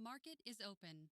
Market is open.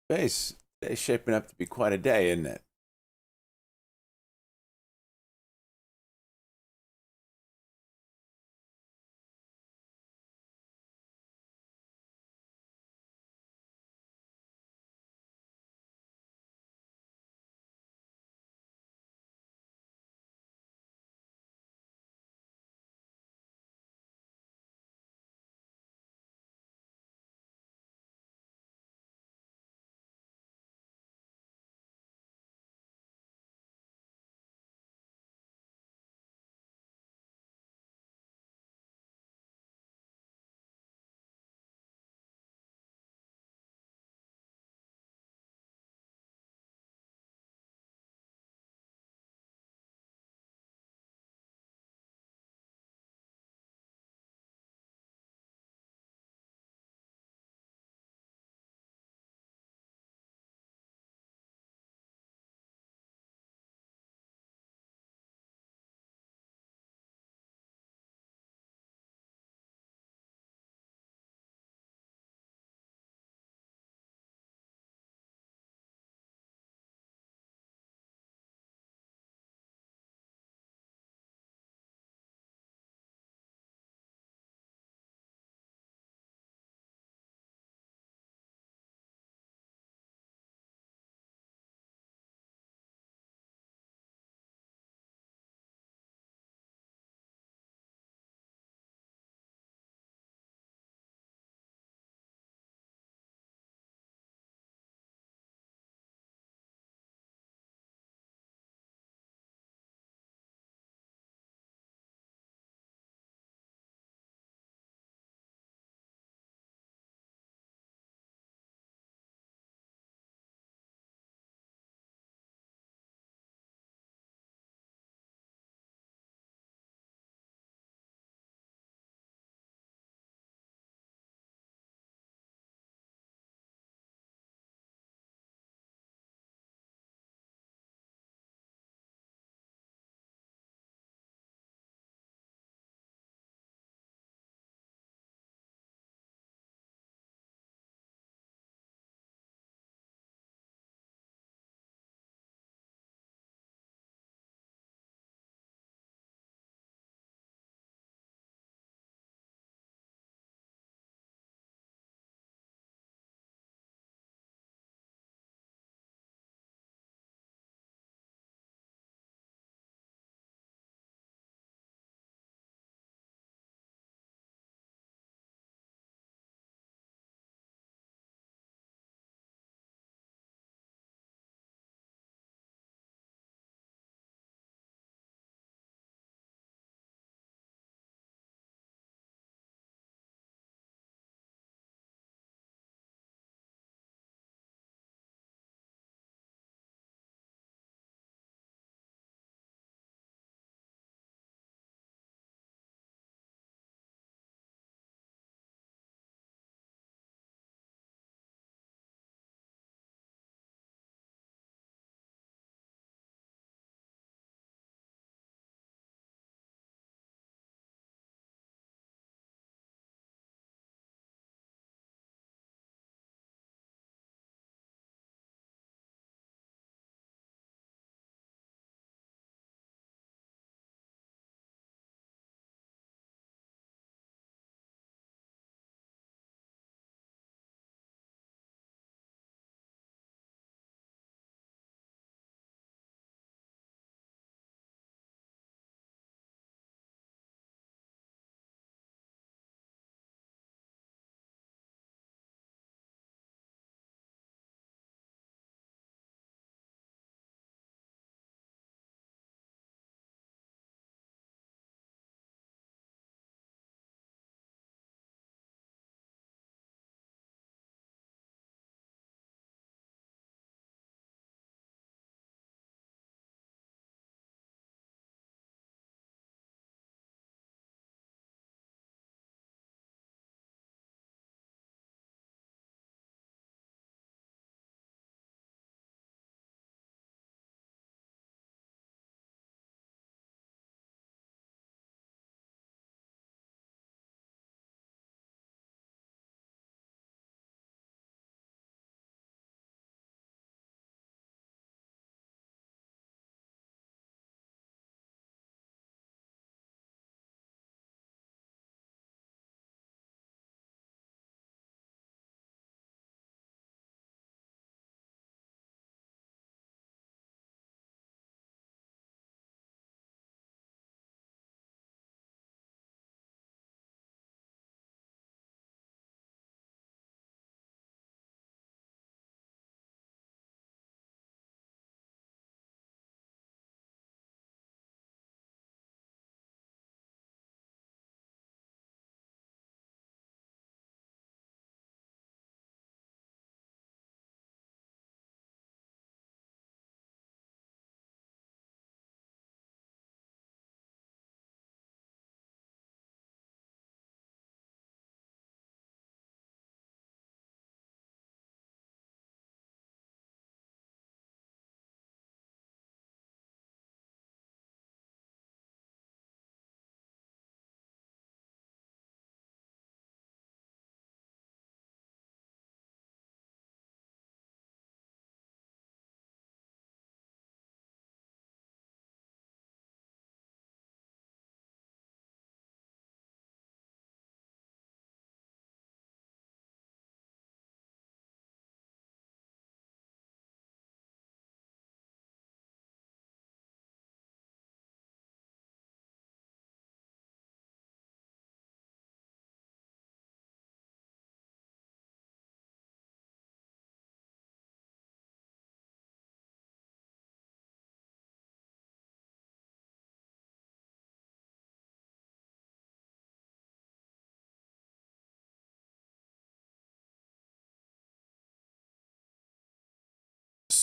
Today's shaping up to be quite a day, isn't it?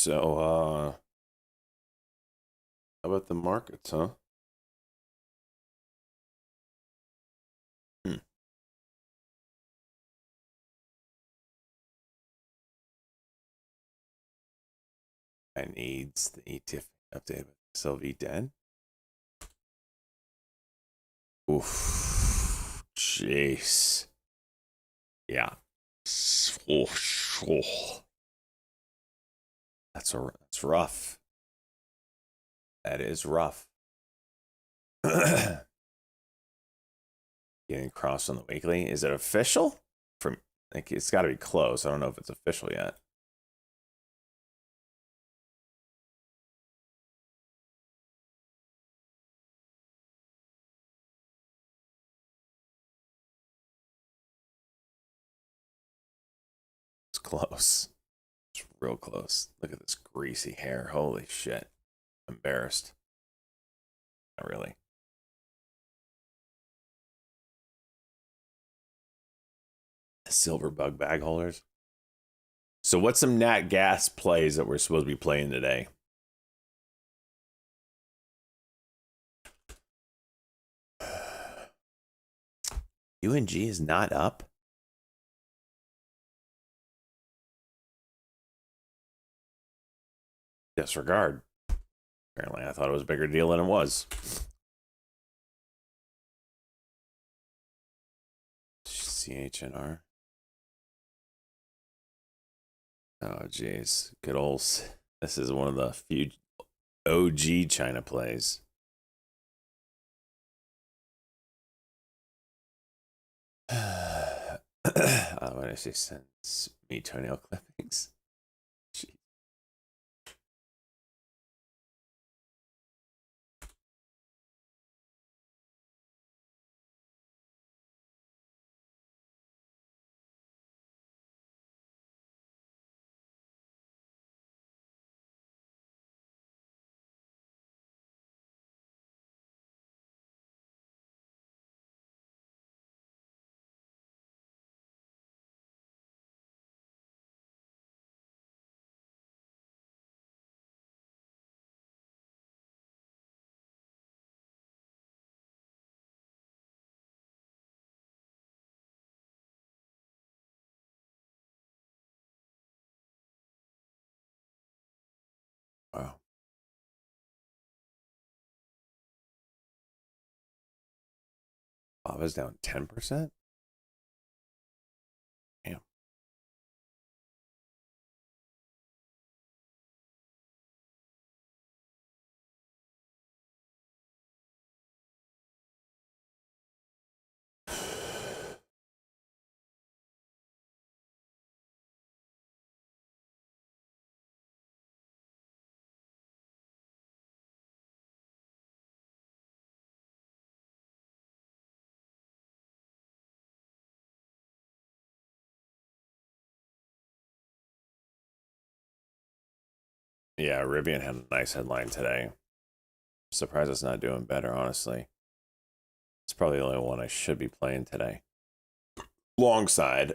So, how about the markets, huh? Hmm. I needs the ETF update with Sylvie dead. Oof. Jeez. Yeah. Oh, oh. That's rough. That is rough. Getting crossed on the weekly. Is it official? From like it's got to be close. I don't know if it's official yet. It's close. It's real close. Look at this greasy hair. Holy shit. Embarrassed. Not really. Silver bug bag holders. So what's some Nat Gas plays that we're supposed to be playing today? UNG is not up. Disregard. Apparently, I thought it was a bigger deal than it was. CHNR. Oh, jeez. Good old. This is one of the few OG China plays. When I say sends me toenail clippings. Jeez. Wow. Lava's down 10%? Damn. Yeah, Rivian had a nice headline today. Surprised it's not doing better, honestly. It's probably the only one I should be playing today. Long side.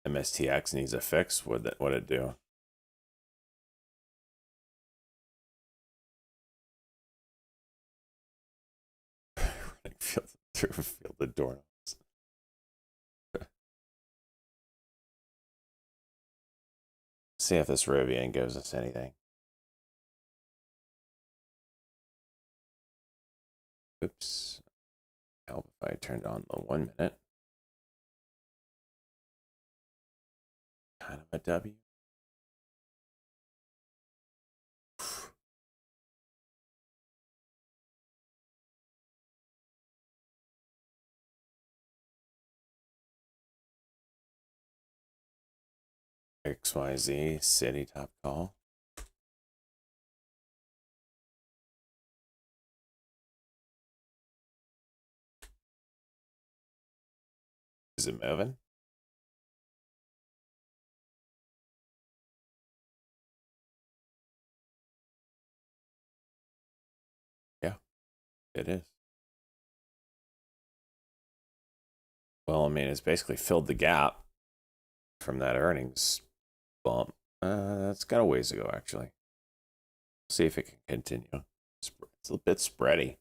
MSTX needs a fix. What'd it do? Running field through a field of doorknobs. See if this Rivian gives us anything. Oops. Help if I turned on the 1 minute. Kind of a W. XYZ city top call. Is it moving? It is. Well, I mean, it's basically filled the gap from that earnings bump. It's got a ways to go, actually. See if it can continue. It's a bit spready.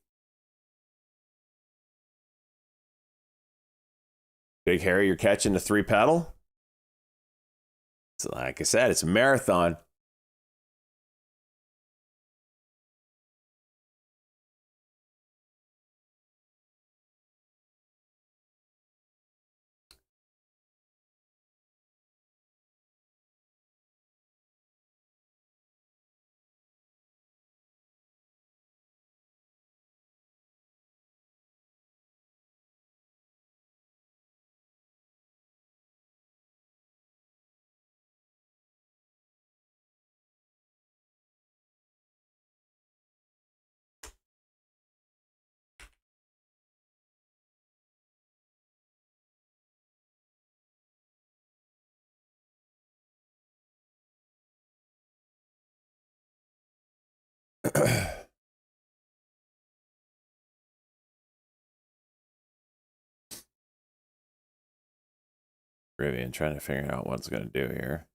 Big Harry, you're catching the 3 pedal? So like I said, it's a marathon. Rivian trying to figure out what it's going to do here.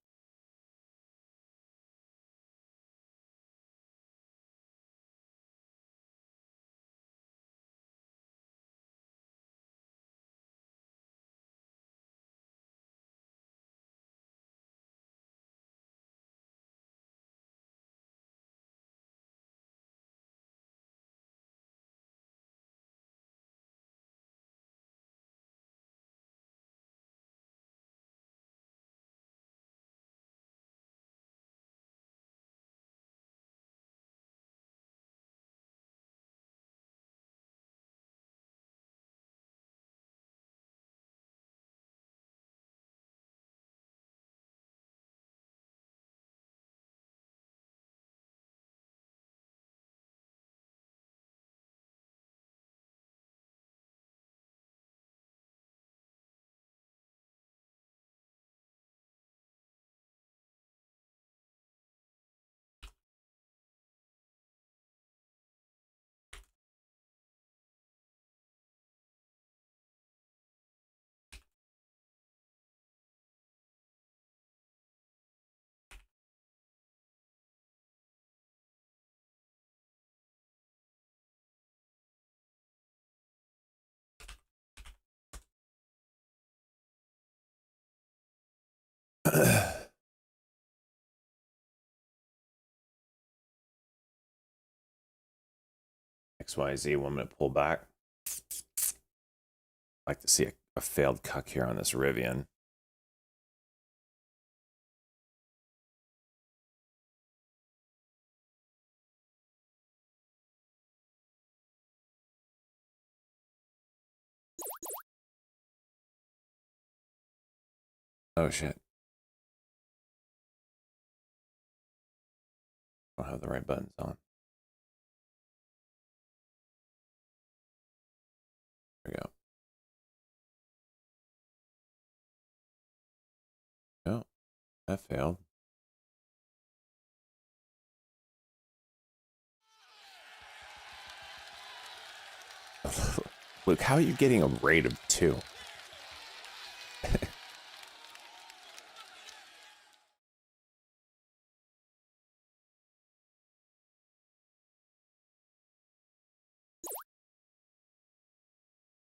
XYZ 1 minute pullback. I'd like to see a failed cuck here on this Rivian. Oh shit. I don't have the right buttons on. There we go. Oh, that failed. Luke, how are you getting a rate of 2?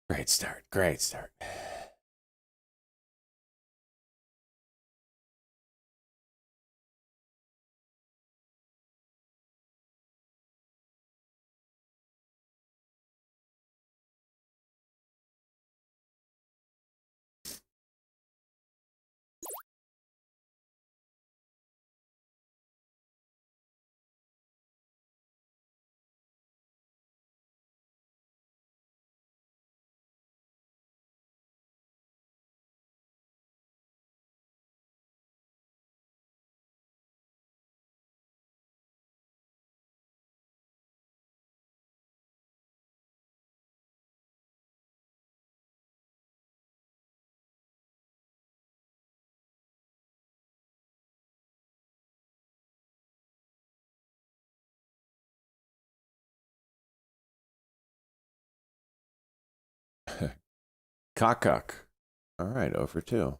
Great start. Great start. Cock. All right, over 2.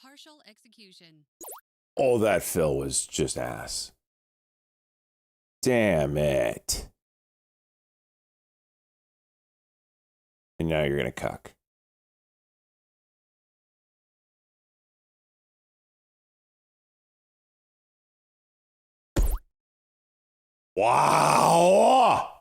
Partial execution. Oh, that fill was just ass. Damn it. And now you're going to cuck. Wow.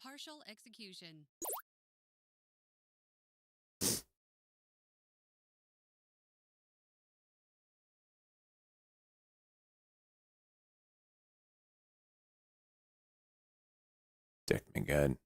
Partial execution. Dick me good.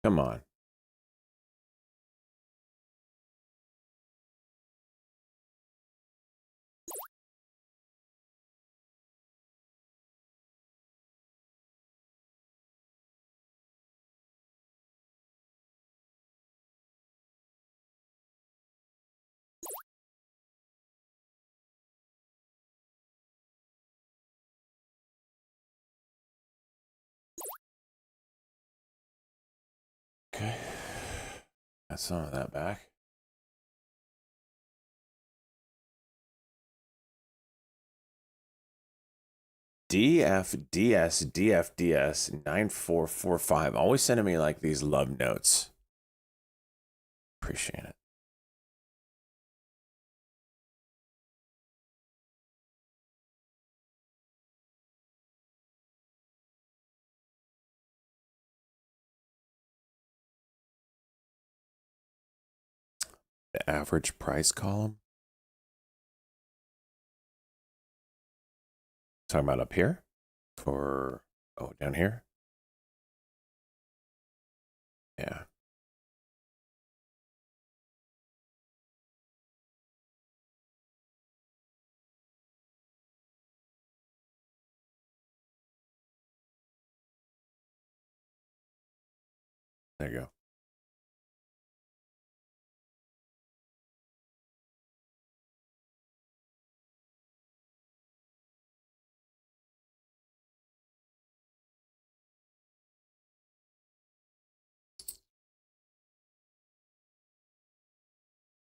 Come on. Okay. Got some of that back. DFDS 9445. Always sending me like these love notes. Appreciate it. The average price column. Talking about up here? For, oh, down here? Yeah. There you go.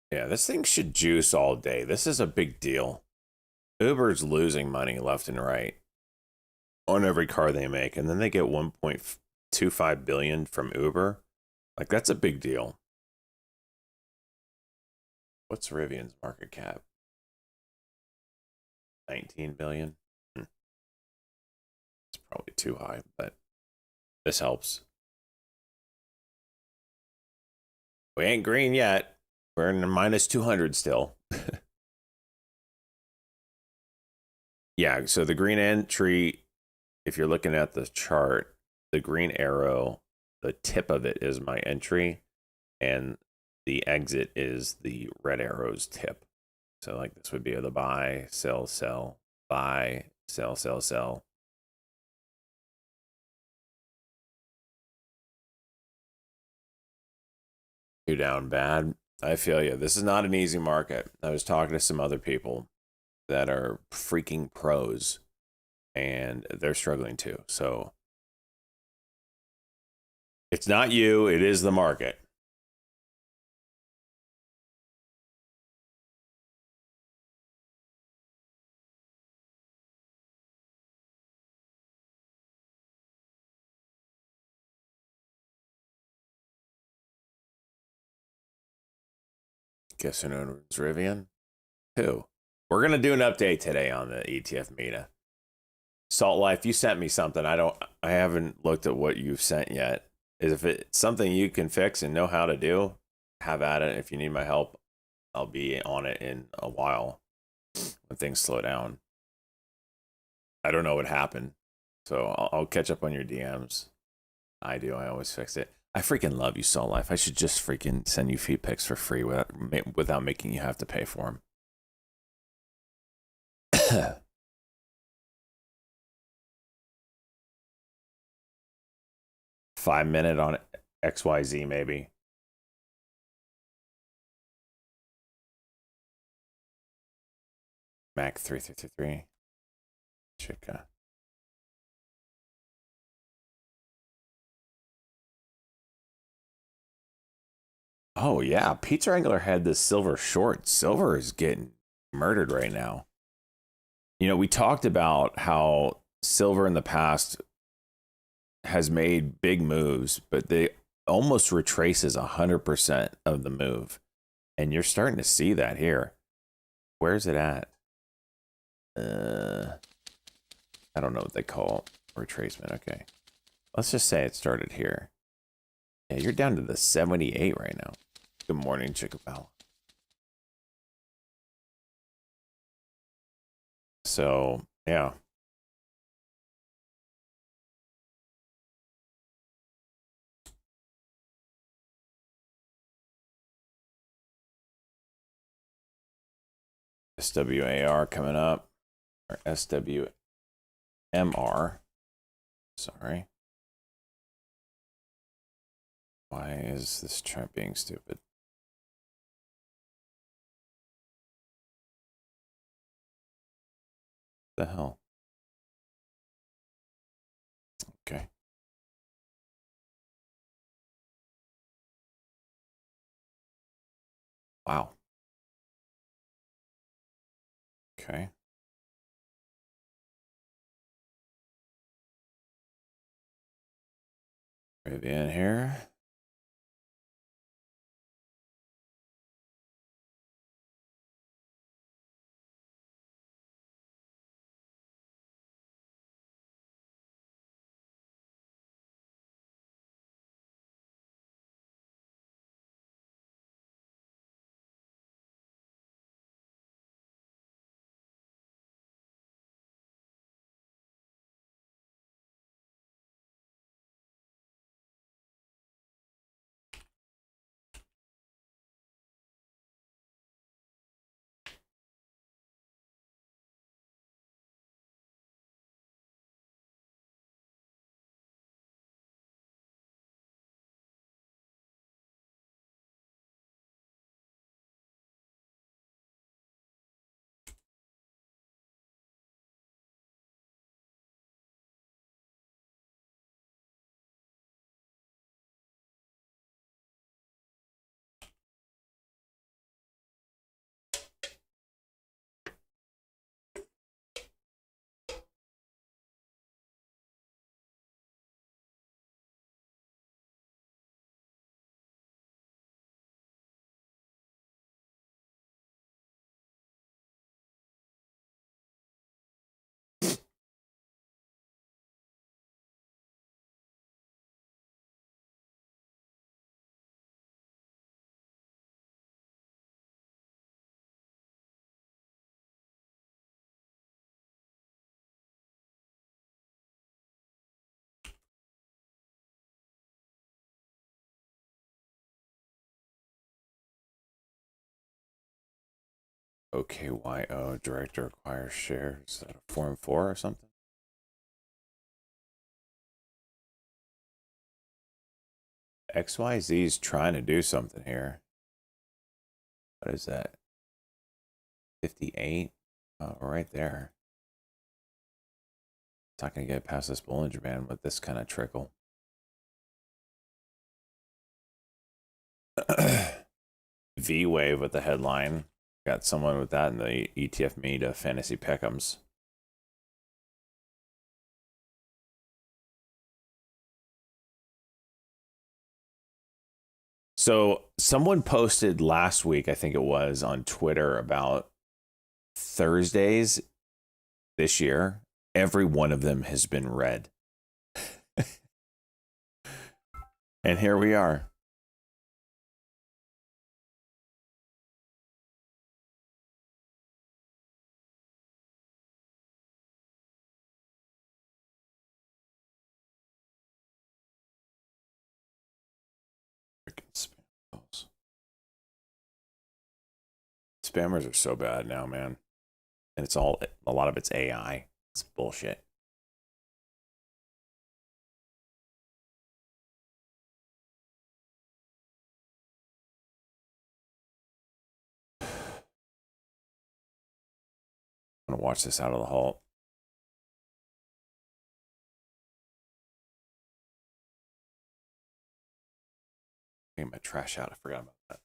Yeah, this thing should juice all day. This is a big deal. Uber's losing money left and right on every car they make, and then they get 1.25 billion from Uber. Like, that's a big deal. What's Rivian's market cap? 19 billion. It's probably too high, but this helps. We ain't green yet. We're in the minus 200 still. Yeah, so the green entry, if you're looking at the chart, the green arrow, the tip of it is my entry, and the exit is the red arrow's tip. So like this would be the buy, sell, sell, buy, sell, sell, sell. Two down bad. I feel you. This is not an easy market. I was talking to some other people that are freaking pros, and they're struggling too. So it's not you, it is the market. Guess who owns Rivian? Who? We're gonna do an update today on the ETF Meta. Salt Life, you sent me something. I haven't looked at what you've sent yet. If it's something you can fix and know how to do, have at it. If you need my help, I'll be on it in a while when things slow down. I don't know what happened, so I'll catch up on your DMs. I do. I always fix it. I freaking love you, Salt Life. I should just freaking send you feed pics for free without making you have to pay for them. 5 minute on XYZ maybe. Mac 3333. Chica. Oh yeah, Pizza Wrangler had this silver short. Silver is getting murdered right now. You know, we talked about how silver in the past has made big moves, but they almost retraces 100% of the move. And you're starting to see that here. Where's it at? I don't know what they call retracement. Okay. Let's just say it started here. Yeah, you're down to the 78 right now. Good morning, Chickabell. So, yeah. SWAR coming up, or SWMR. Sorry. Why is this chart being stupid? The hell? Okay. Wow. Okay. Rivian here. OKYO director acquires shares. Is that a Form 4 or something? XYZ is trying to do something here. What is that? 58? Oh, right there. It's not going to get past this Bollinger Band with this kind of trickle. V-Wave with the headline. Got someone with that in the ETF Me to Fantasy Pick'ems. So someone posted last week, I think it was, on Twitter about Thursdays this year. Every one of them has been red. And here we are. Spammers are so bad now, man. And it's all, a lot of it's AI. It's bullshit. I'm gonna watch this out of the halt. Get my trash out. I forgot about that.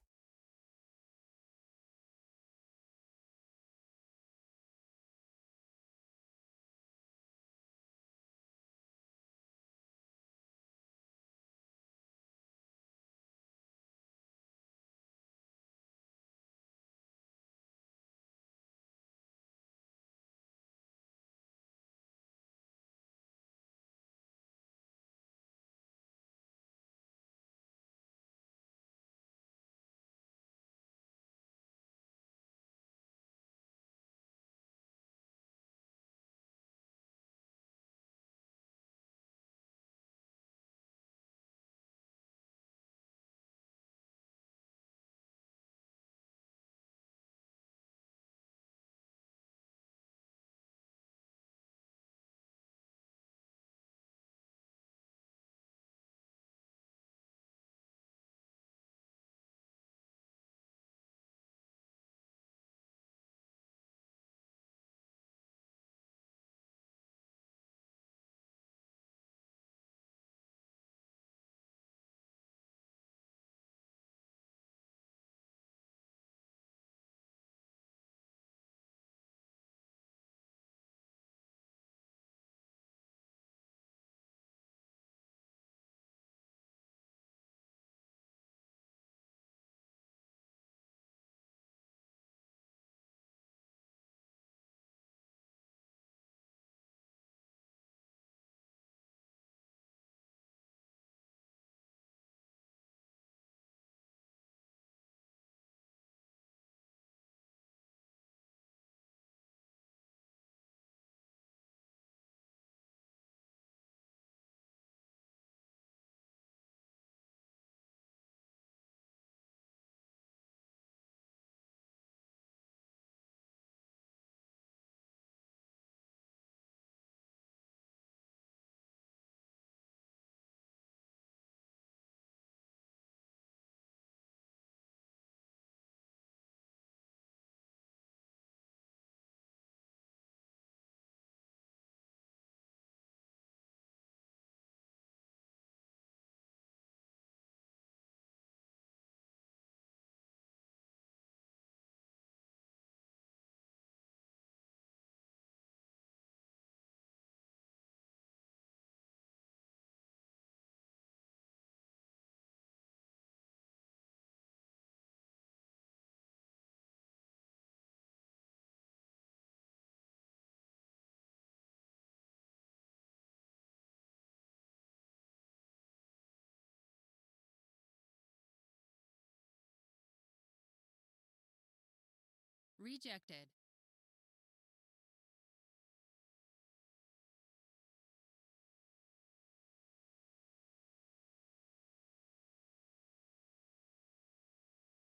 Rejected.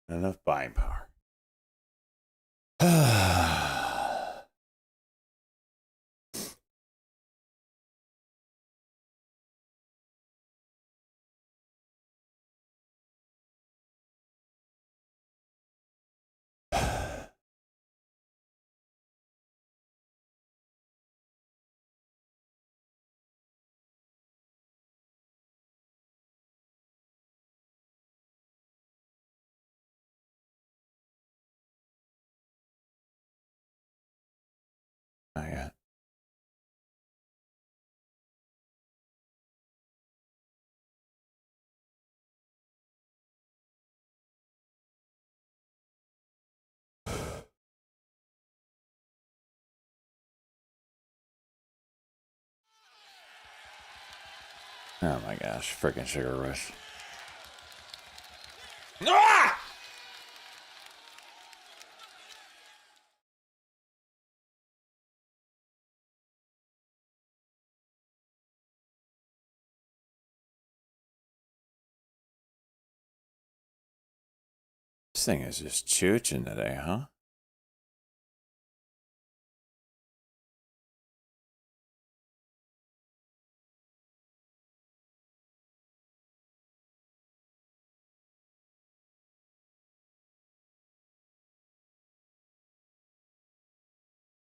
Enough buying power. Not yet. Oh my gosh, freaking sugar rush. Ah! This thing is just chooching today, huh?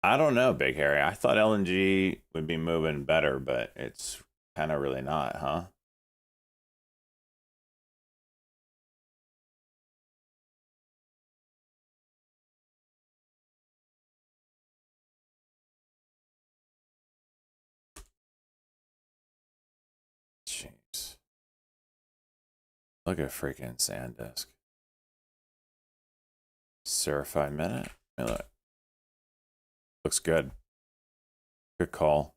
I don't know, Big Harry. I thought LNG would be moving better, but it's kind of really not, huh? Jeez. Look at freaking SanDisk. Certified minute. Hey, look. Looks good. Good call.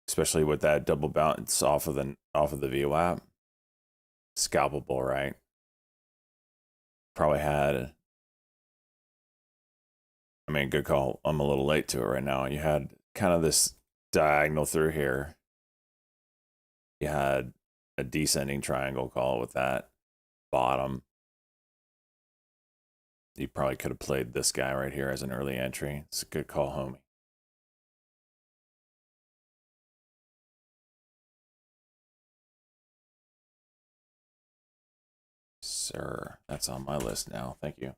Especially with that double bounce off of the VWAP. Scalpable, right? Probably had. I mean, good call. I'm a little late to it right now. You had kind of this diagonal through here. You had a descending triangle call with that bottom. You probably could have played this guy right here as an early entry. It's a good call, homie. Sir, that's on my list now. Thank you.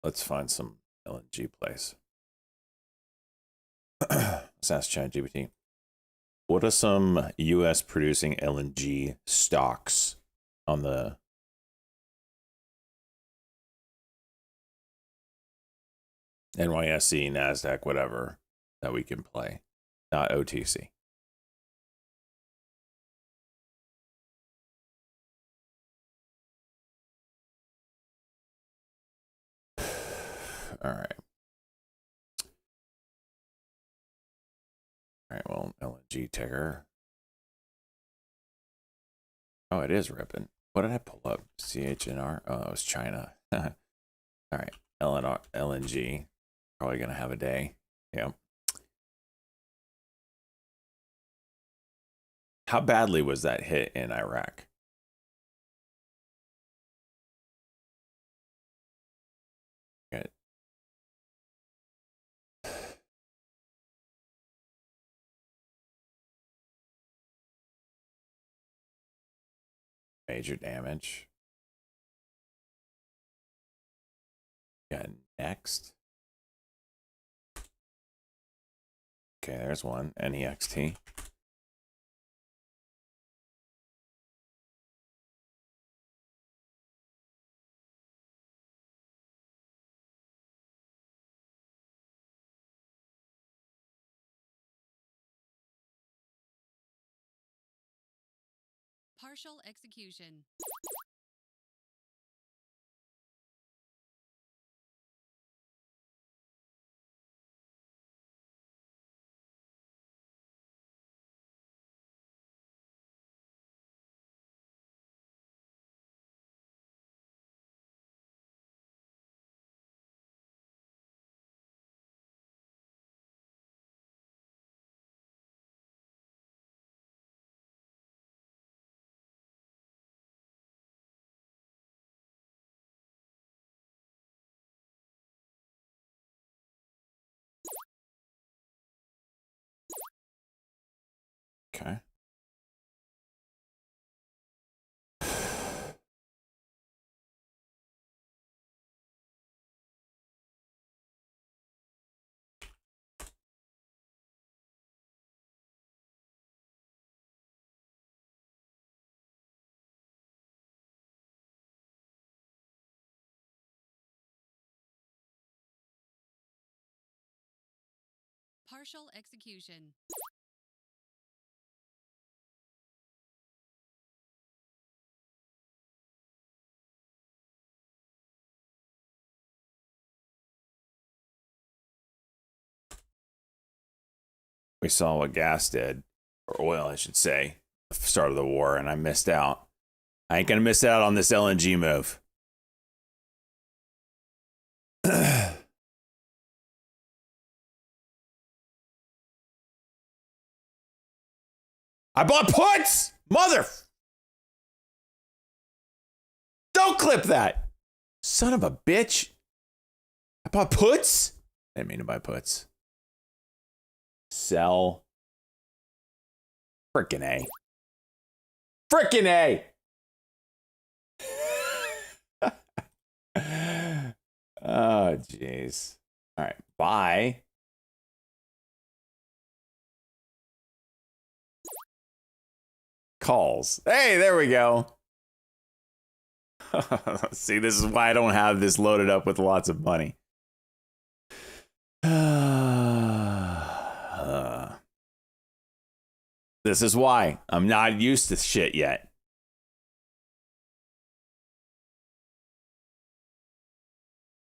Let's find some LNG plays. Let's ask ChatGPT. What are some U.S. producing LNG stocks on the NYSE, NASDAQ, whatever, that we can play? Not OTC. All right. All right, well, LNG ticker. Oh, it is ripping. What did I pull up? CHNR? Oh, it was China. All right, LNG. Probably going to have a day. Yeah. How badly was that hit in Iraq? Good. Major damage. Got next. Okay, there's one. NEXT. Partial execution. Okay. Partial execution. We saw what gas did, or oil, I should say, at the start of the war, and I missed out. I ain't gonna miss out on this LNG move. I bought puts! Mother! Don't clip that! Son of a bitch! I bought puts? I didn't mean to buy puts. Sell. Frickin' A. Frickin' A! Oh, jeez. All right, buy. Calls. Hey, there we go. See, this is why I don't have this loaded up with lots of money. This is why I'm not used to shit yet.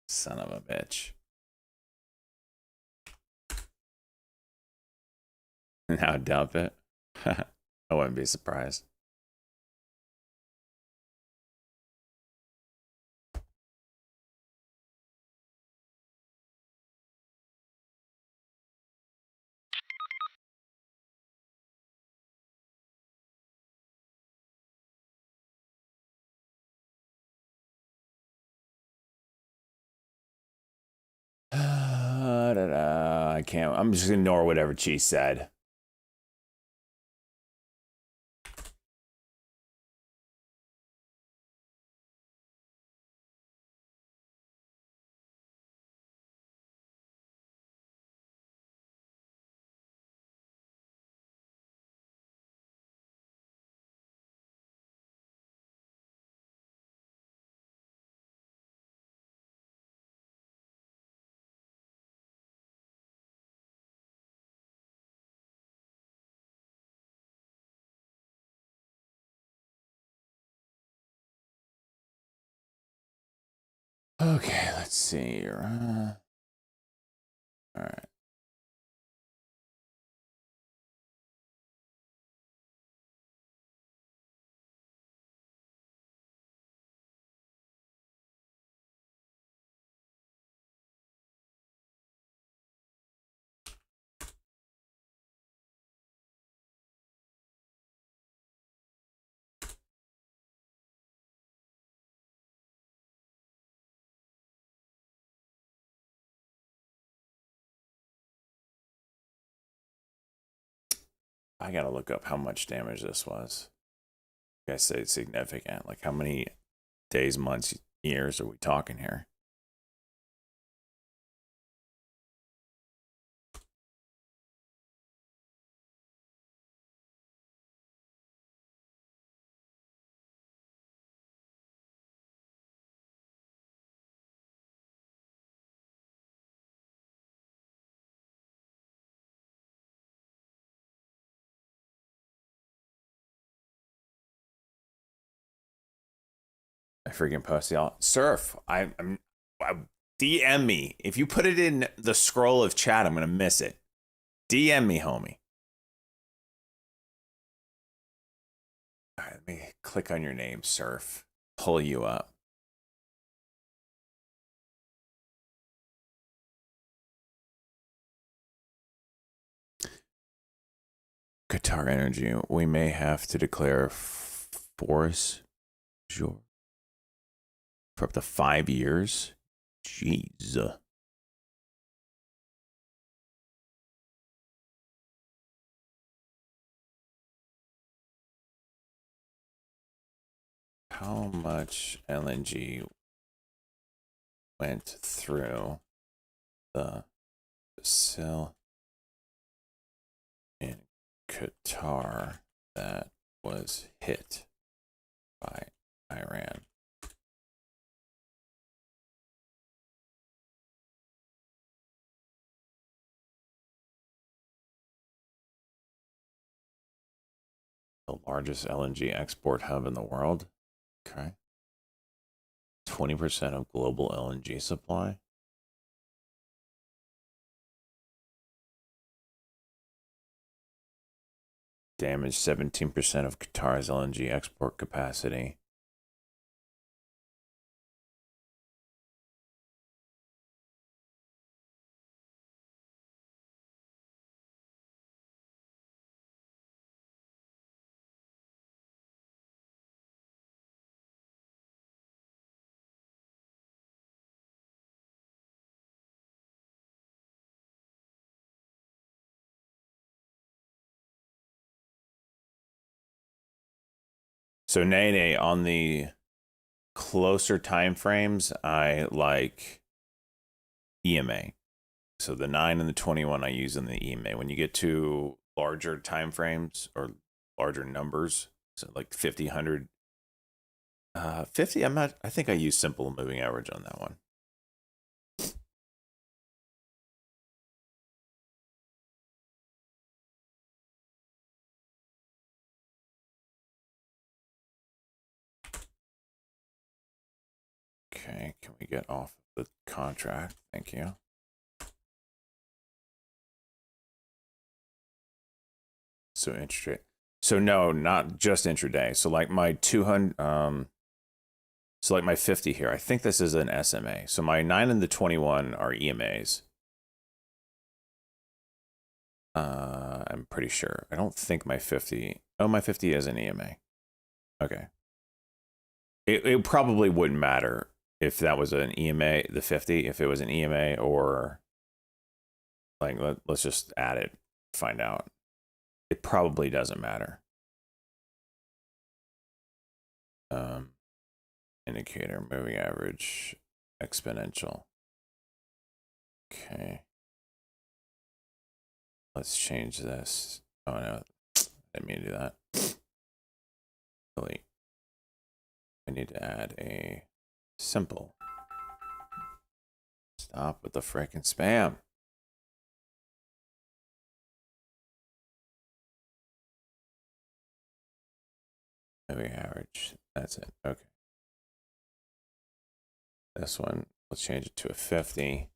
Son of a bitch. Now dump it. I wouldn't be surprised. I can't. I'm just gonna ignore whatever she said. Okay, let's see. All right. I gotta look up how much damage this was. You guys say it's significant. Like, how many days, months, years are we talking here? I freaking post y'all. Surf. I DM me. If you put it in the scroll of chat, I'm gonna miss it. DM me, homie. All right, let me click on your name, Surf. Pull you up. Qatar Energy. We may have to declare force majeure for up to 5 years. Jeez. how much LNG went through the facility in Qatar that was hit by Iran. The largest LNG export hub in the world. Okay. 20% of global LNG supply. Damaged 17% of Qatar's LNG export capacity. So Nene, on the closer time frames, I like EMA. So the 9 and the 21 I use in the EMA. When you get to larger time frames or larger numbers, so like 50, 100, 50, I think I use simple moving average on that one. Okay, can we get off the contract? Thank you. So intraday. So no, not just intraday. So like my 200, so like my 50 here, I think this is an SMA. So my 9 and the 21 are EMAs. I'm pretty sure. I don't think my 50, oh, my 50 is an EMA. Okay. It probably wouldn't matter if that was an EMA, the 50, if it was an EMA or like, let's just add it, find out. It probably doesn't matter. Indicator, moving average, exponential. Okay. Let's change this. Oh no, I didn't mean to do that. Delete. I need to add a simple. Stop with the frickin' spam. Moving average. That's it. Okay. This one, let's change it to a 50.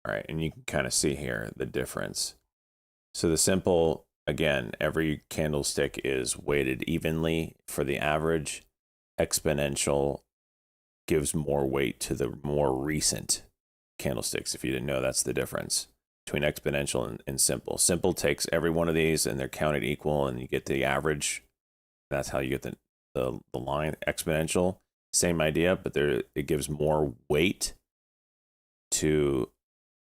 All right, and you can kind of see here the difference. So the simple, again, every candlestick is weighted evenly for the average. Exponential gives more weight to the more recent candlesticks. If you didn't know, that's the difference between exponential and simple. Simple takes every one of these and they're counted equal and you get the average. That's how you get the line. Exponential, same idea, but it gives more weight to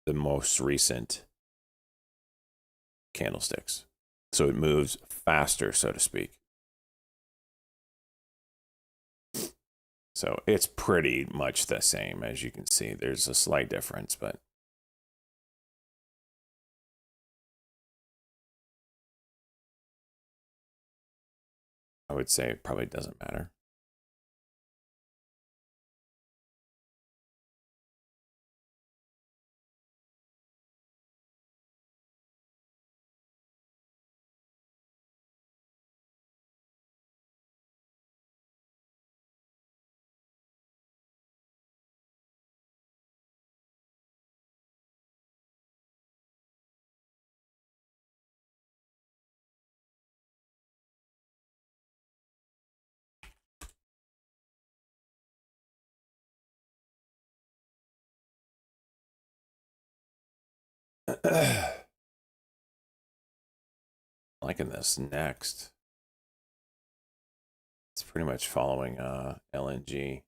the most recent candlesticks. So it moves faster, so to speak. So it's pretty much the same, as you can see. There's a slight difference, but I would say it probably doesn't matter. Liking this next. It's pretty much following LNG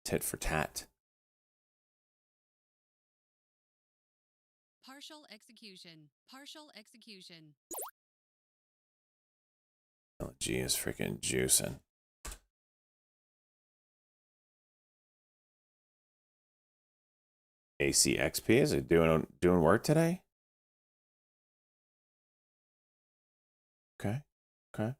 tit for tat. Partial execution. Partial execution. LG is freaking juicing. ACXP, is it doing work today? Okay. Okay.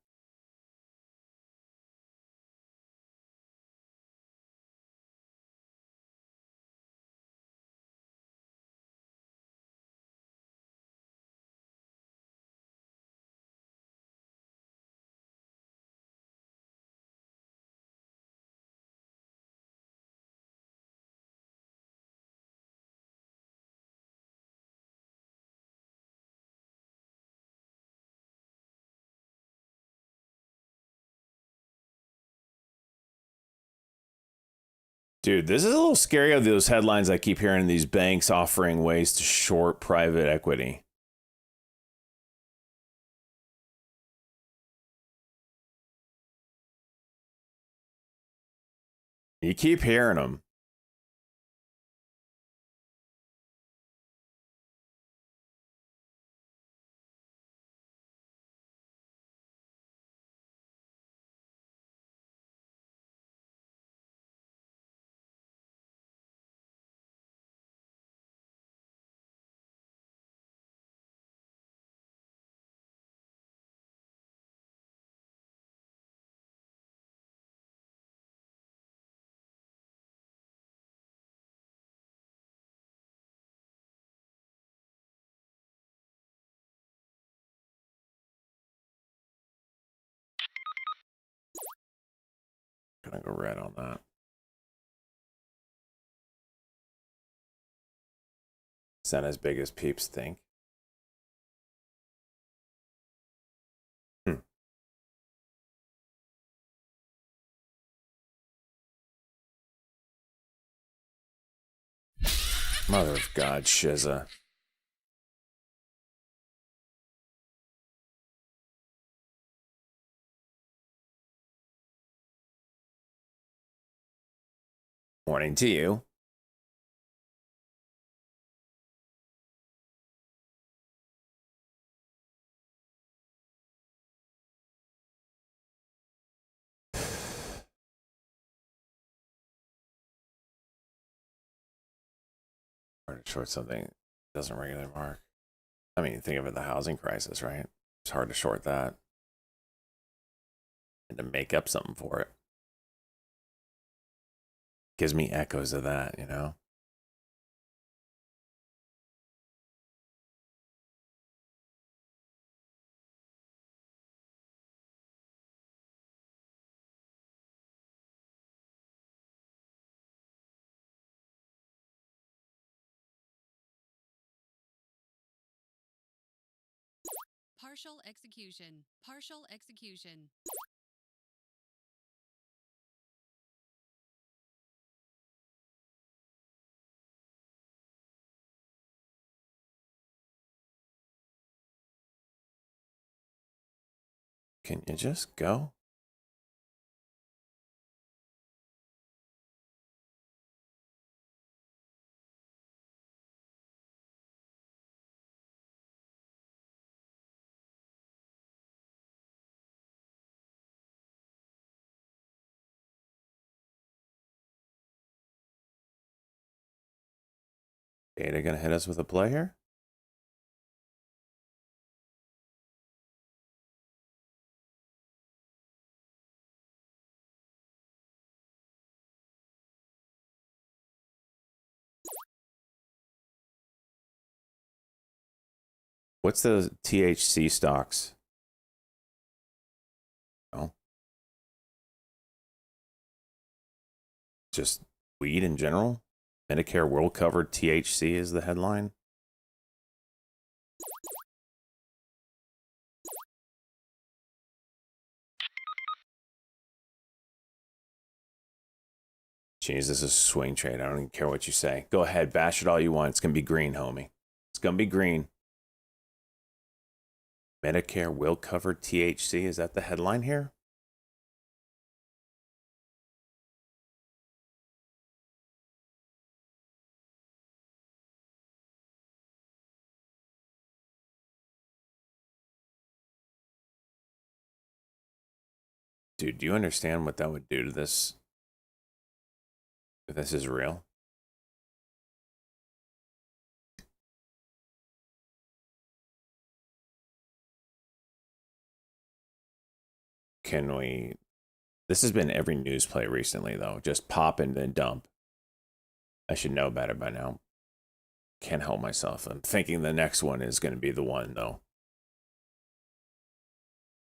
Dude, this is a little scary of those headlines I keep hearing, these banks offering ways to short private equity. You keep hearing them. Gonna go red on that. It's not as big as peeps think. Mother of God, Shiza. Morning to you. Hard to short something doesn't regularly mark. I mean, think of it, the housing crisis, right? It's hard to short that and to make up something for it. Gives me echoes of that, you know? Partial execution. Partial execution. Can you just go? Data gonna hit us with a play here? What's the THC stocks? Oh, just weed in general? Medicare will cover THC is the headline. Jeez, this is a swing trade. I don't even care what you say. Go ahead, bash it all you want. It's gonna be green, homie. It's gonna be green. Medicare will cover THC. Is that the headline here? Dude, do you understand what that would do to this? If this is real? Can we... This has been every news play recently, though. Just pop and then dump. I should know better by now. Can't help myself. I'm thinking the next one is going to be the one, though.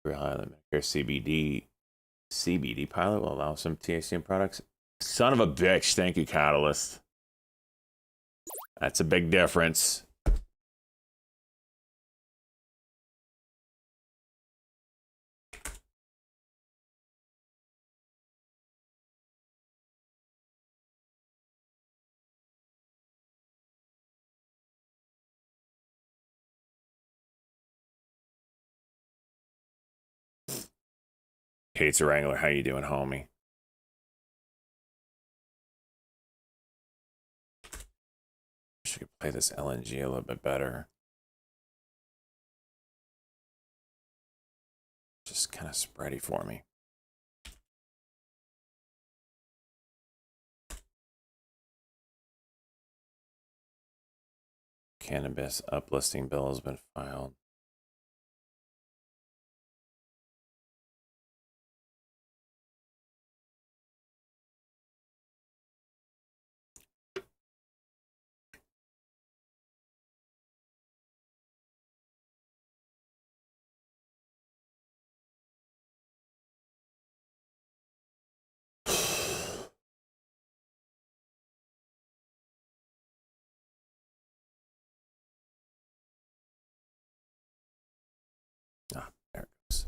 Real Highland Medicare CBD pilot will allow some THC products. Son of a bitch. Thank you, Catalyst. That's a big difference. Kate's a Wrangler. How you doing, homie? Should play this LNG a little bit better. Just kind of spready for me. Cannabis uplisting bill has been filed. Ah, there it goes.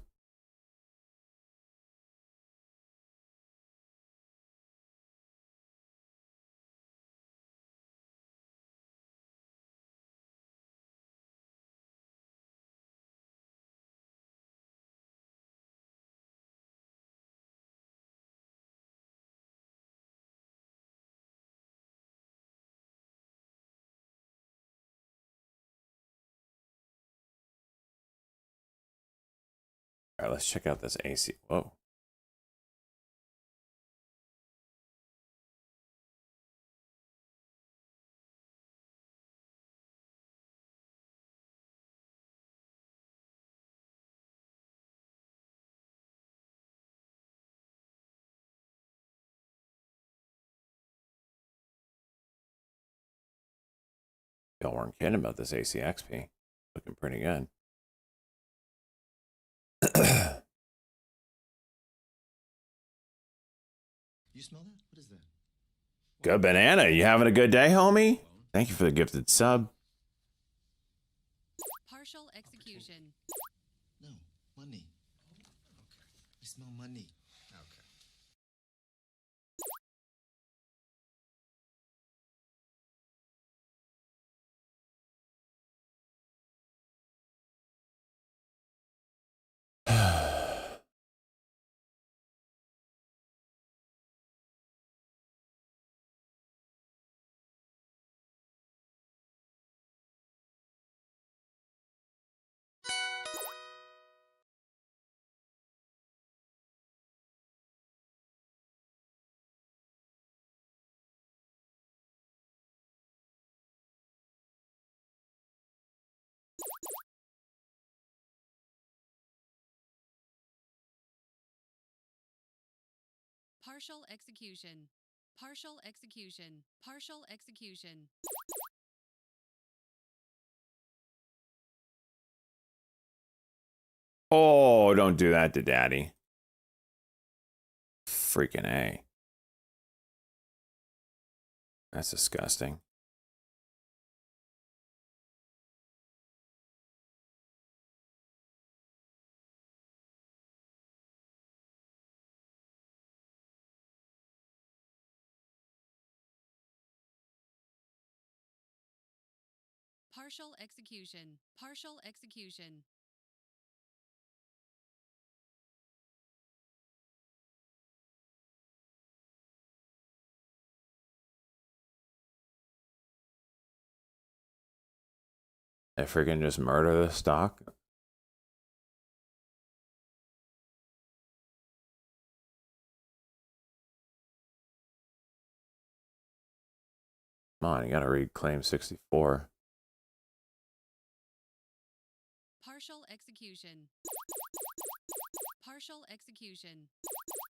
All right, let's check out this AC. Whoa. Y'all weren't kidding about this ACXP. Looking pretty good. You smell that? What is that? Good banana. You having a good day, homie? Thank you for the gifted sub. Partial execution. No, money. Okay. I smell money. Okay. Partial execution. Partial execution. Partial execution. Oh, don't do that to daddy. Freaking A. That's disgusting. Partial execution. Partial execution. They freaking just murder the stock. Come on, you gotta read claim 64. Partial execution. Partial execution.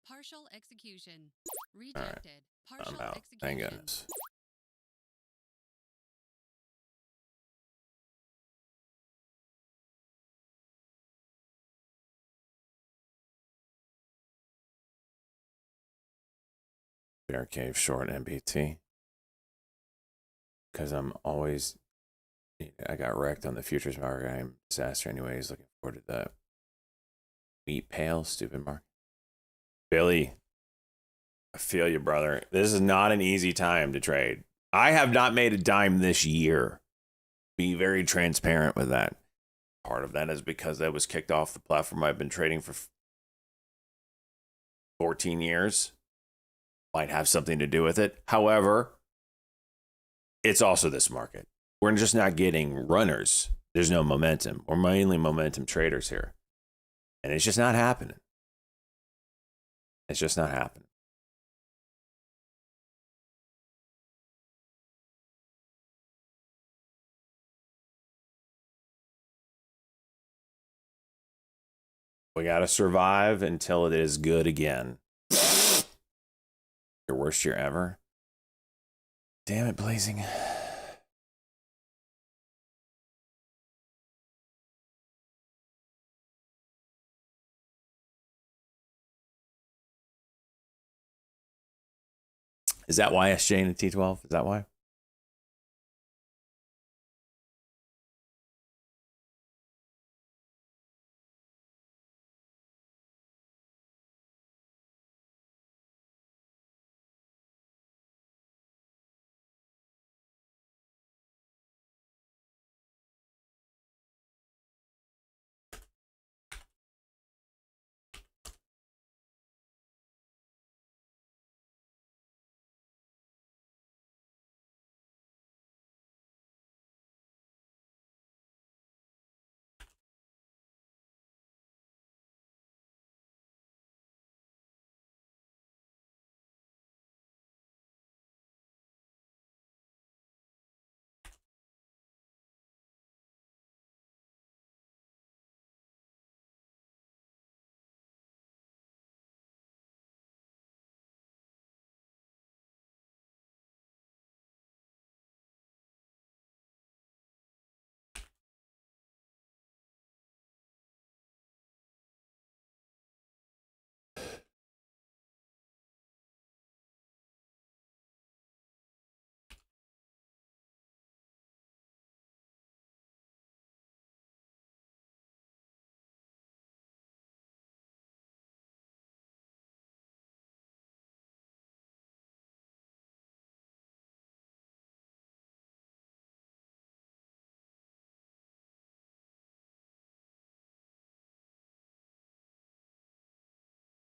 Partial execution. Rejected. Partial I'm out. execution. Thank goodness. Bear Cave short MBT. Because I'm always, I got wrecked on the futures market. I'm a disaster anyways. Looking forward to that. Wheat pale, stupid market. Billy, I feel you, brother. This is not an easy time to trade. I have not made a dime this year. Be very transparent with that. Part of that is because I was kicked off the platform I've been trading for 14 years. Might have something to do with it. However, it's also this market. We're just not getting runners. There's no momentum. We're mainly momentum traders here. And it's just not happening. It's just not happening. We got to survive until it is good again. Your worst year ever? Damn it, Blazing. Is that why SJ in the T12? Is that why?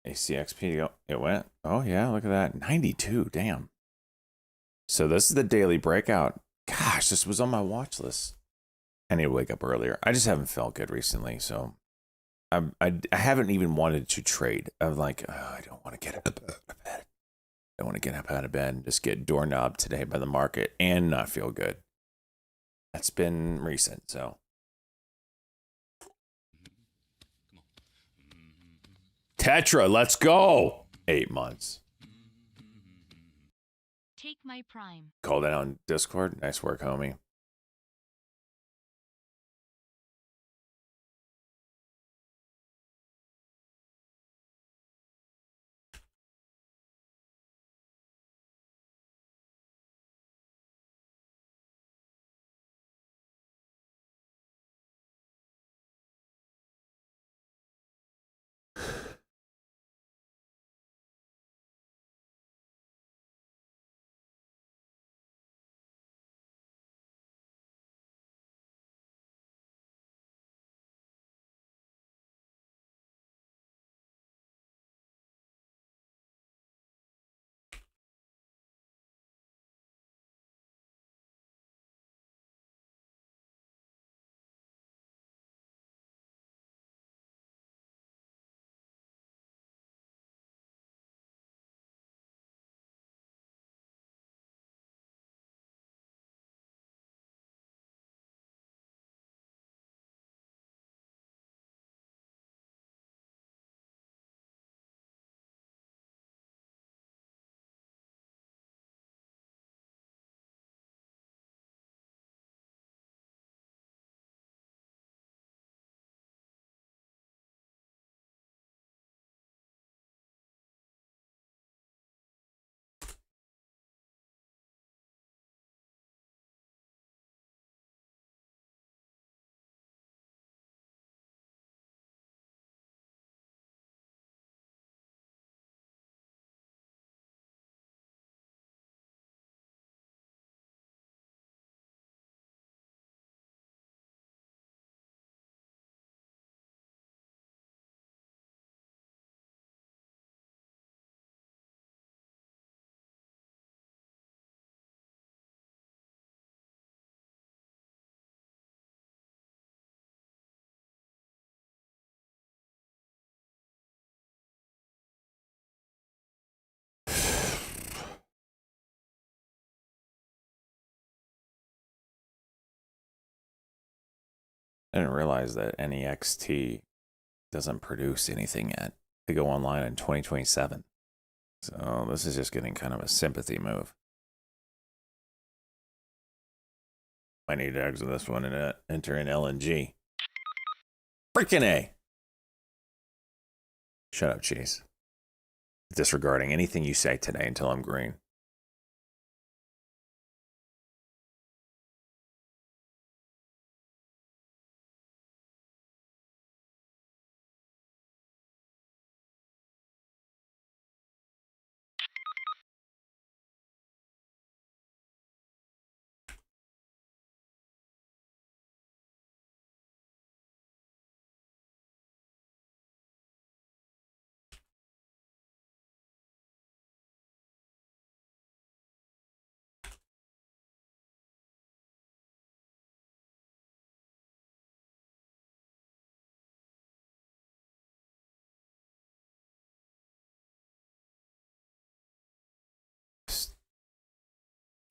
ACXP, it went. Oh, yeah, look at that. 92, damn. So this is the daily breakout. Gosh, this was on my watch list. I need to wake up earlier. I just haven't felt good recently, so I haven't even wanted to trade. I'm like, oh, I don't want to get out of bed. I want to get up out of bed and just get doorknobbed today by the market and not feel good. That's been recent, so. Tetra, let's go. 8 months. Take my prime. Call that on Discord. Nice work, homie. I didn't realize that NEXT doesn't produce anything yet. They go online in 2027. So this is just getting kind of a sympathy move. I need to exit this one and enter in LNG. Freaking A. Shut up, cheese. Disregarding anything you say today until I'm green.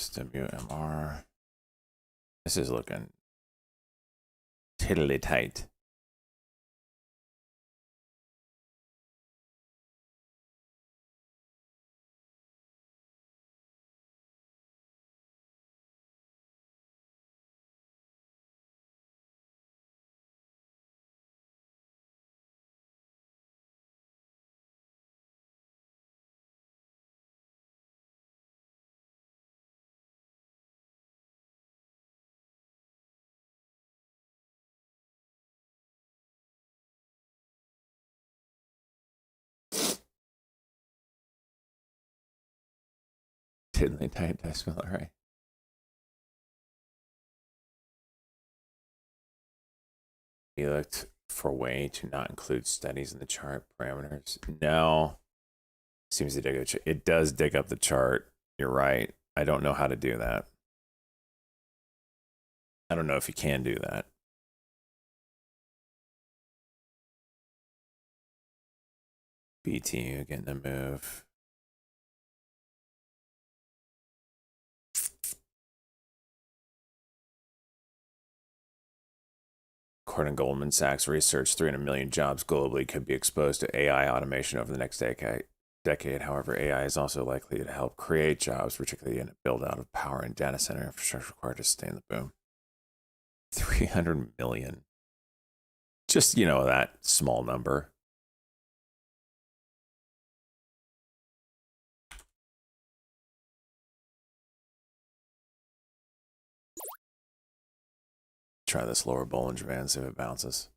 SWMR. This is looking tiddly tight. Tiddly tight, did I spell it right? We looked for a way to not include studies in the chart parameters. No. Seems to dig a it does dig up the chart. You're right. I don't know how to do that. I don't know if you can do that. BTU getting the move. According to Goldman Sachs research, 300 million jobs globally could be exposed to AI automation over the next decade. However, AI is also likely to help create jobs, particularly in a build out of power and data center infrastructure required to sustain the boom. 300 million. Just, that small number. Try this lower Bollinger Band, see if it bounces.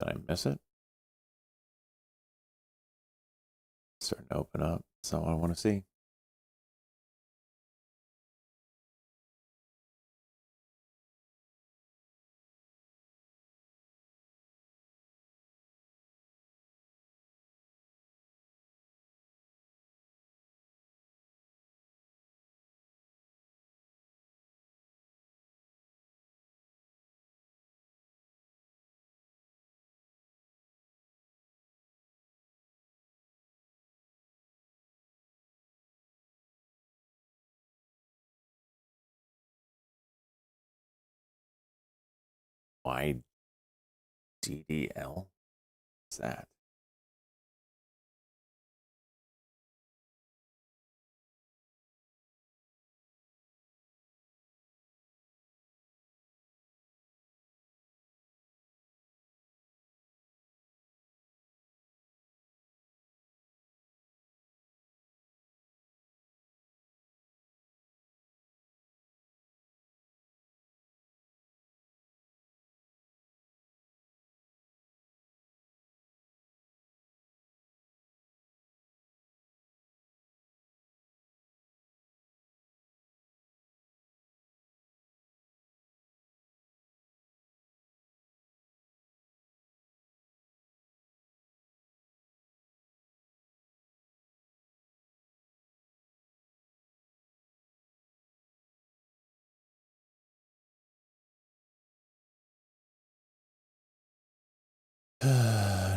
Did I miss it? Starting to open up. That's not what I want to see. YDDL? What's that?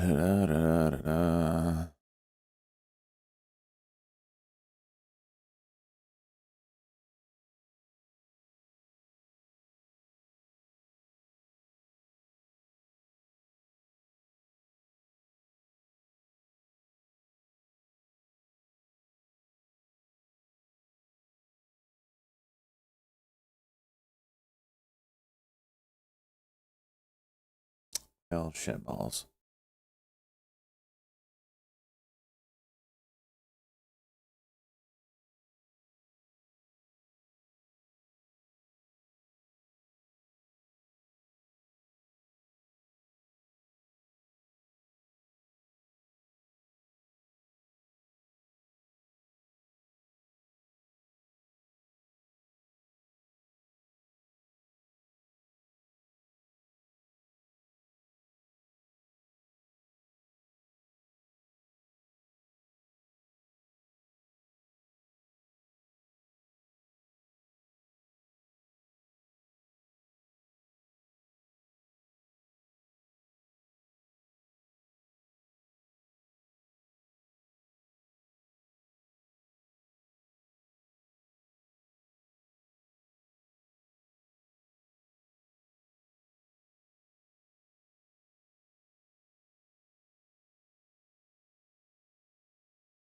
Da-da-da-da-da. Hell, shit balls.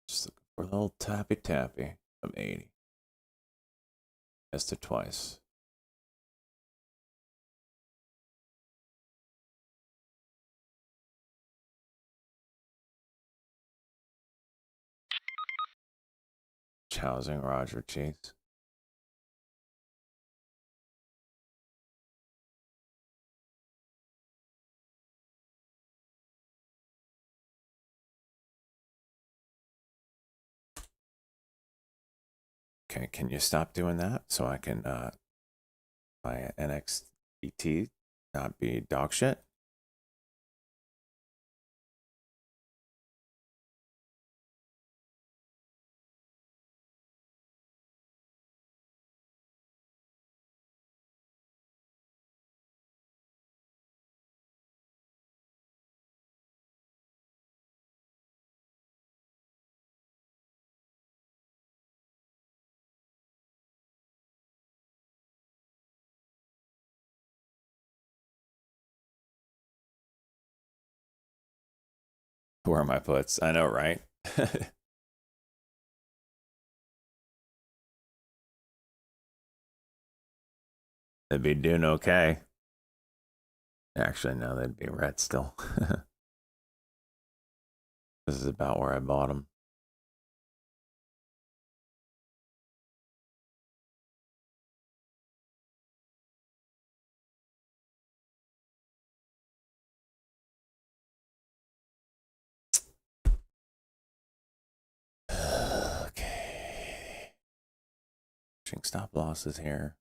Just looking for a little tappy tappy of 80. Missed it twice. Housing, Roger Cheese. Okay, can you stop doing that so I can my NXT not be dog shit? Where are my puts? I know, right? They'd be doing okay. Actually, no, they'd be red still. This is about where I bought them. Okay. Stop losses here.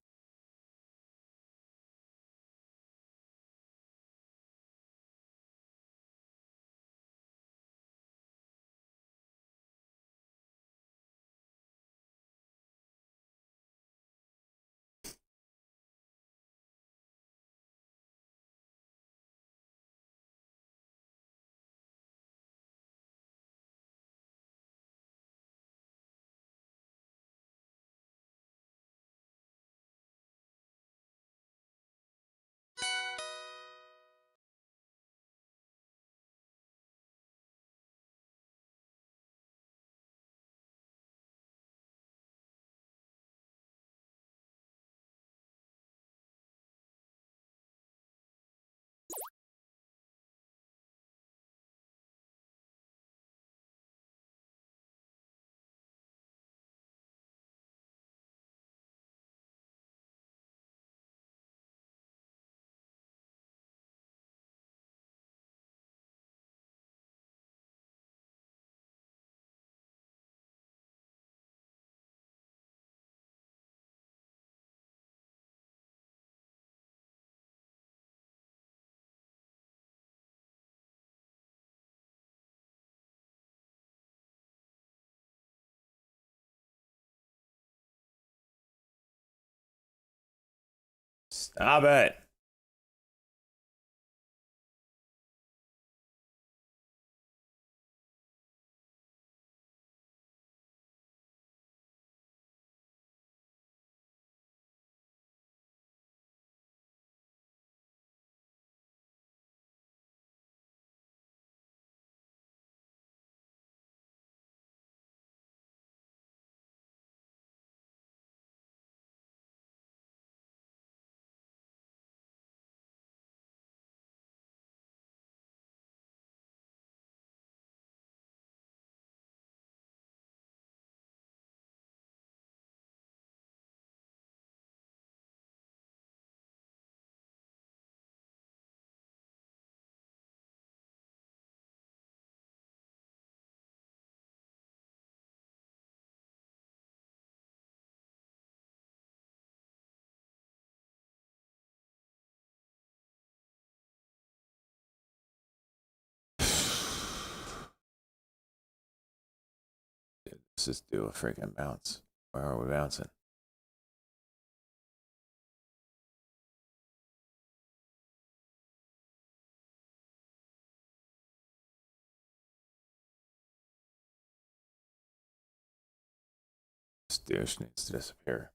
Stop it. Let's just do a freaking bounce. Where are we bouncing? This douche needs to disappear.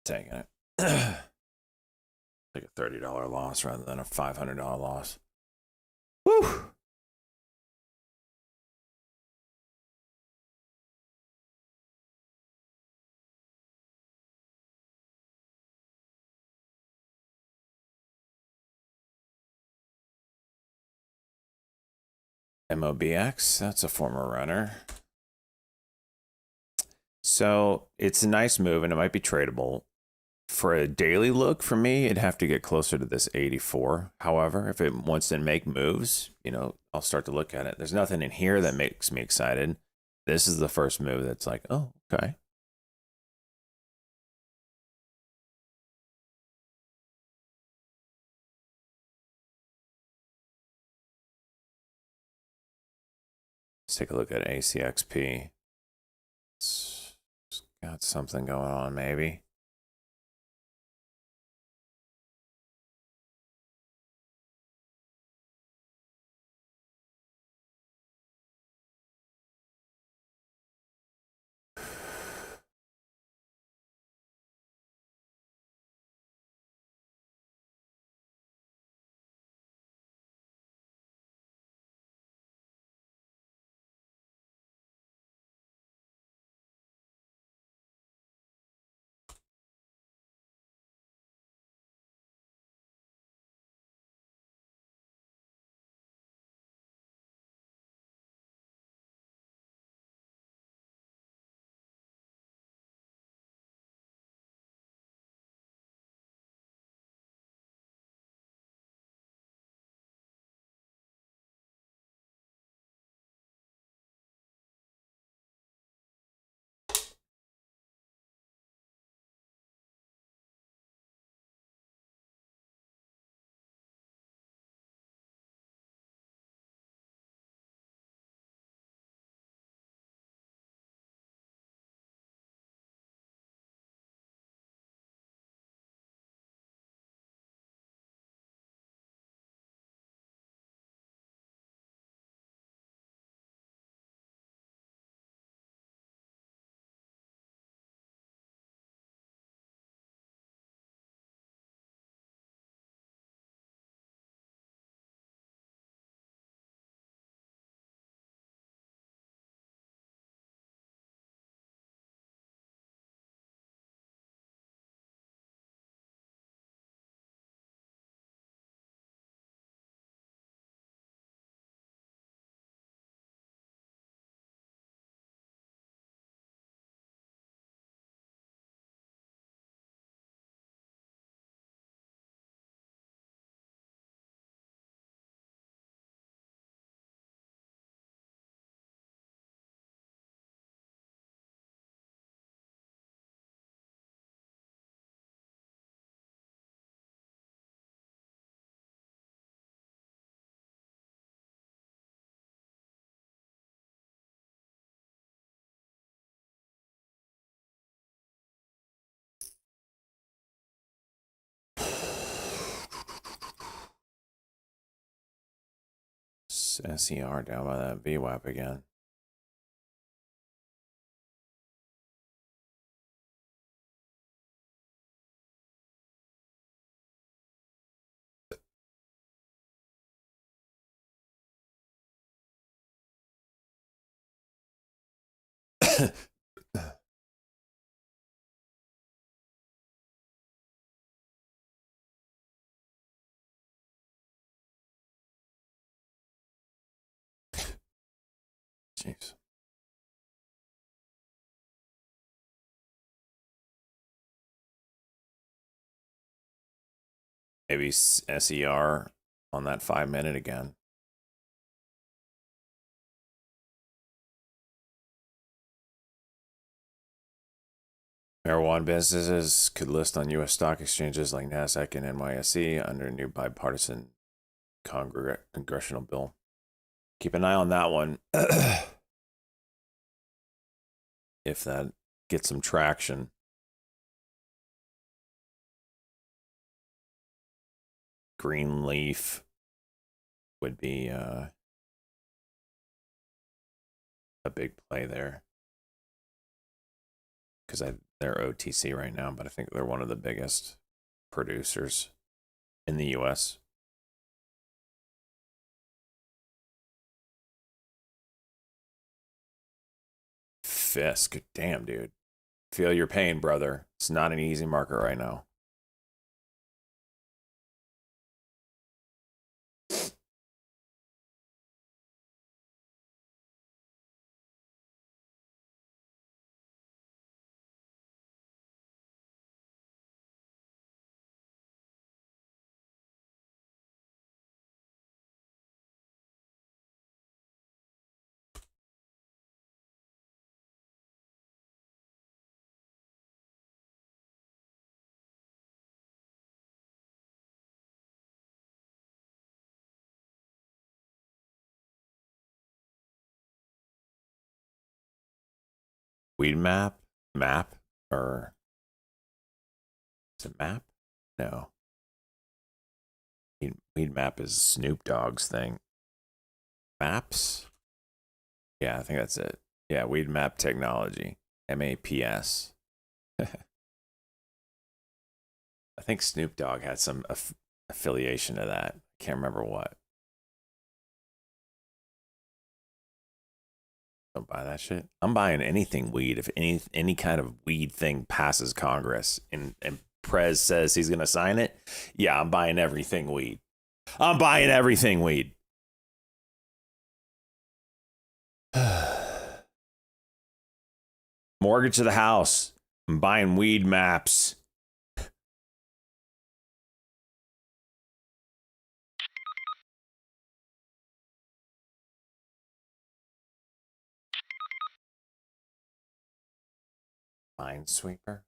Taking it. Like a $30 loss rather than a $500 loss. Woo! MOBX, that's a former runner. So it's a nice move and it might be tradable. For a daily look, for me, it'd have to get closer to this 84. However, if it wants to make moves, I'll start to look at it. There's nothing in here that makes me excited. This is the first move that's like, oh, okay. Let's take a look at ACXP. It's got something going on, maybe. SER down by that VWAP again. Jeez. Maybe SER on that 5-minute again. Marijuana businesses could list on U.S. stock exchanges like NASDAQ and NYSE under a new bipartisan congressional bill. Keep an eye on that one. If that gets some traction. Greenleaf would be a big play there. Because they're OTC right now, but I think they're one of the biggest producers in the U.S. Fisk, damn, dude. Feel your pain, brother. It's not an easy market right now. Weed map? Or is it map? No. Weed map is Snoop Dogg's thing. Maps? Yeah, I think that's it. Yeah, Weed Map Technology. MAPS. I think Snoop Dogg had some affiliation to that. Can't remember what. Don't buy that shit. I'm buying anything weed. If any kind of weed thing passes Congress and Prez says he's gonna sign it, yeah, I'm buying everything weed. I'm buying everything weed. Mortgage of the house. I'm buying weed maps. Minesweeper.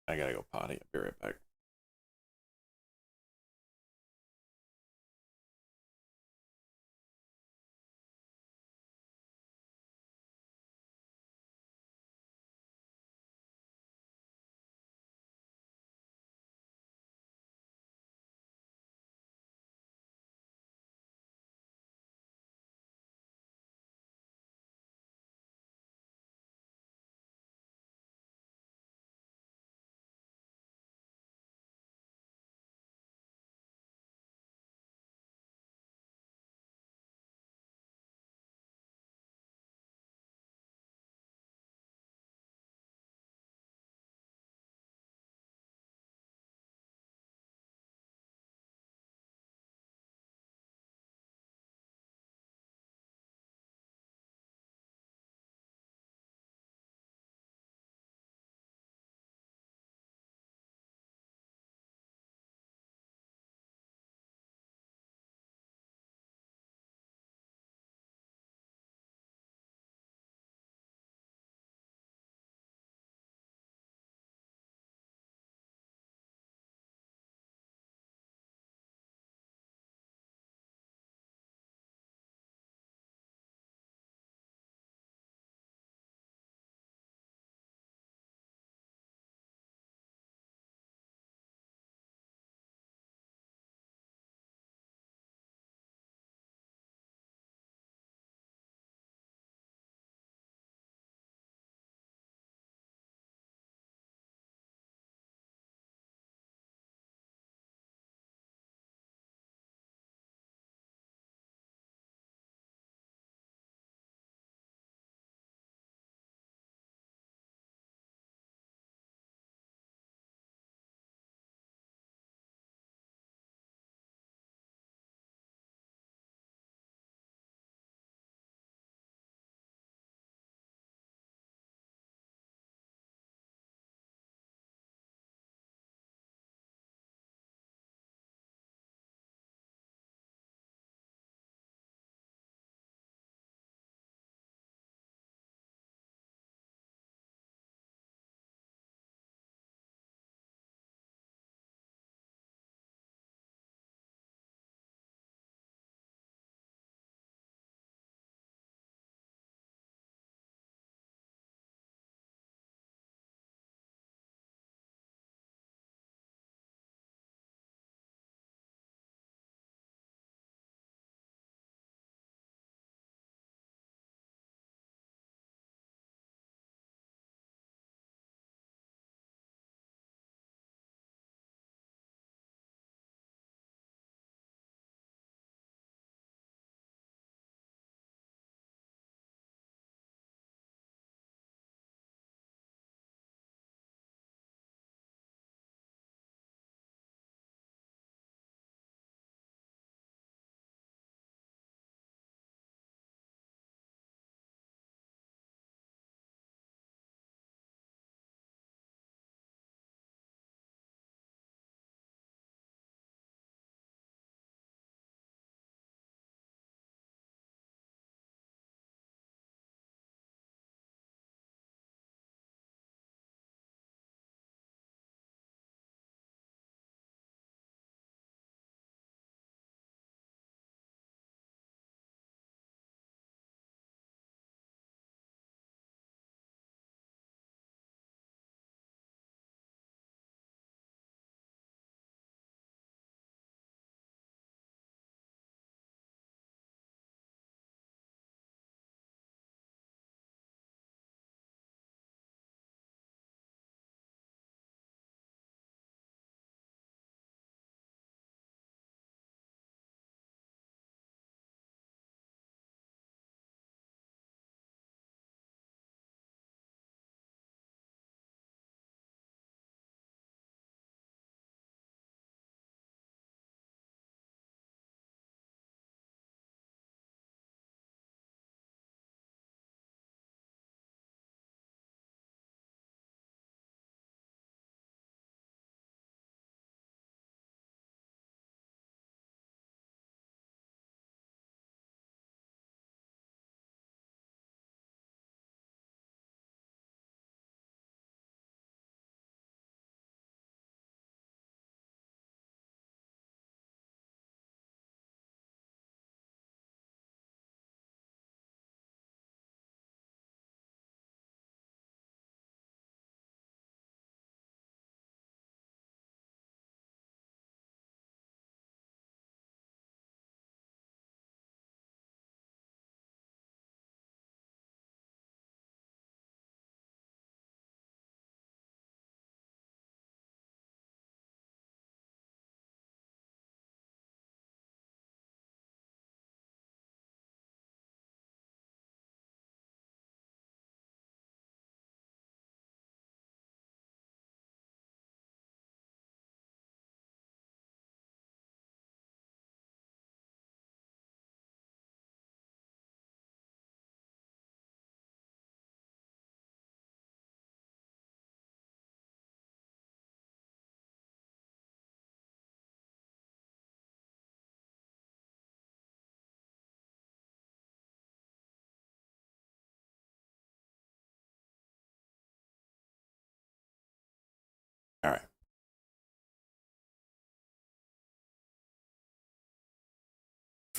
I gotta go potty. I'll be right back.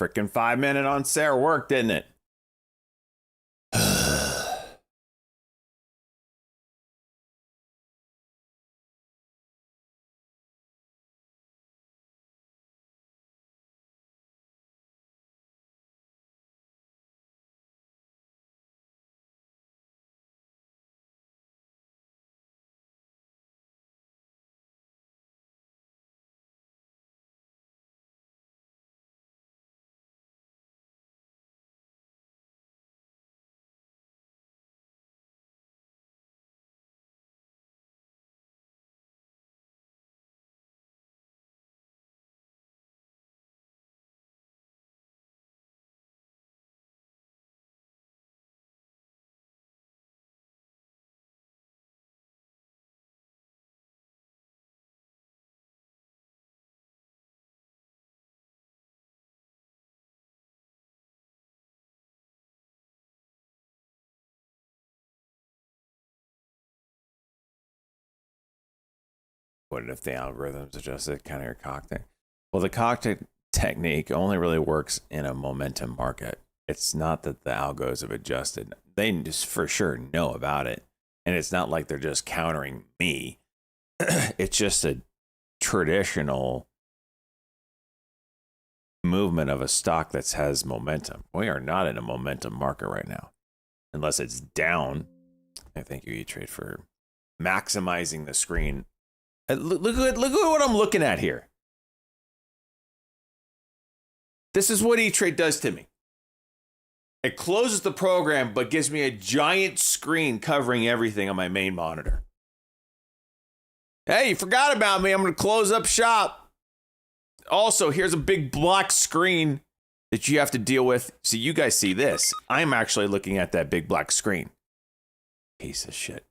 Freaking 5-minute on Sarah worked, didn't it? What if the algorithms adjusted kind of your cocktail? Well, the cocktail technique only really works in a momentum market. It's not that the algos have adjusted. They just for sure know about it. And it's not like they're just countering me. It's just a traditional movement of a stock that has momentum. We are not in a momentum market right now. Unless it's down. I thank you, E-Trade, for maximizing the screen. Look at what I'm looking at here. This is what E-Trade does to me. It closes the program, but gives me a giant screen covering everything on my main monitor. Hey, you forgot about me. I'm going to close up shop. Also, here's a big black screen that you have to deal with. So you guys see this. I'm actually looking at that big black screen. Piece of shit.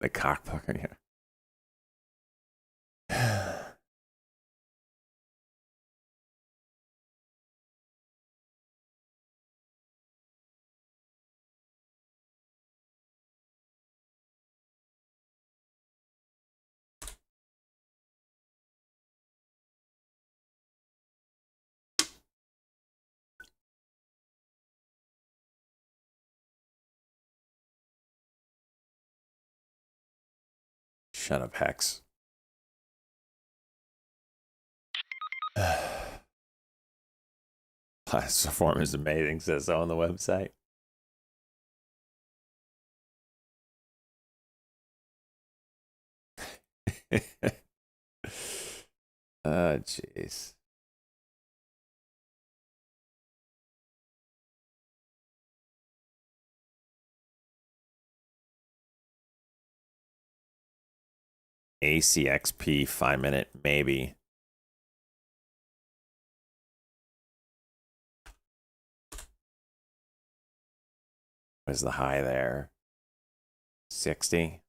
The cockbucker, yeah. Shut up, Hex. Past performance is amazing, says so on the website. Oh, jeez. ACXP 5-minute, maybe. Was the high there? 60.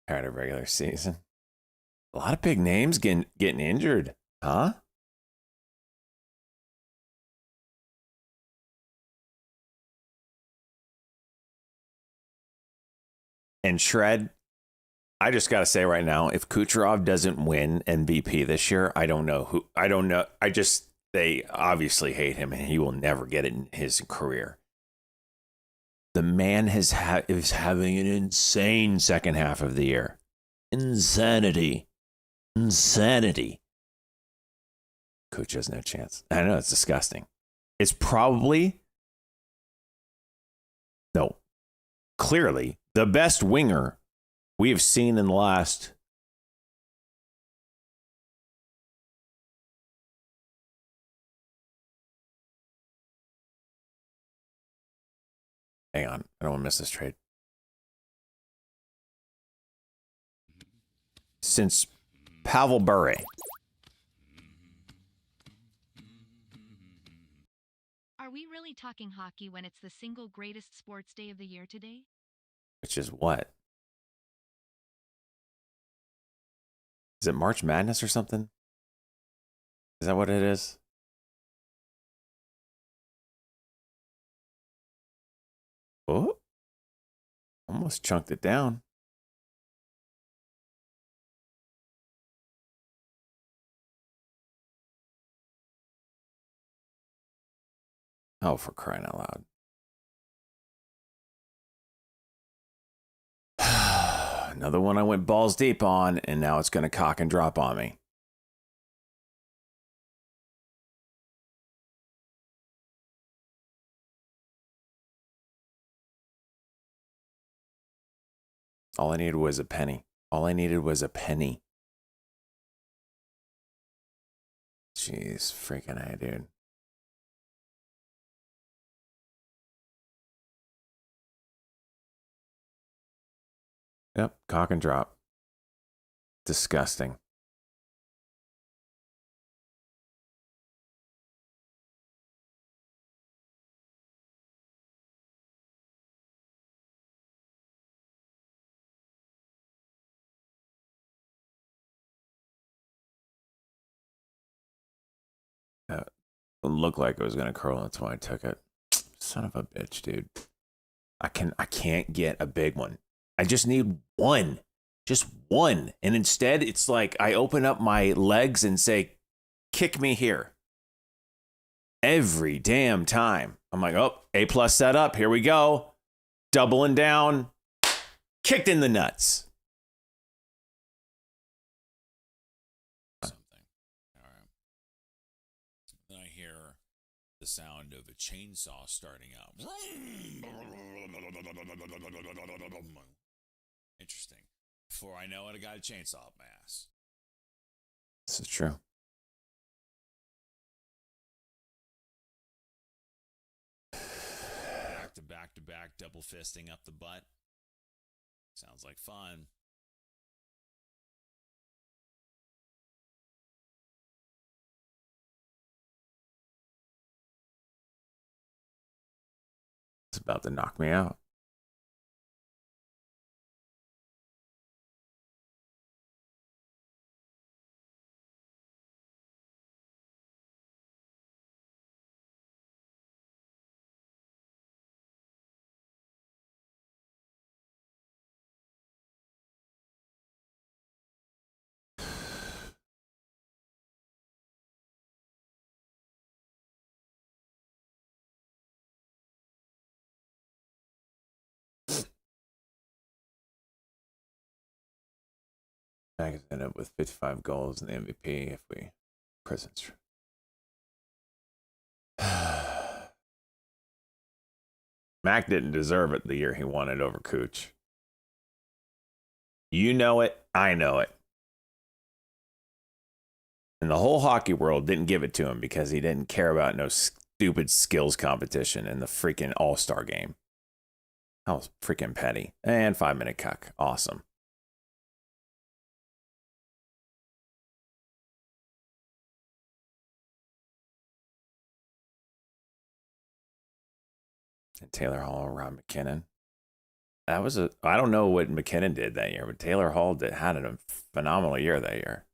Tired of regular season. A lot of big names getting injured, huh? And Shred, I just got to say right now, if Kucherov doesn't win MVP this year, I don't know who. I don't know. They obviously hate him, and he will never get it in his career. The man is having an insane second half of the year. Insanity. Kuch has no chance. I know, it's disgusting. It's probably, no, clearly the best winger we have seen in the last hang on, I don't want to miss this trade. Since Pavel Bure. Are we really talking hockey when it's the single greatest sports day of the year today? Which is what? Is it March Madness or something? Is that what it is? Oh, almost chunked it down. Oh, for crying out loud. Another one I went balls deep on, and now it's going to cock and drop on me. All I needed was a penny. All I needed was a penny. Jeez, freaking A, dude. Yep, cock and drop. Disgusting. It looked like it was gonna curl. That's why I took it. Son of a bitch, dude. I can't get a big one. I just need one. Just one. And instead, it's like I open up my legs and say, kick me here. Every damn time. I'm like, oh, A+ set up. Here we go. Doubling down. Kicked in the nuts. Something. All right. Then I hear the sound of a chainsaw starting up. Interesting. Before I know it, I got a chainsaw up my ass. This is true. Back to back, double fisting up the butt. Sounds like fun. It's about to knock me out. I could end up with 55 goals in the MVP if we presence. Mac didn't deserve it the year he won it over Cooch. You know it. I know it. And the whole hockey world didn't give it to him because he didn't care about no stupid skills competition in the freaking All-Star game. That was freaking petty. And 5-minute cuck. Awesome. And Taylor Hall around McKinnon. That was I don't know what McKinnon did that year, but Taylor Hall had a phenomenal year that year.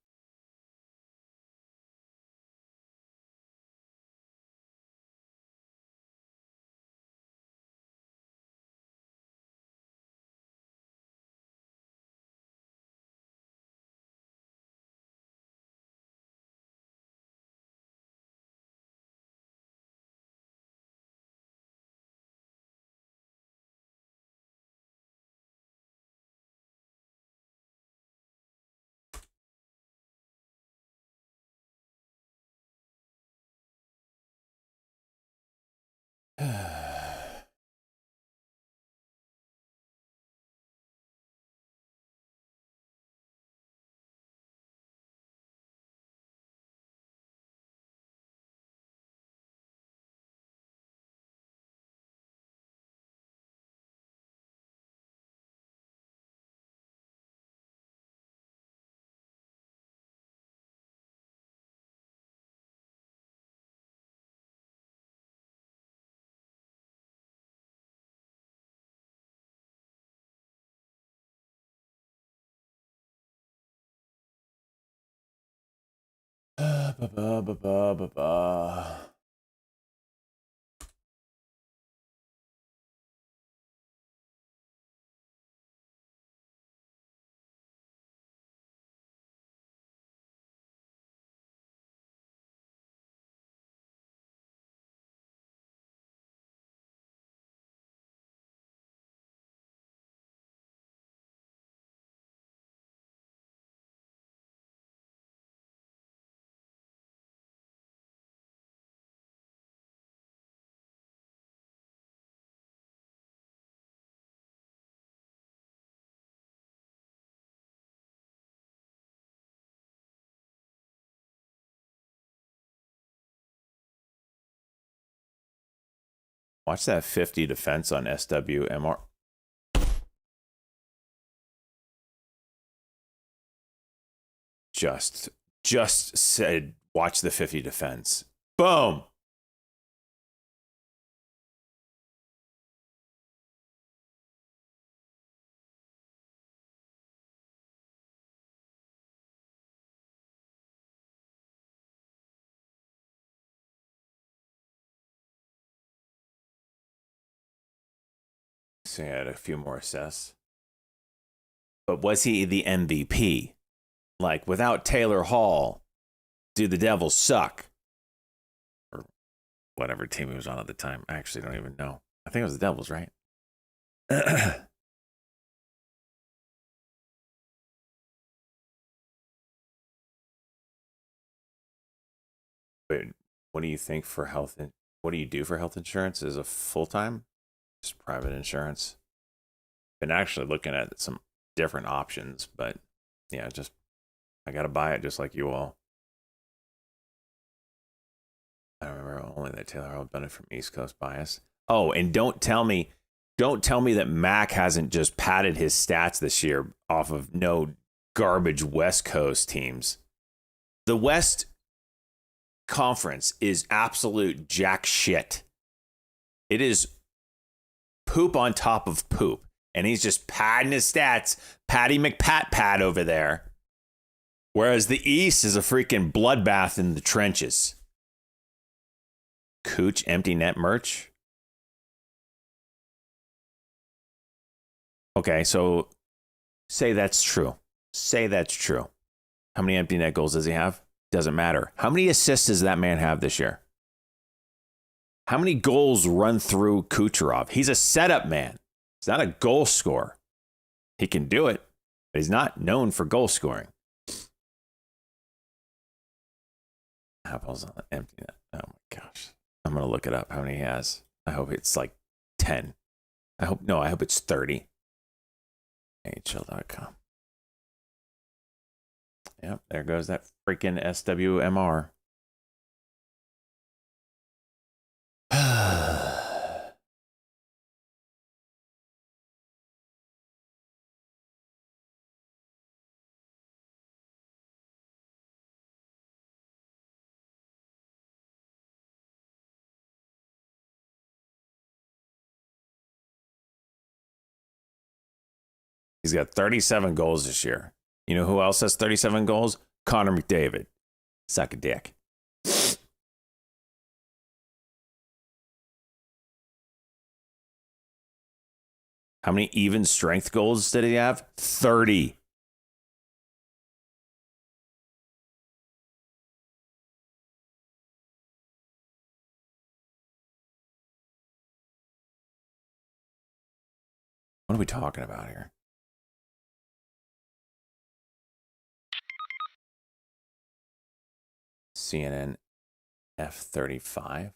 Watch that 50 defense on SWMR. Just said, watch the 50 defense. Boom. So he had a few more assists. But was he the MVP? Like, without Taylor Hall, do the Devils suck? Or whatever team he was on at the time. I actually don't even know. I think it was the Devils, right? But what do you think for health? What do you do for health insurance? Is a full-time? Just private insurance? Been actually looking at some different options, but yeah, just I gotta buy it just like you all. I remember only that Taylor Hall done it from East Coast bias. Oh, and don't tell me that Mac hasn't just padded his stats this year off of no garbage West Coast teams. The West Conference is absolute jack shit. It is poop on top of poop. And he's just padding his stats, Patty McPat over there. Whereas the East is a freaking bloodbath in the trenches. Cooch empty net merch. Okay, so say that's true. Say that's true. How many empty net goals does he have? Doesn't matter. How many assists does that man have this year? How many goals run through Kucherov? He's a setup man. He's not a goal scorer. He can do it, but he's not known for goal scoring. Apples on the empty net. Oh my gosh. I'm going to look it up how many he has. I hope it's like 10. I hope it's 30. NHL.com. Yep, there goes that freaking SWMR. He's got 37 goals this year. You know who else has 37 goals? Connor McDavid. Suck a dick. How many even strength goals did he have? 30. What are we talking about here? CNN F35.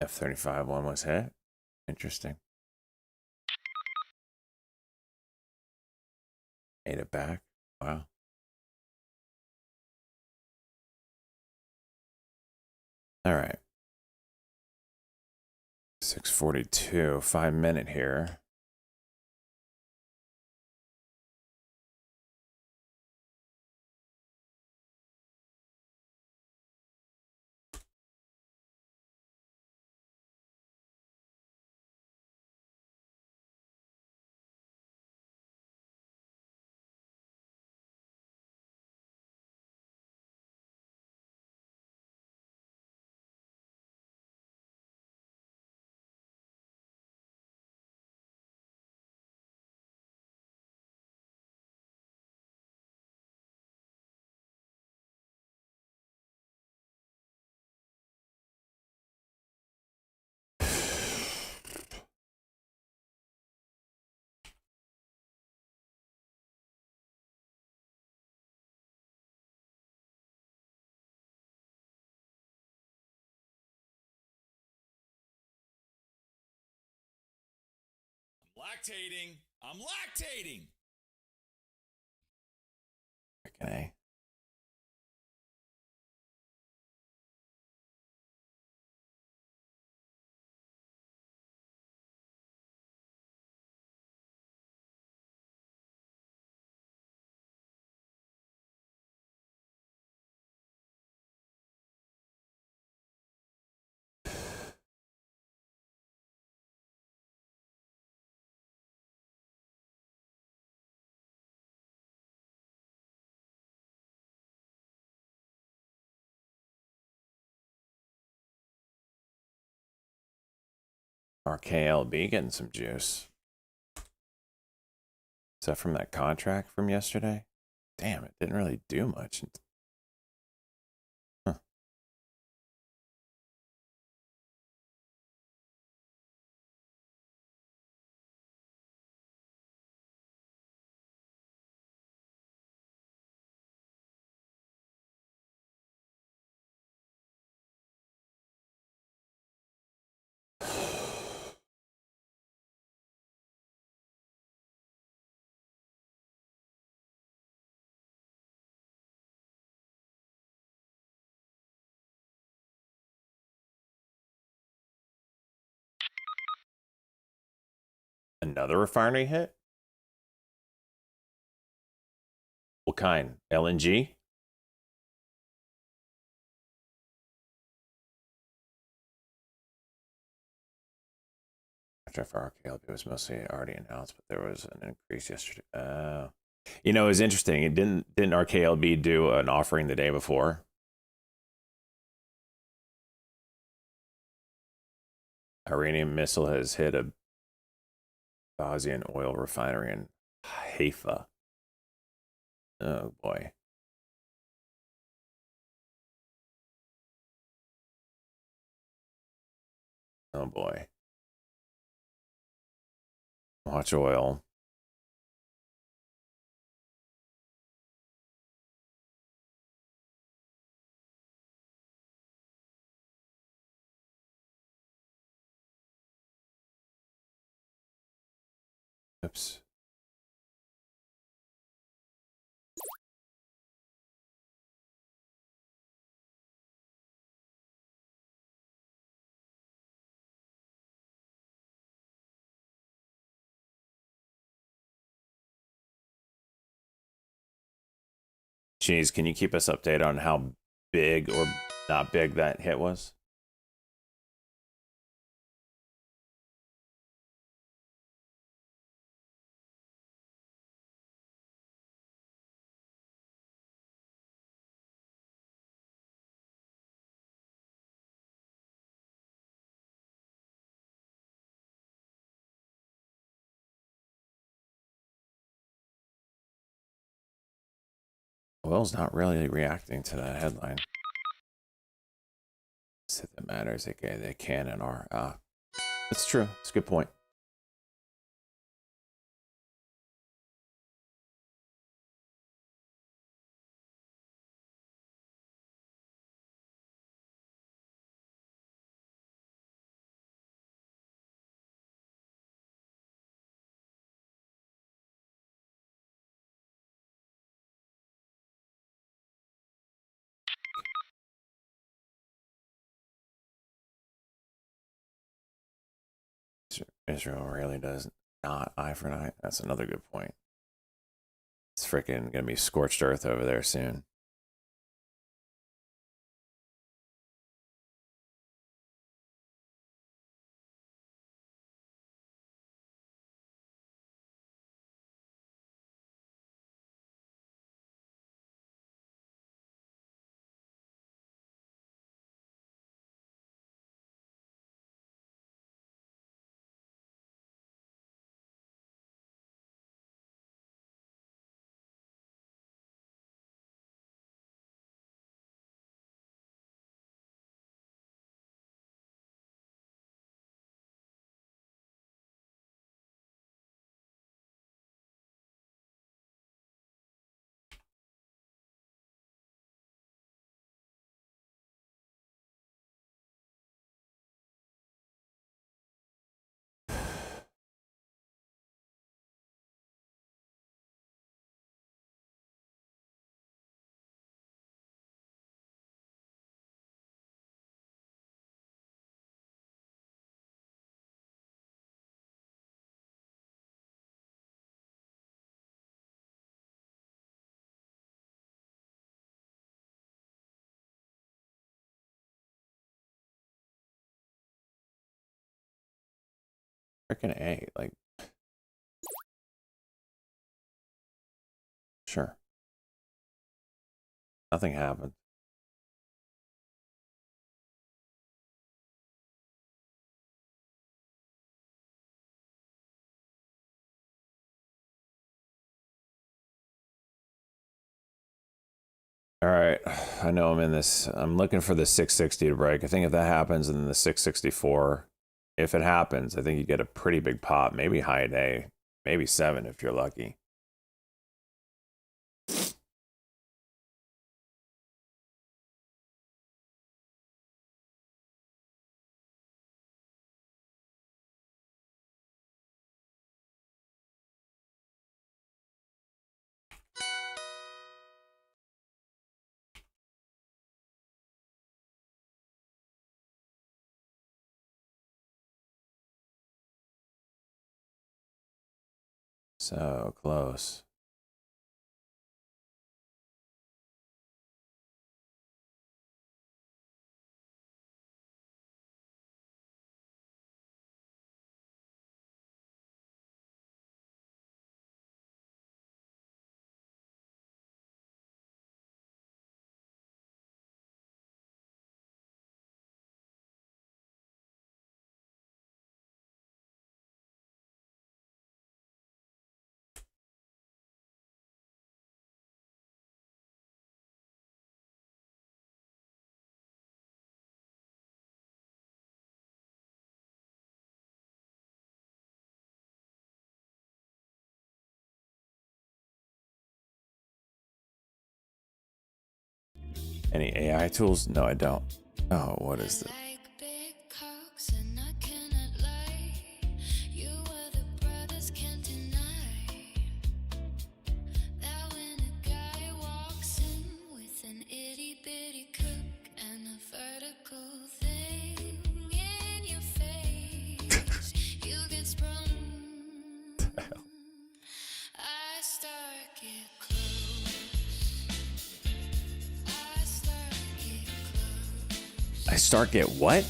F35 one was hit. Interesting. Made it back. Wow. All right. 6:42, 5-minute here. Lactating. I'm lactating. Okay. RKLB getting some juice. Is that from that contract from yesterday? Damn, it didn't really do much. Huh. Another refinery hit? What kind? LNG? For RKLB was mostly already announced, but there was an increase yesterday. You know, it was interesting. It didn't RKLB do an offering the day before? Iranian missile has hit a Ghazian oil refinery in Haifa. Oh boy. Oh boy. Watch oil. Oops. Jeez, can you keep us updated on how big or not big that hit was? Oil's not really reacting to that headline. If that matters, they can and are. That's true. It's a good point. Israel really does not eye for an eye. That's another good point. It's freaking gonna be scorched earth over there soon. Freaking A, like, sure. Nothing happened. All right, I know I'm in this. I'm looking for the 660 to break. I think if that happens, and then the 664, if it happens, I think you get a pretty big pop. Maybe high day, maybe 7 if you're lucky. So close. Any AI tools? No, I don't. Oh, what is this? I start get what?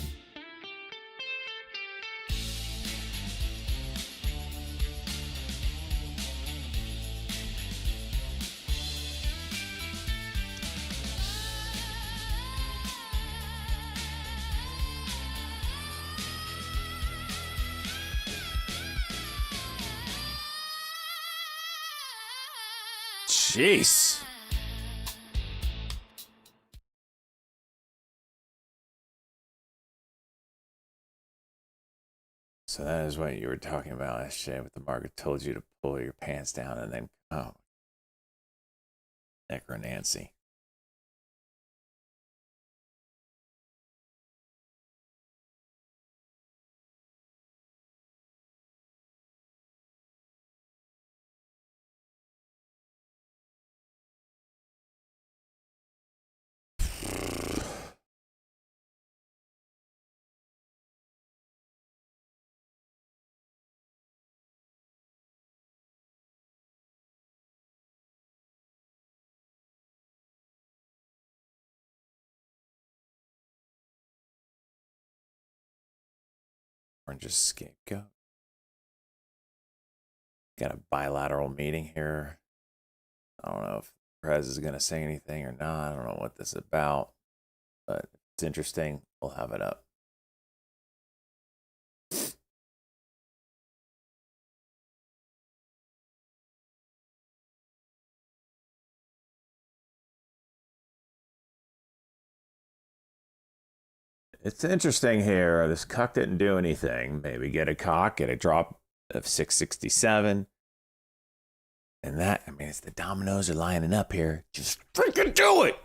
Jeez. So that is what you were talking about yesterday with the market told you to pull your pants down and then, oh, necronancy. orange scapegoat. Got a bilateral meeting here. I don't know if Prez is going to say anything or not. I don't know what this is about, but it's interesting. We'll have it up. It's interesting here. This cuck didn't do anything. Maybe get a cock, get a drop of 667. And that, I mean, it's the dominoes are lining up here. Just freaking do it.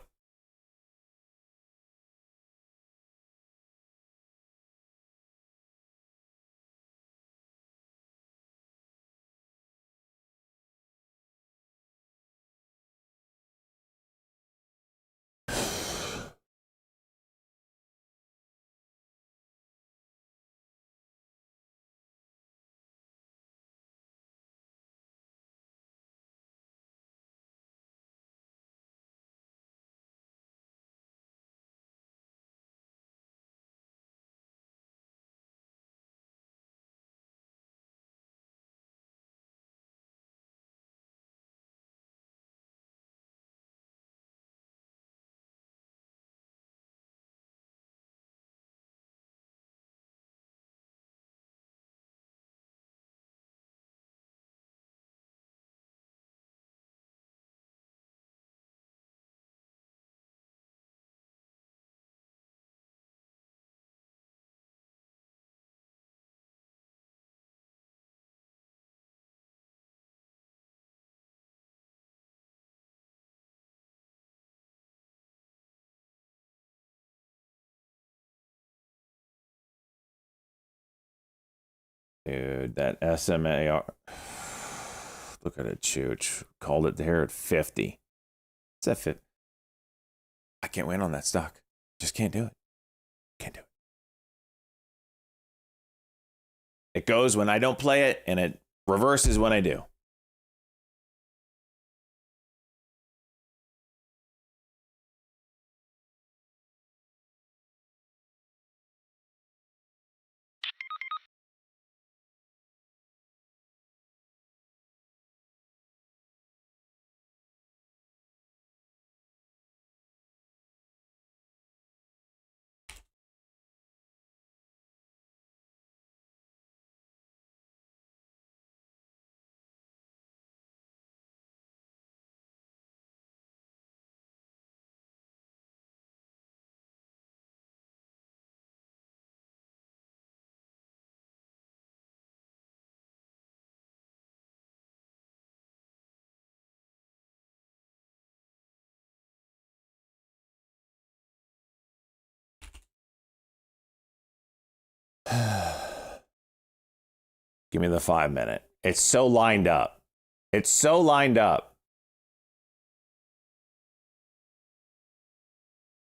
Dude, that SMAR. Look at it, Chooch. Called it there at 50. What's that fit? I can't win on that stock. Just can't do it. Can't do it. It goes when I don't play it, and it reverses when I do. Give me the 5 minute. It's so lined up. It's so lined up.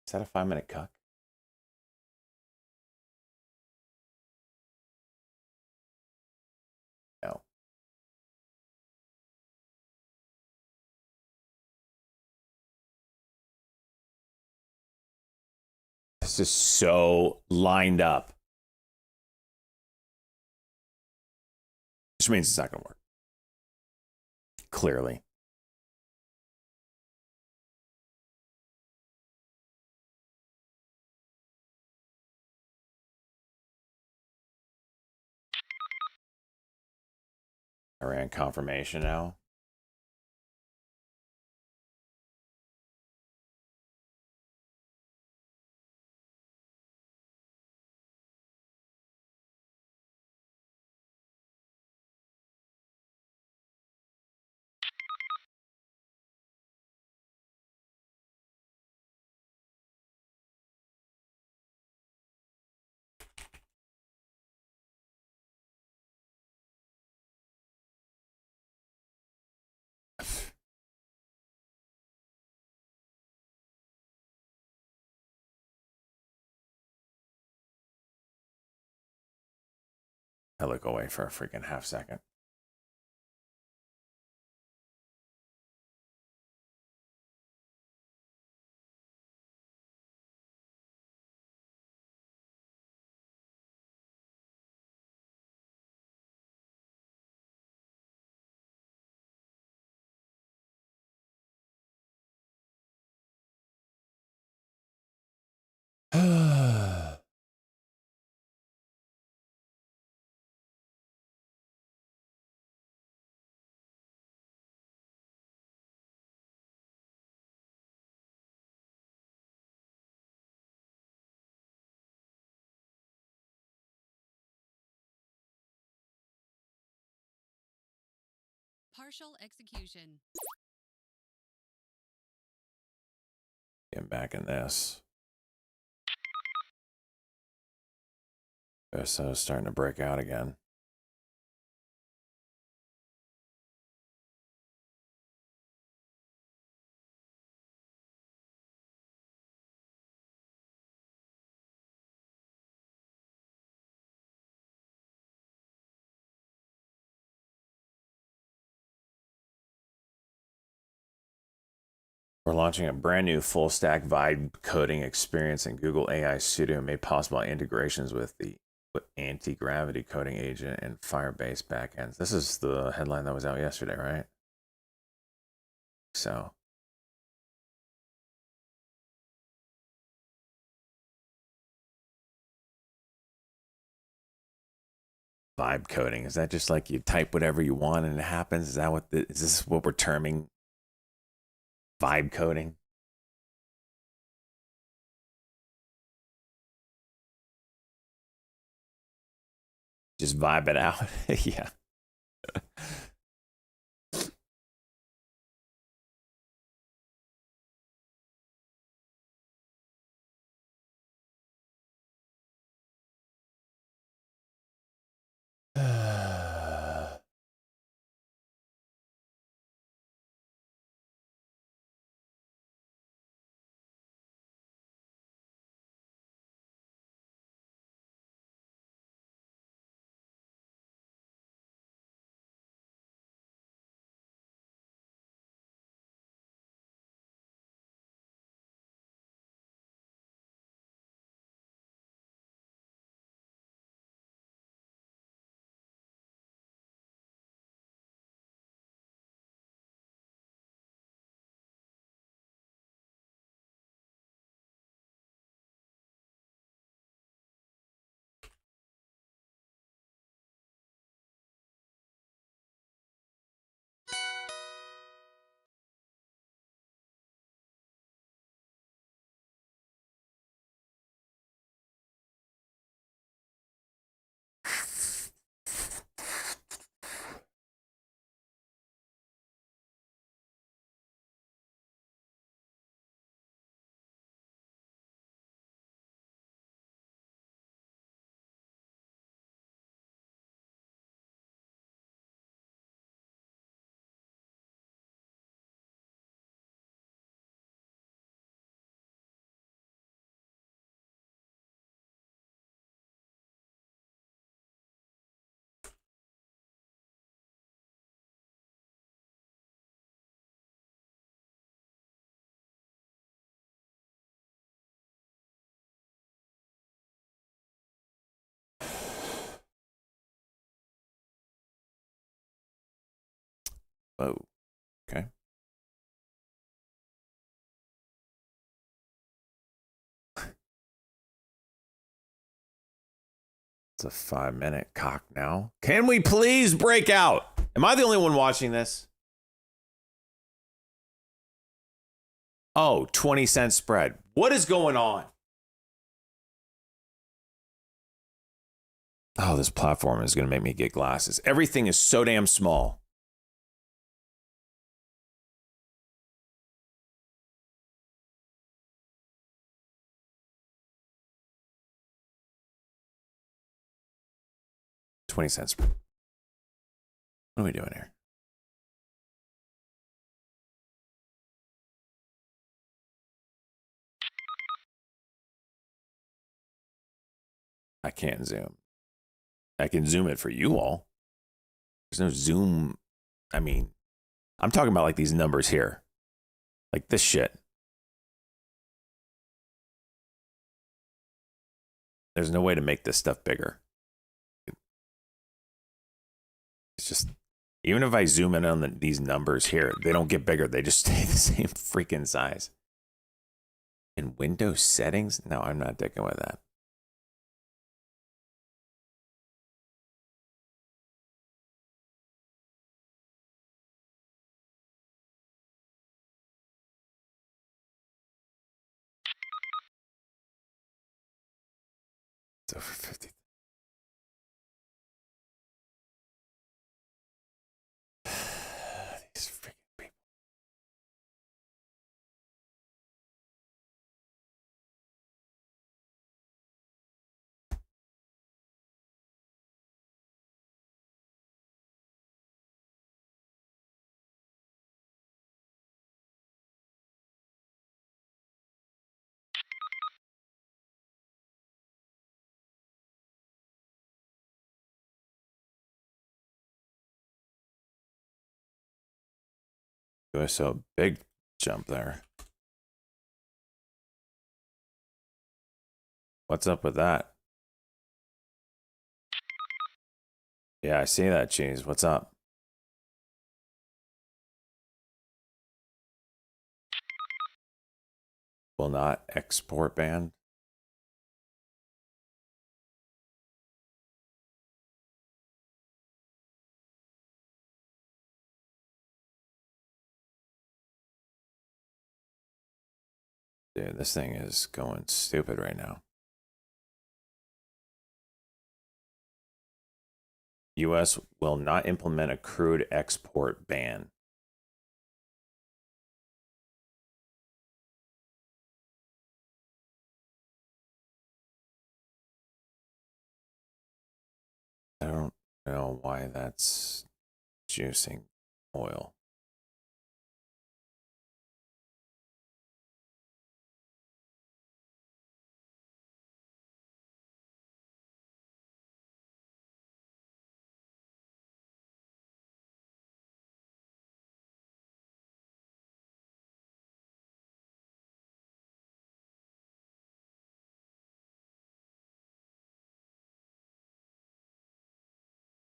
Is that a 5 minute cuck? No. This is so lined up. Which means it's not going to work. Clearly. I ran confirmation now. I look away for a freaking half second. Partial execution. Getting back in this. So it's starting to break out again. We're launching a brand new full stack vibe coding experience in Google AI Studio made possible by integrations with the anti-gravity coding agent and Firebase backends. This is the headline that was out yesterday, right? So vibe coding, is that just like you type whatever you want and it happens? Is that what is this what we're terming vibe coding? Just vibe it out. Yeah. Whoa. Okay. It's a 5-minute cock now. Can we please break out? Am I the only one watching this? Oh, 20-cent spread. What is going on? Oh, this platform is going to make me get glasses. Everything is so damn small. $0.20. What are we doing here? I can't zoom. I can zoom it for you all. There's no zoom. I mean, I'm talking about like these numbers here. Like this shit. There's no way to make this stuff bigger. It's just, even if I zoom in on these numbers here, they don't get bigger. They just stay the same freaking size. In Windows settings? No, I'm not dicking with that. It's over 50. USO, big jump there. What's up with that? Yeah, I see that, cheese. What's up? Will not export ban. Dude, this thing is going stupid right now. U.S. will not implement a crude export ban. I don't know why that's juicing oil.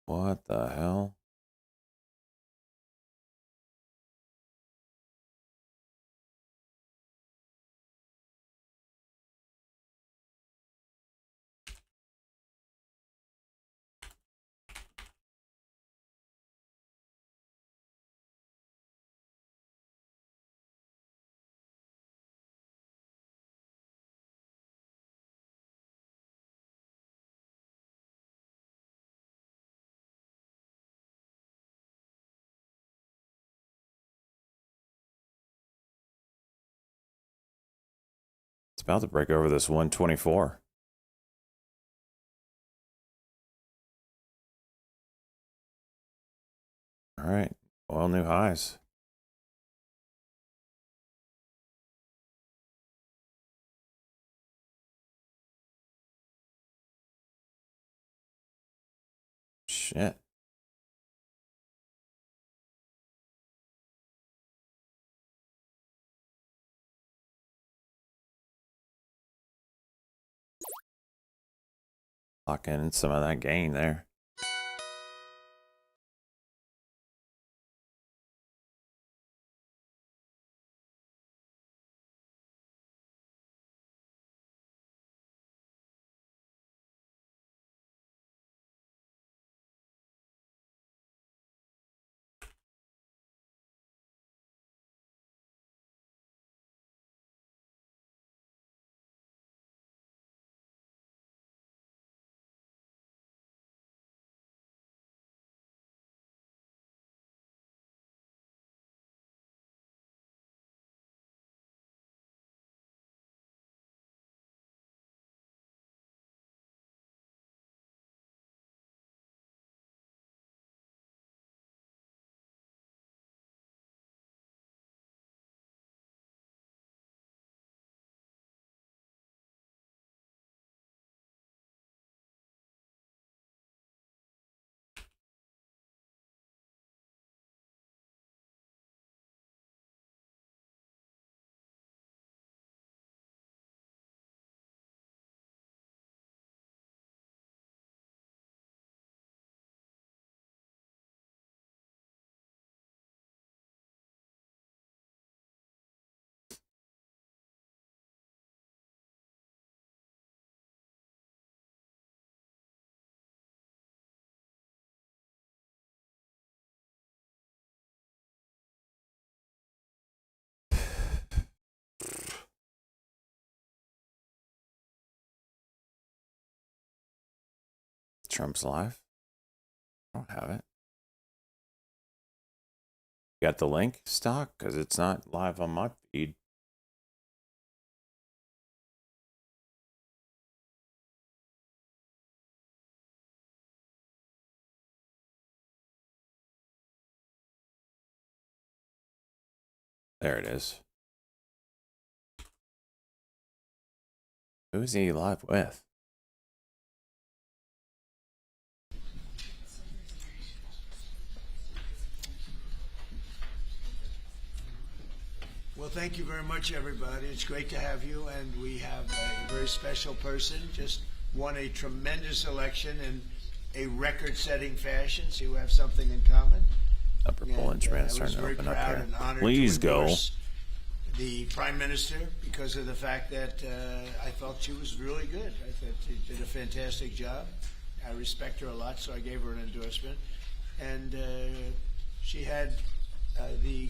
What the hell? It's about to break over this 124. All right, oil new highs. Shit. Lock in some of that gain there. Trump's live. I don't have it. You got the link, stock? Because it's not live on my feed. There it is. Who's he live with? Well, thank you very much, everybody. It's great to have you, and we have a very special person. Just won a tremendous election in a record-setting fashion, so you have something in common. Upper Poland man starting to open up here. Please go. The Prime Minister, because of the fact that I felt she was really good. I thought she did a fantastic job. I respect her a lot, so I gave her an endorsement. And she had the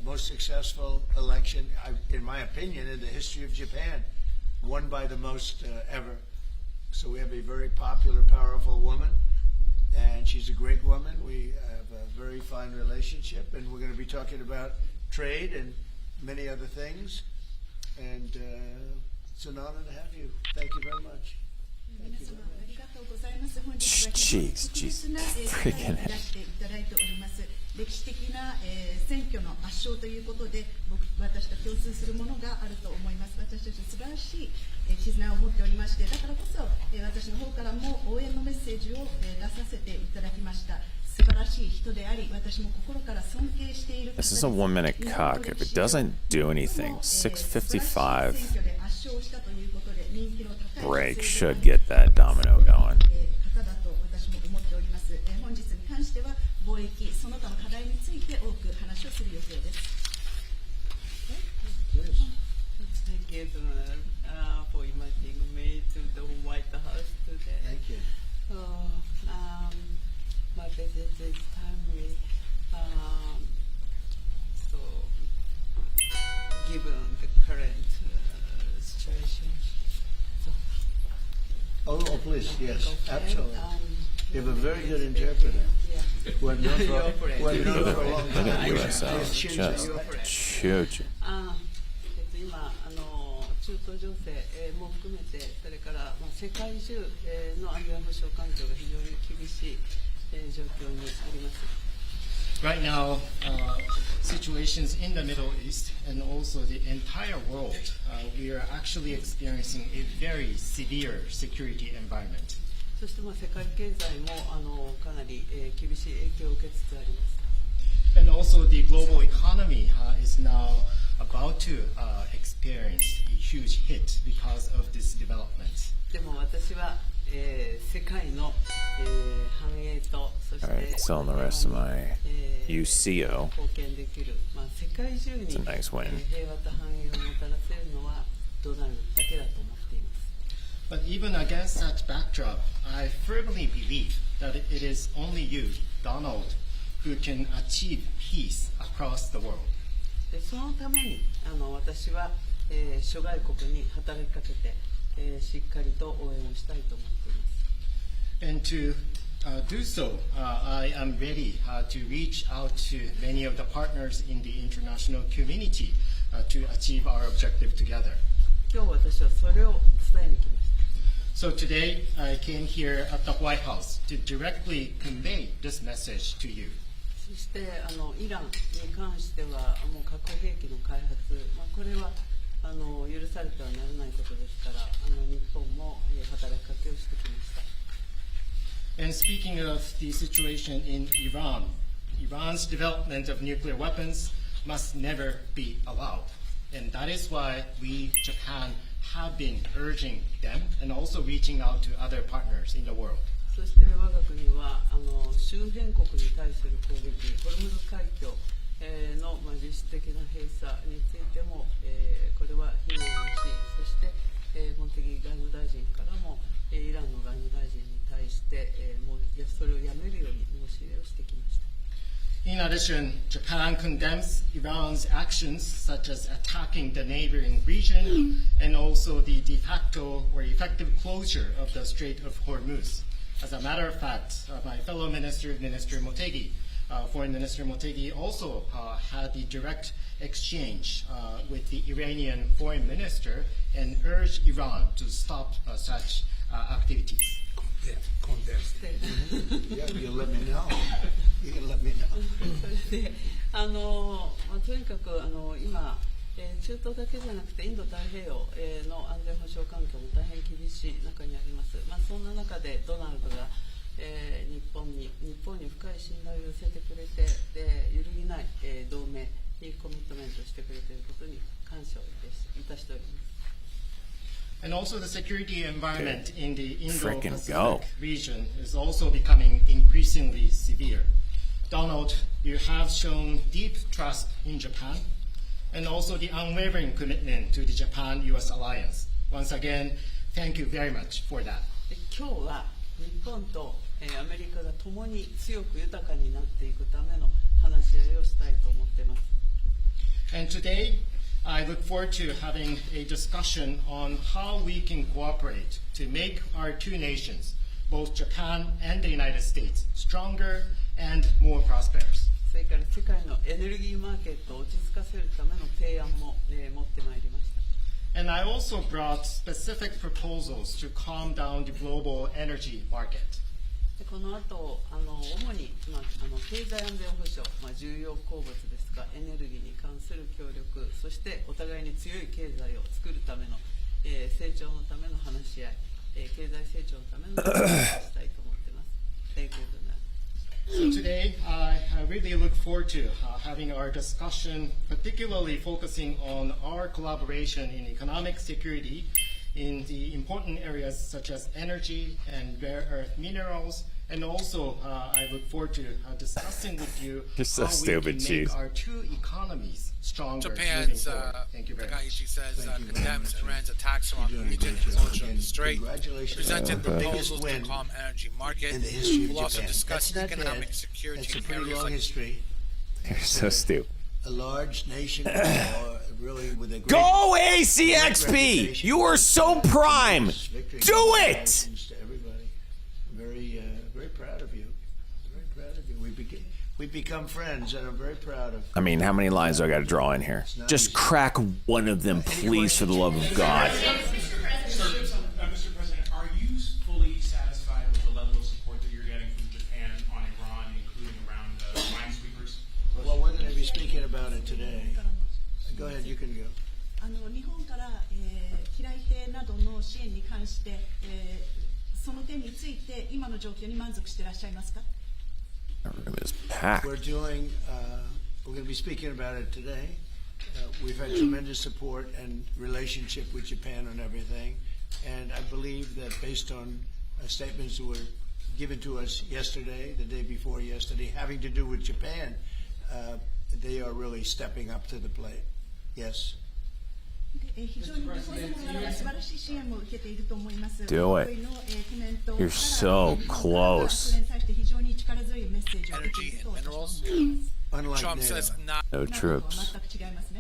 most successful election, in my opinion, in the history of Japan, won by the most ever. So we have a very popular, powerful woman, and she's a great woman. We have a very fine relationship, and we're going to be talking about trade and many other things. And it's an honor to have you. Thank you very much. Thank you very much. Jeez, freaking it. 歴史的な、選挙の圧勝ということで私と共通するものがあると思います。私たち素晴らしい、絆を持っておりまして、だからこそ、私の方からも応援のメッセージを、出させていただきました。素晴らしい人であり、私も心から尊敬している方です。 This is a 1-minute cock. If it doesn't do anything, 6:55 break should get that domino going. 本日に関しては貿易その他の課題について多く話をする予定です。Thank you for inviting me to the White House today. Thank you. My visit is timely. So, given the current situation. Oh, please, yes, Okay, absolutely. You have a very good interpreter. Yeah. Who I've known for a long Look at time. USL. Yes, Just choo-choo. 今中東情勢も含めて、それから世界中の安全保障環境が非常に厳しい状況にあります。Right now, situations in the Middle East and also the entire world, we are actually experiencing a very severe security environment. そして世界経済もかなり厳しい影響を受けつつあります。And also the global economy is now about to experience a huge hit because of this development. でも私は、世界の、繁栄とそして Alright, selling the rest of my UCO. 貢献できる、世界中に、 It's a nice win. 平和と繁栄をもたらせるのはドナルドだけだと思っています。But even against that backdrop, I firmly believe that it is only you, Donald, who can achieve peace across the world. でそのために私は、諸外国に働きかけて、しっかりと応援をしたいと思っています。 And to do so, I am ready to reach out to many of the partners in the international community to achieve our objective together. 今日私はそれを伝えに来ました。 So today, I came here at the White House to directly convey this message to you. そしてイランに関してはもう核兵器の開発、これは許されてはならないことですから日本も働きかけをしてきました。 And speaking of the situation in Iran, Iran's development of nuclear weapons must never be allowed. And that is why we, Japan, have been urging them and also reaching out to other partners in the world. そして我が国は周辺国に対する攻撃、ホルムズ海峡の実質的な閉鎖についてもこれは非難をし、そして茂木外務大臣からもイランの外務大臣に対してもうそれをやめるように申し入れをしてきました。 In addition, Japan condemns Iran's actions such as attacking the neighboring region and also the de facto or effective closure of the Strait of Hormuz. As a matter of fact, my fellow minister, Minister Motegi, Foreign Minister Motegi, also had the direct exchange with the Iranian foreign minister and urged Iran to stop such activities. Yeah, you let me know. You let me know. それでとにかく今中東だけじゃなくてインド太平洋の安全保障環境も大変厳しい中にあります。そんな中でドナルドが日本に深い信頼を寄せてくれて、揺るぎない同盟にコミットメントしてくれていることにたしております。And also the security environment in the Frickin' Indo-Pacific go. region is also becoming increasingly severe. Donald, you have shown deep trust in Japan and also the unwavering commitment to the Japan-US alliance. Once again, thank you very much for that. 今日は日本とアメリカが共に強く豊かになっていくための話し合いをしたいと思っています。 And today, I look forward to having a discussion on how we can cooperate to make our two nations, both Japan and the United States, stronger and more prosperous. それから世界のエネルギーマーケットを落ち着かせるための提案も、持ってまいりました。 And I also brought specific proposals to calm down the global energy market. でこの後主に、経済安全保障、重要鉱物ですがエネルギーに関する協力、そしてお互いに強い経済を作るための、成長のための話し合い、経済成長のための話し合いをしたいと思っています。Thank you very much. So today, I really look forward to having our discussion, particularly focusing on our collaboration in economic security in the important areas such as energy and rare earth minerals. And also, I look forward to discussing with you You're so how stupid, we can Chief. make our two economies stronger moving Japan's forward. Thank you very much. Takaichi says Thank you very condemns much. Iran's attacks on the You're doing a region great and job. launch of the Strait, Congratulations. presented The biggest proposals to win calm energy market. in the history of We'll also Japan. discuss That's not economic bad. security It's a in pretty areas long like history. You're so stupid. A large nation, really with a great, Go great ACXP! reputation. You are so prime! Victory. Do it! Congratulations to everybody. Very proud of you. Very proud of you. We become friends, and I'm very proud of. I mean, how many lines do I got to draw in here? Just crack one of them, please, for the love of God. Mr. President, are you fully satisfied with the level of support that you're getting from Japan on Iran, including around minesweepers? Well, we're going to be speaking about it today. Go ahead, you can go. 日本から、機雷艇などの支援に関して、その点について今の状況に満足していらっしゃいますか？ That room is packed. We're going to be speaking about it today. We've had tremendous support and relationship with Japan on everything. And I believe that based on statements that were given to us yesterday, the day before yesterday, having to do with Japan, they are really stepping up to the plate. Yes. 非常に日本様から素晴らしい支援も受けていると思います。 Do it. おいのコメント You're so から close. それに対して非常に力強いメッセージを受けてい energy ると and 私は思 minerals. います。Unlike Trump NATO. says not No などとは troops. 全く違いますね。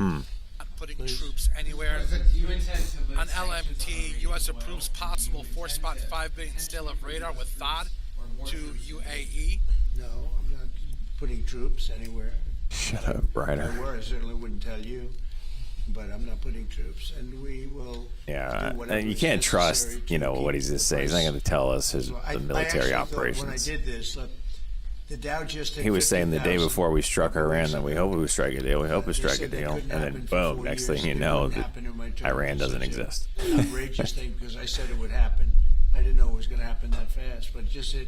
putting troops anywhere. Do you intend to On lift sanctions LMT, on U.S. Iran as approves well? possible 4-spot 5 billion still of radar with THAAD to UAE. No, I'm not putting troops anywhere. Shut up, If I Ryder. were, I certainly wouldn't tell you. But I'm not putting troops, and we will. Yeah, do whatever and you is can't trust, necessary you to know, keep what he's the just saying. He's not price. going to tell us his Well, the I military actually thought operations. when I did this, look, the Dow just hit He was saying the day 50,000. before we struck Iran that we hope we strike a deal, we hope we They strike a said that deal, couldn't and happen then for boom, 4 next years, thing you and it know, wouldn't that happen in my term. Iran doesn't Such a exist. Outrageous thing because I said it would happen. I didn't know it was going to happen that fast, but it just hit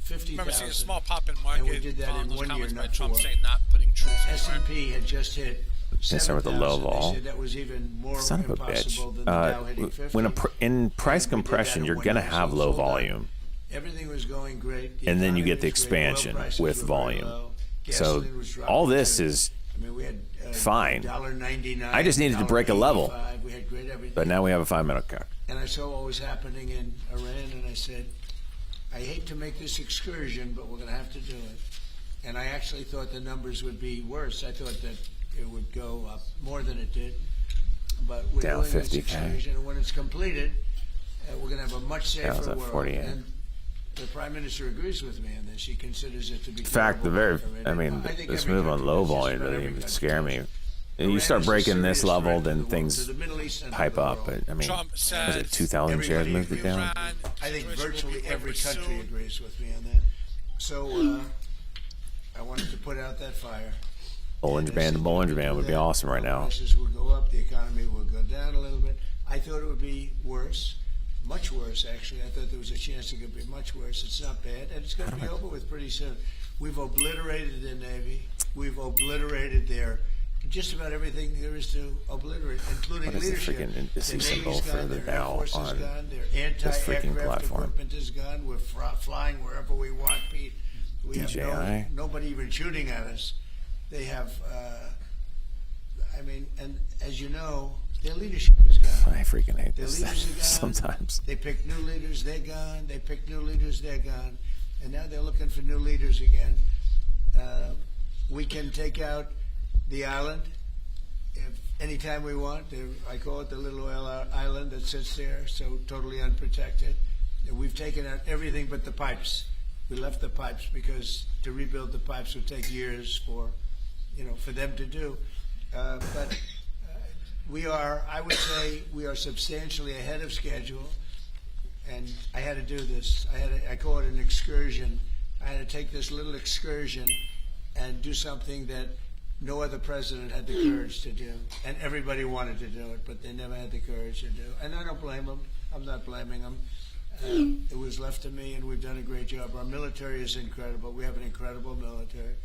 50,000. Remember seeing a small pop in And we market did that following in those 1 year, comments by not Trump 4. saying not putting troops anywhere. S&P had just hit. Can start with the low 7,000. vol. They said that was even more Son of a impossible bitch. than the Dow hitting 50. When in price And we did that compression, in you're 1 going to year, have so low sold out. volume. Everything was going great. The And then you economy get the was great. Oil expansion prices with were very volume. low. So Gasoline was dropping all this too. is I mean, we had fine. $1.99. I just needed to break a level. $1.85. We had great everything. But now we have a 5-minute cut. And I saw what was happening in Iran, and I said, I hate to make this excursion, but we're going to have to do it. And I actually thought the numbers would be worse. I thought that it would go up more than it did. But we're Down doing this 50K. excursion, and when it's completed, we're going to have a much Yeah, it was safer at world. 48. And the Prime Minister agrees with me on this. He considers it to be In fact, the very, terrible. I mean, I think this every move on country low does this, volume but doesn't every even country scare does. me. Iran You start is the breaking this serious level, threat to then the world, things to the Middle East and to pipe the up. world. But, I mean, Trump was said it 2,000 shares everybody moved it down? Iran I think situation will virtually be every over country soon. agrees with me on that. So I wanted to put out that fire. Bollinger And Band to I said, Bollinger Band would be that awesome right now. Prices will go up, the economy will go down a little bit. I thought it would be worse, much worse actually. I thought there was a chance it could be much worse. It's not bad, and it's going to be over with pretty soon. We've obliterated the Navy. We've obliterated their just about everything there is to obliterate, including What is the leadership. freaking indice The symbol Navy's gone, further their Air now Force is on gone, their this freaking anti-aircraft platform? equipment is gone. We're flying wherever we want, Pete. We have DJI? nobody even shooting at us. They have, I mean, and as you know, their leadership is gone. I freaking hate Their this leaders are gone. sometimes. They pick new leaders, they're gone. They pick new leaders, they're gone. And now they're looking for new leaders again. We can take out the island if anytime we want. I call it the little oil island that sits there, so totally unprotected. And we've taken out everything but the pipes. We left the pipes because to rebuild the pipes would take years for them to do. But we are, I would say, we are substantially ahead of schedule. And I had to do this. I call it an excursion. I had to take this little excursion and do something that no other president had the courage to do. And everybody wanted to do it, but they never had the courage to do it. And I don't blame them. I'm not blaming them. It was left to me, and we've done a great job. Our military is incredible. We have an incredible military.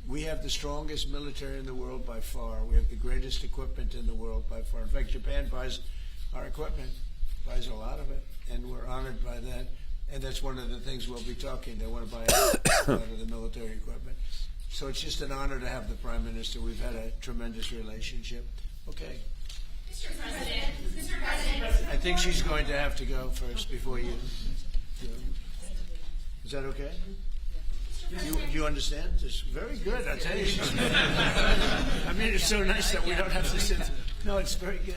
We have the strongest military in the world by far. We have the greatest equipment in the world by far. In fact, Japan buys our equipment, buys a lot of it, and we're honored by that. And that's one of the things we'll be talking. They want to buy a lot of the military equipment. So it's just an honor to have the Prime Minister. We've had a tremendous relationship. Okay. Mr. President. I think she's going to have to go first before you. Is that okay? Do you understand? It's very good, I tell you. I mean, it's so nice that we don't have to sit. No, it's very good.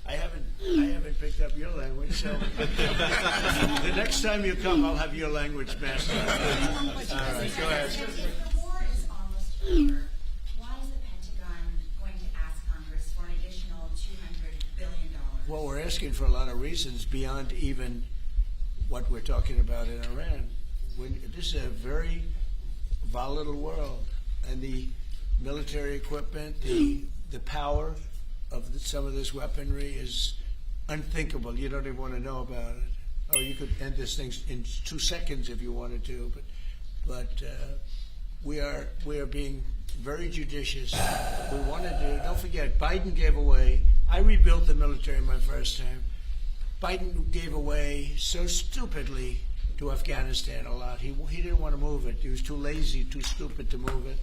I haven't picked up your language, so the next time you come, I'll have your language mastered. All right, go ahead. The war is almost over. Why is the Pentagon going to ask Congress for an additional $200 billion? Well, we're asking for a lot of reasons beyond even what we're talking about in Iran. This is a very volatile world, and the military equipment, the power of some of this weaponry is unthinkable. You don't even want to know about it. Oh, you could end this thing in 2 seconds if you wanted to, but we are being very judicious. We want to do. Don't forget, Biden gave away. I rebuilt the military in my first term. Biden gave away so stupidly to Afghanistan a lot. He didn't want to move it. He was too lazy, too stupid to move it.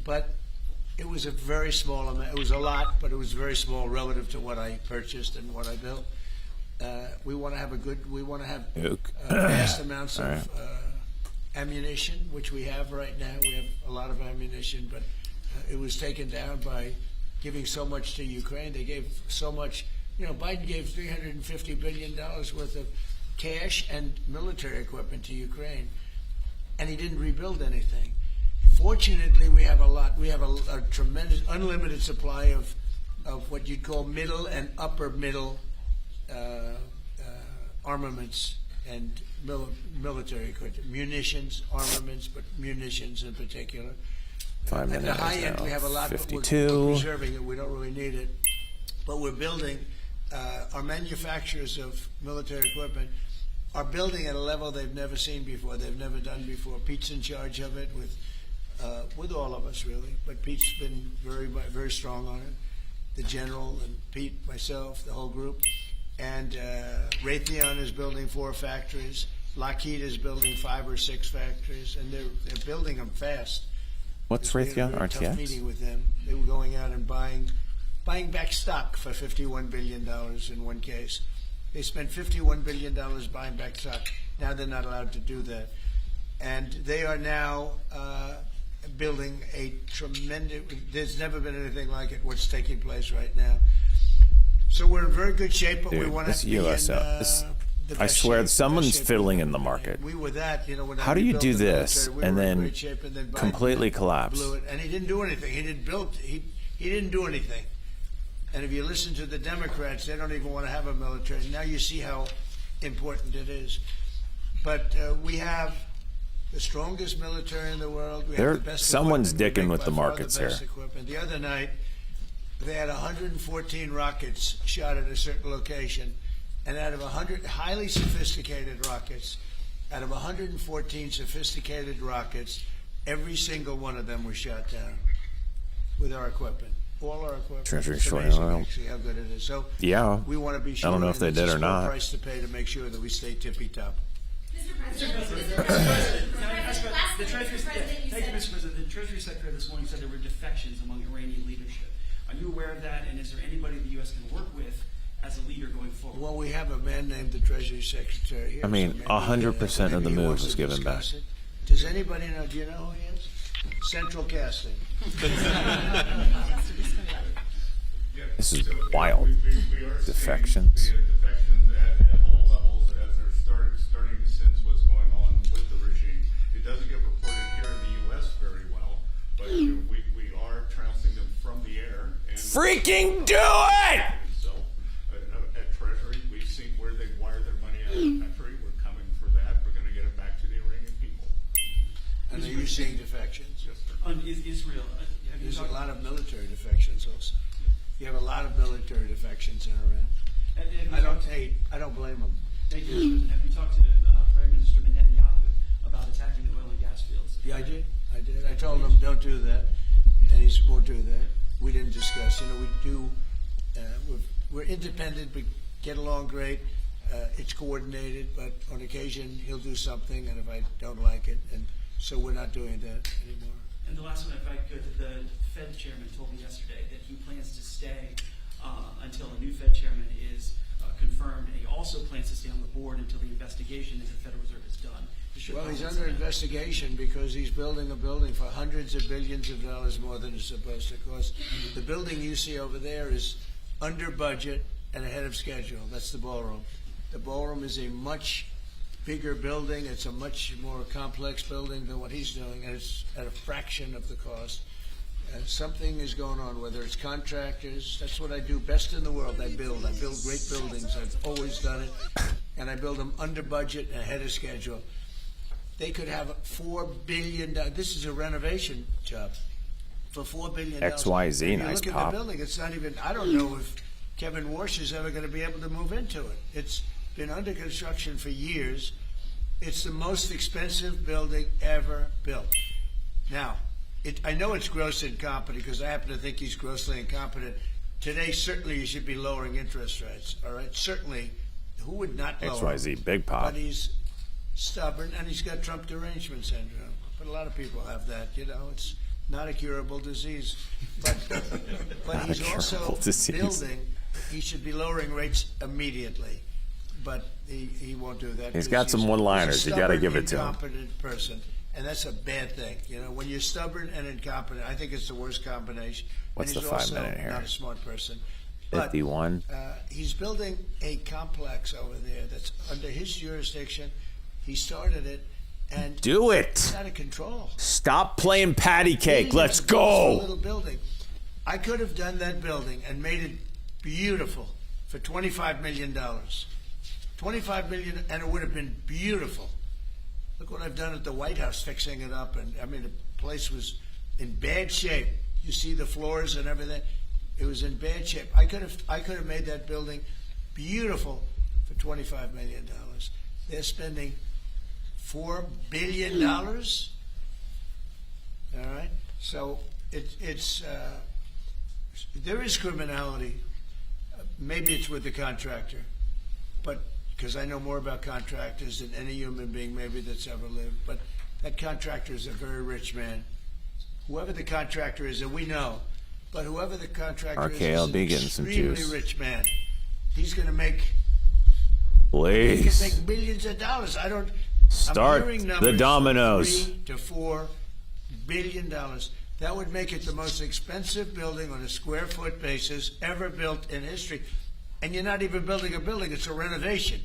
But it was a very small amount. It was a lot, but it was very small relative to what I purchased and what I built. We want to have vast amounts of ammunition, which we have right now. We have a lot of ammunition, but it was taken down by giving so much to Ukraine. They gave so much. Biden gave $350 billion worth of cash and military equipment to Ukraine, and he didn't rebuild anything. Fortunately, we have a lot. We have a tremendous, unlimited supply of what you'd call middle and upper middle armaments and military equipment, munitions, armaments, but munitions in particular. 5 minutes. At the high end, we have a lot, but we're preserving it. We don't really need it, but we're building. Our manufacturers of military equipment are building at a level they've never seen before. They've never done before. Pete's in charge of it with all of us, really. But Pete's been very strong on it. The general and Pete, myself, the whole group. And Raytheon is building 4 factories. Lockheed is building 5 or 6 factories, and they're building them fast. What's Raytheon? Tough RTX? meeting with them. They were going out and buying back stock for $51 billion in one case. They spent $51 billion buying back stock. Now they're not allowed to do that. And they are now building a tremendous, there's never been anything like it, what's taking place right now. So we're in very good shape, but Dude, we want this to be USO, in I swear someone's fiddling in the market. We were that, when How do you do this and then completely collapse? Blew it, and he didn't do anything. He didn't do anything. And if you listen to the Democrats, they don't even want to have a military. Now you see how important it is. But we have the strongest military in the world. We have the best someone's equipment. dicking We with make the by far markets the best here. equipment. The other night, they had 114 rockets shot at a certain location. And out of 100 highly sophisticated rockets, out of 114 sophisticated rockets, every single one of them was shot down. with our equipment. All our equipment. Treasury It's short amazing, oil. actually, how good it is. So Yeah. we want to be sure. I don't know if they and did it's or a small not. price to pay to make sure that we stay tippy top. The Treasury, thank you, Mr. President. The Treasury Secretary this morning said there were defections among Iranian leadership. Are you aware of that? And is there anybody the U.S. can work with as a leader going forward? Well, we have a man named the Treasury Secretary here. I mean, so maybe, 100% of the maybe he move wants was to given back. discuss it. Does anybody know? Do you know who he is? Central Casting. This is wild. Defections. Defections at all levels as they're starting to sense what's going on with the regime. It doesn't get reported here in the U.S. very well, but we are trouncing them from the air. And Freaking do it! So, at Treasury, we've seen where they wire their money out of the country. We're coming for that. We're going to get it back to the Iranian people. And are you seeing defections? Yes, sir. On Israel, have you There's a talked? lot of military defections also. You have a lot of military defections in Iran. Have you I don't talked- blame them. Thank you, Mr. President. Have you talked to Prime Minister Netanyahu about attacking the oil and gas fields? Yeah, I did. I told him don't do that, and he won't do that. We didn't discuss. You know, we do. We're independent. We get along great. It's coordinated, but on occasion he'll do something, and if I don't like it, and so we're not doing that anymore. And the last one, if I could, the Fed chairman told me yesterday that he plans to stay until a new Fed chairman is confirmed, and he also plans to stay on the board until the investigation into the Federal Reserve is done. Well, he's under investigation because he's building a building for hundreds of billions of dollars more than it's supposed to cost. The building you see over there is under budget and ahead of schedule. That's the ballroom. The ballroom is a much bigger building. It's a much more complex building than what he's doing, and it's at a fraction of the cost. And something is going on, whether it's contractors. That's what I do best in the world. I build great buildings. I've always done it, and I build them under budget and ahead of schedule. They could have $4 billion. This is a renovation job for $4 billion. XYZ, If you nice look at pop. the building, it's not even. I don't know if Kevin Warsh is ever going to be able to move into it. It's been under construction for years. It's the most expensive building ever built. Now, I know it's gross incompetent because I happen to think he's grossly incompetent. Today, certainly, you should be lowering interest rates. All right, certainly, who would not lower? XYZ, big pop. But he's stubborn, and he's got Trump derangement syndrome. But a lot of people have that. You know, it's not a curable disease. But Not he's a also curable disease. building. He should be lowering rates immediately. But he won't do that. He's because got some one-liners. he's a You gotta stubborn, give it to him. incompetent person, and that's a bad thing. You know, when you're stubborn and incompetent, I think it's the worst combination. What's and the he's 5 also minute here? Not a smart person. But, 51. he's building a complex over there that's under his jurisdiction. He started it, and Do it's it. out of control. Stop playing patty cake. Billions Let's of dollars for a go. little building. I could have done that building and made it beautiful for $25 million. $25 million, and it would have been beautiful. Look what I've done at the White House, fixing it up, and I mean the place was in bad shape. You see the floors and everything. It was in bad shape. I could have made that building beautiful for $25 million. They're spending $4 billion. All right, so it's there is criminality. Maybe it's with the contractor, but because I know more about contractors than any human being maybe that's ever lived. But that contractor is a very rich man. Whoever the contractor is, and we know, but whoever the contractor RKLB is getting an some extremely juice. rich man. He's going to make. He Please. can make millions of dollars. Start I'm hearing the numbers dominoes. $3 to $4 billion. That would make it the most expensive building on a square foot basis ever built in history. And you're not even building a building; it's a renovation.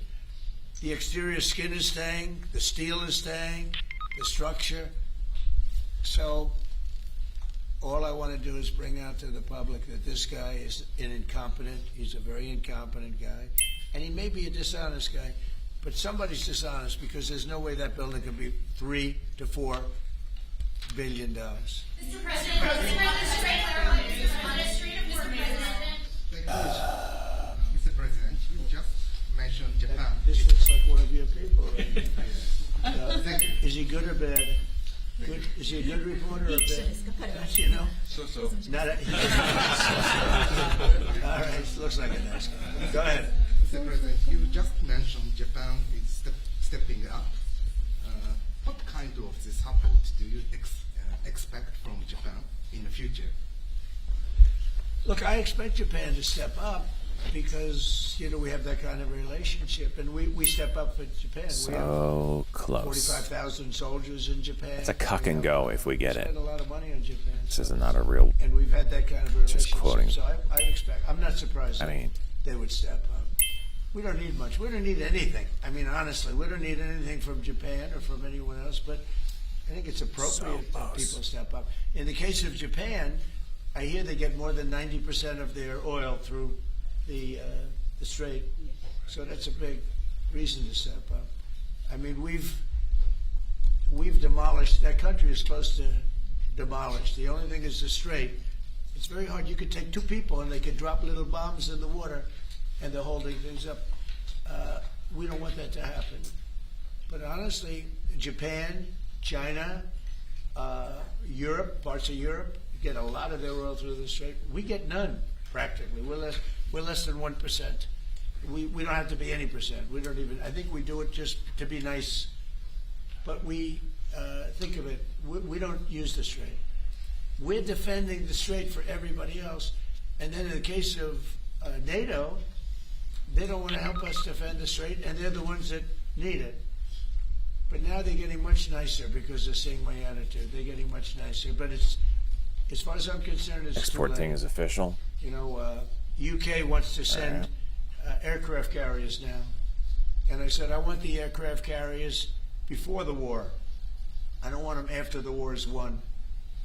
The exterior skin is staying, the steel is staying, the structure. So, all I want to do is bring out to the public that this guy is an incompetent. He's a very incompetent guy, and he may be a dishonest guy, but somebody's dishonest because there's no way that building can be $3 to $4 billion. Mr. President, Mr. President, you just mentioned Japan. This looks like one of your people. Right? Thank you. Is he good or bad? Good. Is he a good reporter or bad? You know, So. Not a, all right, looks like a nice guy. Go ahead. Mr. President, you just mentioned Japan is stepping up. What kind of the support do you expect from Japan in the future? Look, I expect Japan to step up because, we have that kind of relationship, and we step up for Japan. So we have close. 45,000 soldiers in Japan. It's a cuck and go if we get it. Spend a lot of money on Japan. This is not a real. And we've had that kind of relationship. Just quoting. So I expect. I'm not surprised. I mean, they would step up. We don't need much. We don't need anything. I mean, honestly, we don't need anything from Japan or from anyone else. But I think it's appropriate that people step up. In the case of Japan, I hear they get more than 90% of their oil through the strait. So that's a big reason to step up. I mean, we've demolished, that country is close to demolished. The only thing is the strait. It's very hard. You could take two people and they could drop little bombs in the water and they're holding things up. We don't want that to happen. But honestly, Japan, China, Europe, parts of Europe, get a lot of their oil through the strait. We get none, practically. We're less than 1%. We don't have to be any percent. We don't even. I think we do it just to be nice. But we think of it. We don't use the strait. We're defending the strait for everybody else. And then in the case of NATO, they don't want to help us defend the strait, and they're the ones that need it. But now they're getting much nicer because they're seeing my attitude. They're getting much nicer. But it's, as far as I'm concerned, it's export thing is official. UK wants to send aircraft carriers now. And I said, I want the aircraft carriers before the war. I don't want them after the war is won.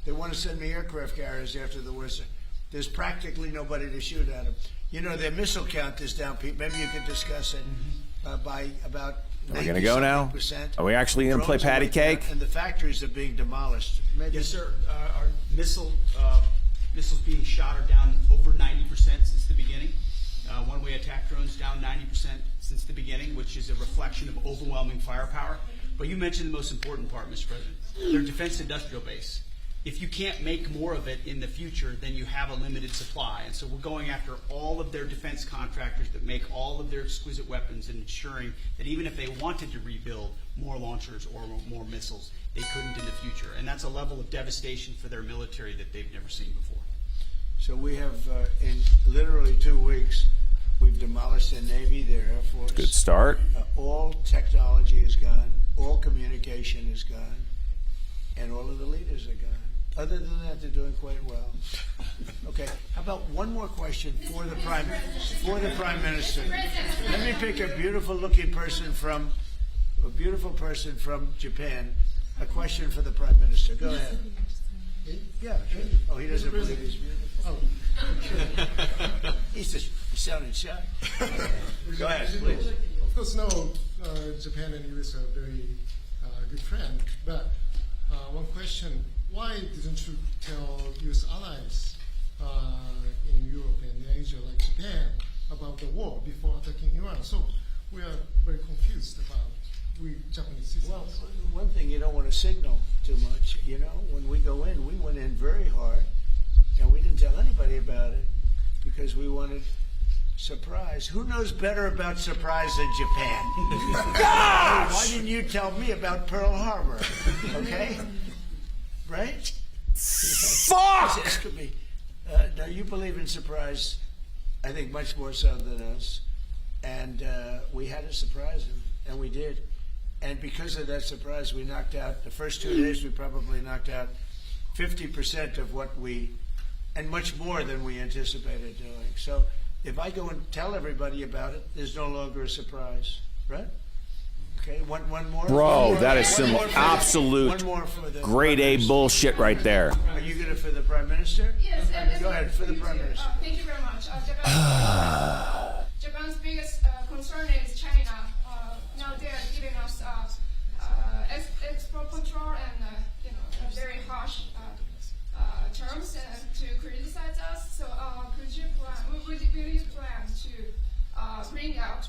They want to send me aircraft carriers after the war is. There's practically nobody to shoot at them. Their missile count is down. Maybe you could discuss it by about. Are we going to go now? Are we actually going to play patty cake? And the factories are being demolished. Yes, sir. Our missiles being shot are down over 90% since the beginning. One-way attack drones down 90% since the beginning, which is a reflection of overwhelming firepower. But you mentioned the most important part, Mr. President. Their defense industrial base. If you can't make more of it in the future, then you have a limited supply. And so we're going after all of their defense contractors that make all of their exquisite weapons and ensuring that even if they wanted to rebuild more launchers or more missiles, they couldn't in the future. And that's a level of devastation for their military that they've never seen before. So we have, in literally 2 weeks, we've demolished their Navy, their Air Force. Good start. All technology is gone. All communication is gone. And all of the leaders are gone. Other than that, they're doing quite well. Okay, how about one more question for the Prime Minister? Let me pick a beautiful person from Japan. A question for the Prime Minister. Go ahead. Yeah, sure. Oh, he doesn't believe he's beautiful. Oh. He's just sounding shy. Go ahead, please. Of course, no, Japan and US are very good friends. But one question, why didn't you tell US allies in Europe and Asia, like Japan, about the war before attacking Iran? So we are very confused about we Japanese citizens. Well, one thing, you don't want to signal too much. When we go in, we went in very hard, and we didn't tell anybody about it because we wanted surprise. Who knows better about surprise than Japan? Gosh! Why didn't you tell me about Pearl Harbor? Okay? Right? Fuck! This could be. Now, you believe in surprise, I think, much more so than us. And we had to surprise them, and we did. And because of that surprise, we knocked out, the first 2 days, we probably knocked out 50% of what and much more than we anticipated doing. So if I go and tell everybody about it, there's no longer a surprise, right? Okay, one more. Bro, that is some absolute grade A bullshit right there. Are you going to for the Prime Minister? Yes. Go ahead, for the Prime Minister. Thank you very much. Japan's biggest concern is China. Now they are giving us export control and very harsh terms to criticize us. So will you plan to bring out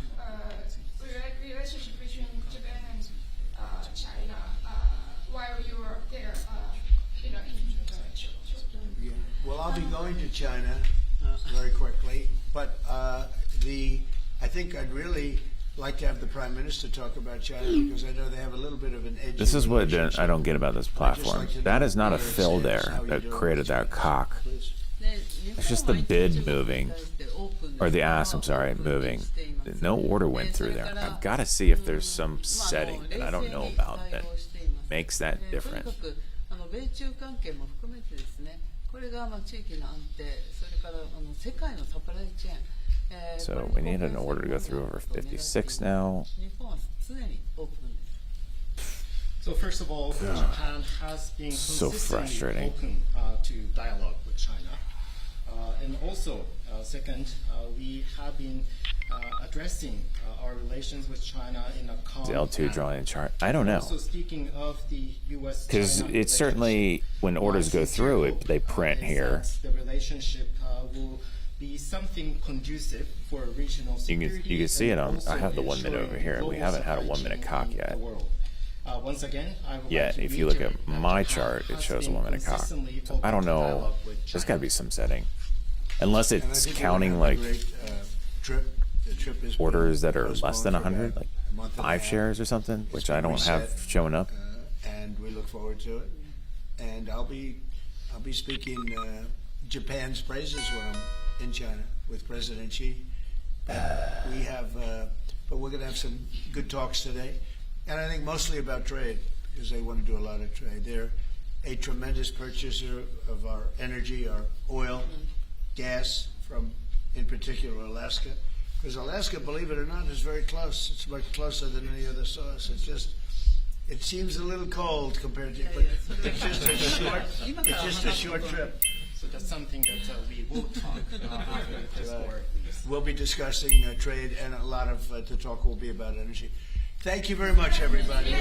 relationship between Japan and China while you are there? I'll be going to China very quickly, but I think I'd really like to have the Prime Minister talk about China because I know they have a little bit of an edge. This is what I don't get about this platform. That is not a fill there that created that cock. It's just the bid moving, or the ass, I'm sorry, moving. No order went through there. I've got to see if there's some setting that I don't know about that makes that different. 米中関係も含めてですね、これが地域の安定、それから世界のサプライチェーン。So we need an order to go through over 56 now. So first of all, Japan has been consistently open to dialogue with China. And also, second, we have been addressing our relations with China in a calm Is L2 drawing a chart? I don't know. Also speaking of the U.S. Because it's certainly, when orders go through, they print here. The relationship will be something conducive for regional security. You can see it on, I have the 1 minute over here. We haven't had a 1 minute cock yet. Once again, Yet, if you look at my chart, it shows a 1 minute cock. So I don't know. There's got to be some setting. Unless it's counting like orders that are less than 100, like 5 shares or something, which I don't have showing up. And we look forward to it. And I'll be speaking Japan's praises when I'm in China with President Xi. We have, but we're going to have some good talks today, and I think mostly about trade because they want to do a lot of trade. They're a tremendous purchaser of our energy, our oil, gas from, in particular, Alaska. Because Alaska, believe it or not, is very close. It's much closer than any other source. It's just, it seems a little cold compared to, but it's just a short, it's just a short trip. So that's something that we will talk after this war. We'll be discussing trade, and a lot of the talk will be about energy. Thank you very much, everybody. I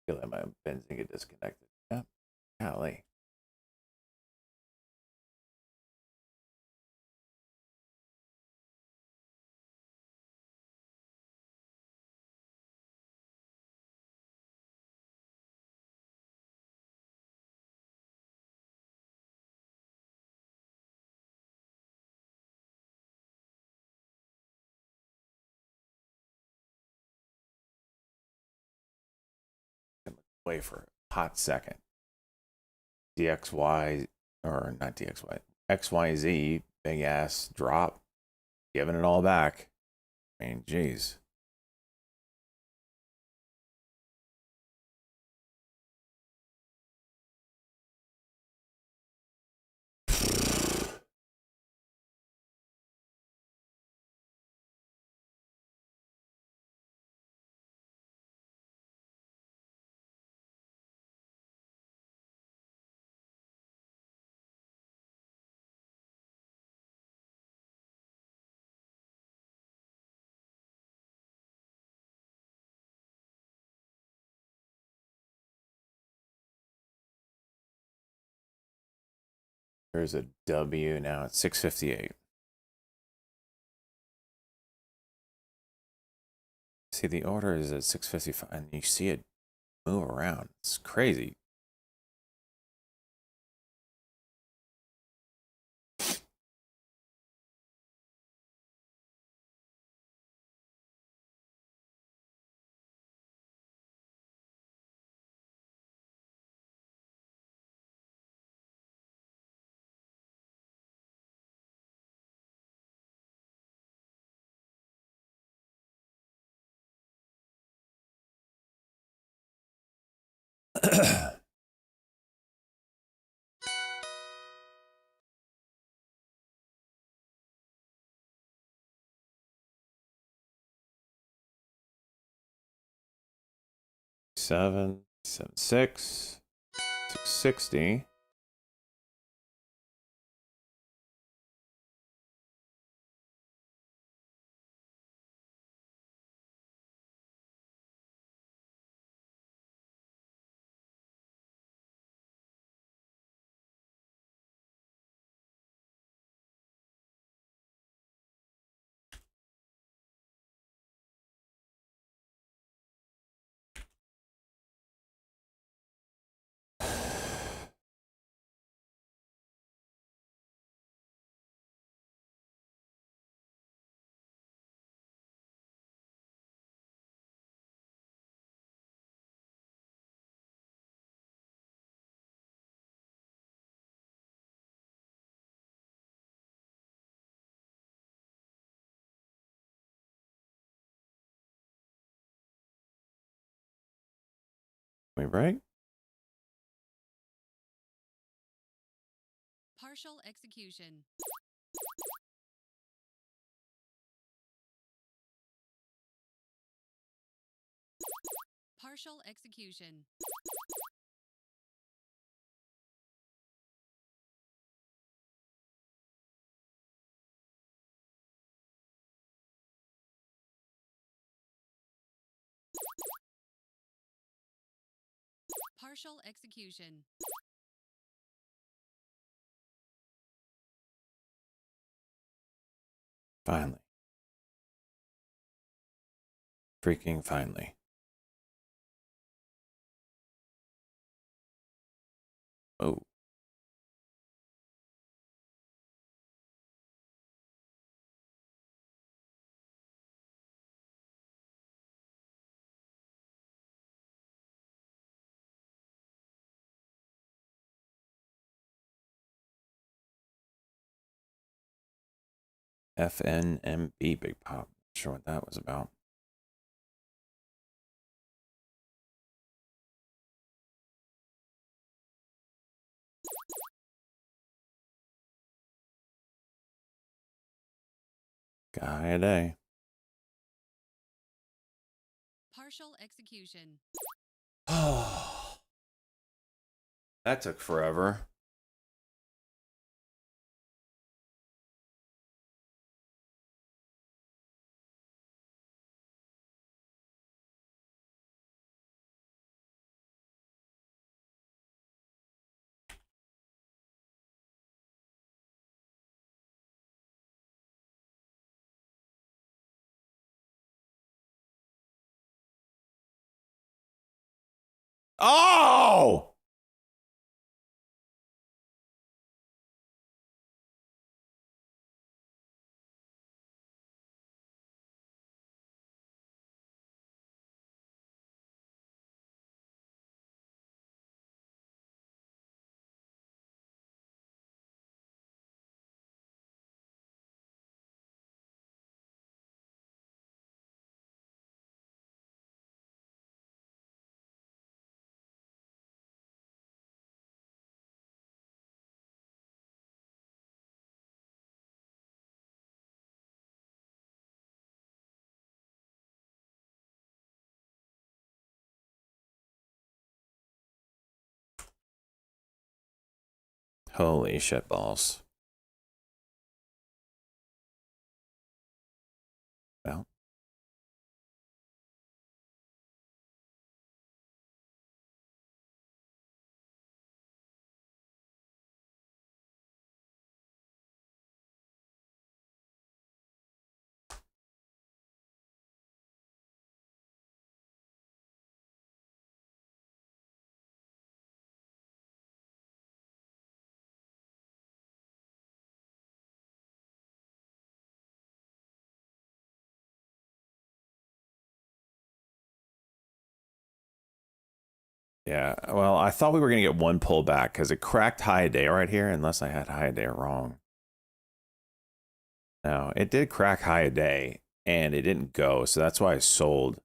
feel like my benzene get disconnected. Yeah, golly. Away for a hot second. DXY, or not DXY, XYZ, big ass drop, giving it all back. I mean, geez. There's a W now at 658. See, the order is at 655, and you see it move around. It's crazy. Seven, 6, 660. We break? Partial execution. Partial execution. Partial execution. Finally. Freaking finally. Oh. FNMB Big Pop. Not sure what that was about. Guy a day. Partial execution. Oh. That took forever. Oh! Holy shit balls. Well. Yeah, well, I thought we were going to get one pullback because it cracked high day right here, unless I had high day wrong. No, it did crack high day, and it didn't go, so that's why I sold.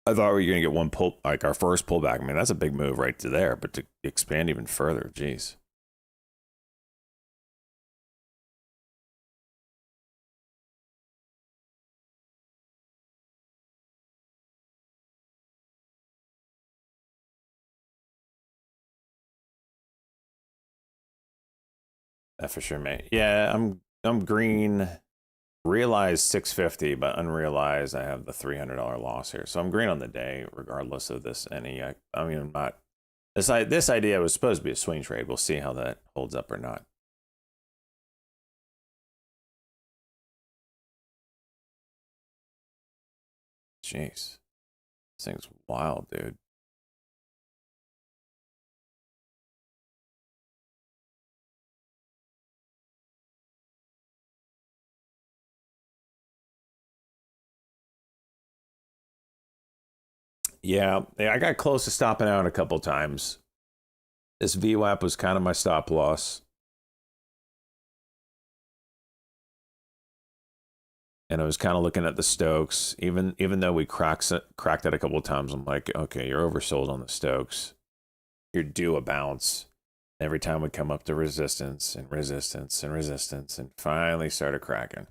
I thought we were going to get one pull, like our first pullback. I mean, that's a big move right to there, but to expand even further, geez. That for sure, mate. Yeah, I'm green. Realized 650, but unrealized I have the $300 loss here. So I'm green on the day, regardless of this any. I mean, I'm not. This idea was supposed to be a swing trade. We'll see how that holds up or not. Jeez, this thing's wild, dude. Yeah, I got close to stopping out a couple times. This VWAP was kind of my stop loss. And I was kind of looking at the Stokes, even though we cracked it a couple of times. I'm like, okay, you're oversold on the Stokes. You're due a bounce. Every time we come up to resistance and resistance and resistance, and finally started cracking.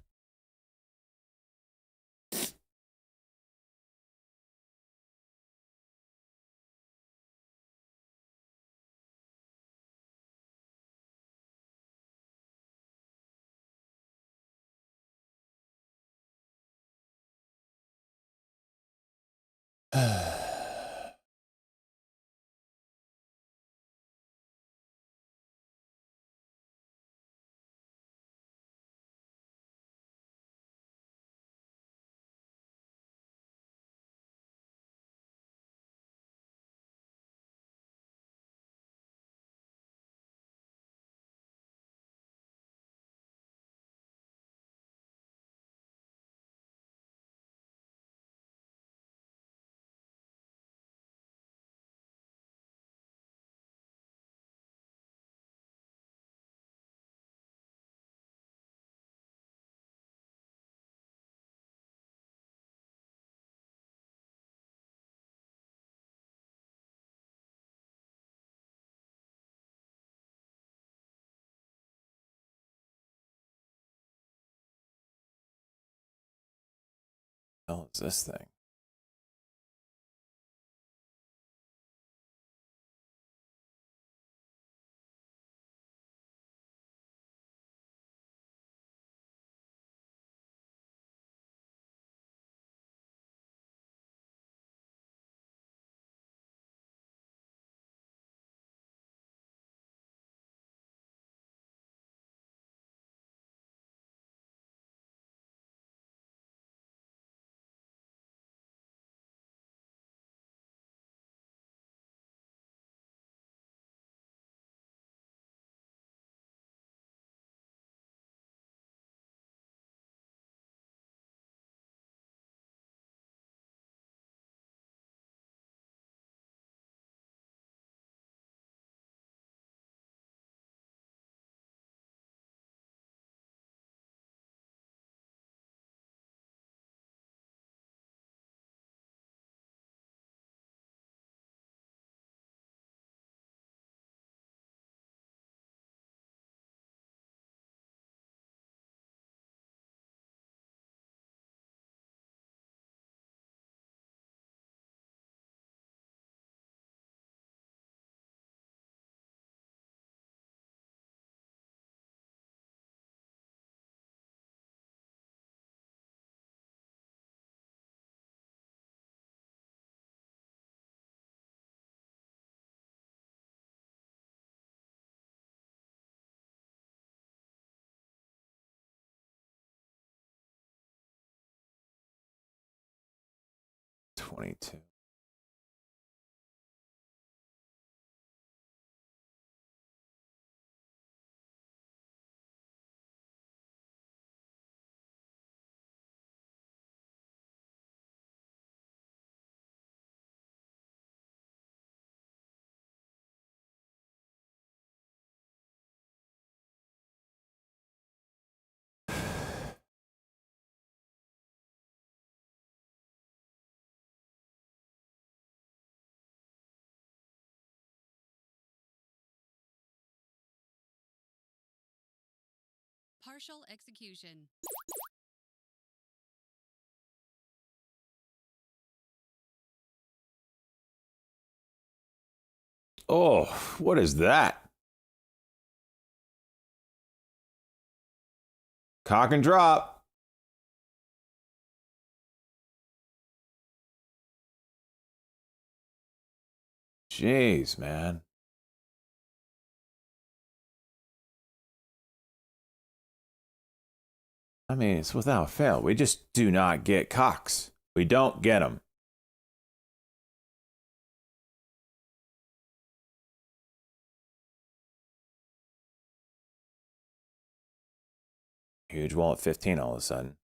What the hell is this thing? $22. Partial execution. Oh, what is that? Cock and drop. Jeez, man. I mean, it's without fail. We just do not get cocks. We don't get them. Huge wall at 15 all of a sudden.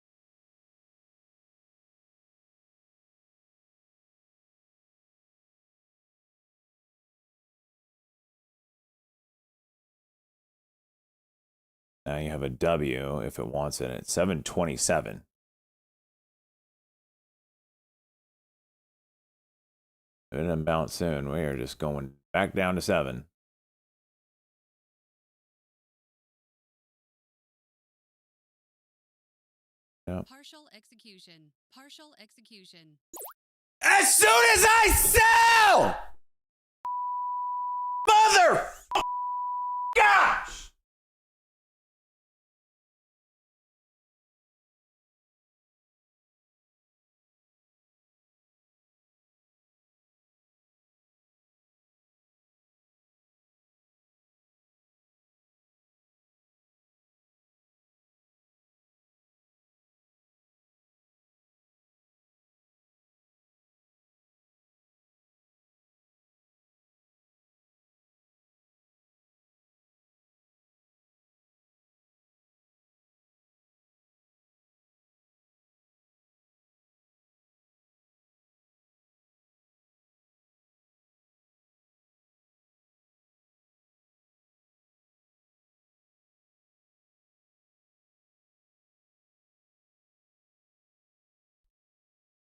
Now you have a W if it wants it at 727. it doesn't bounce soon. We are just going back down to 7. Yep. Partial execution. Partial execution. As soon as I sell! Mother! Gosh!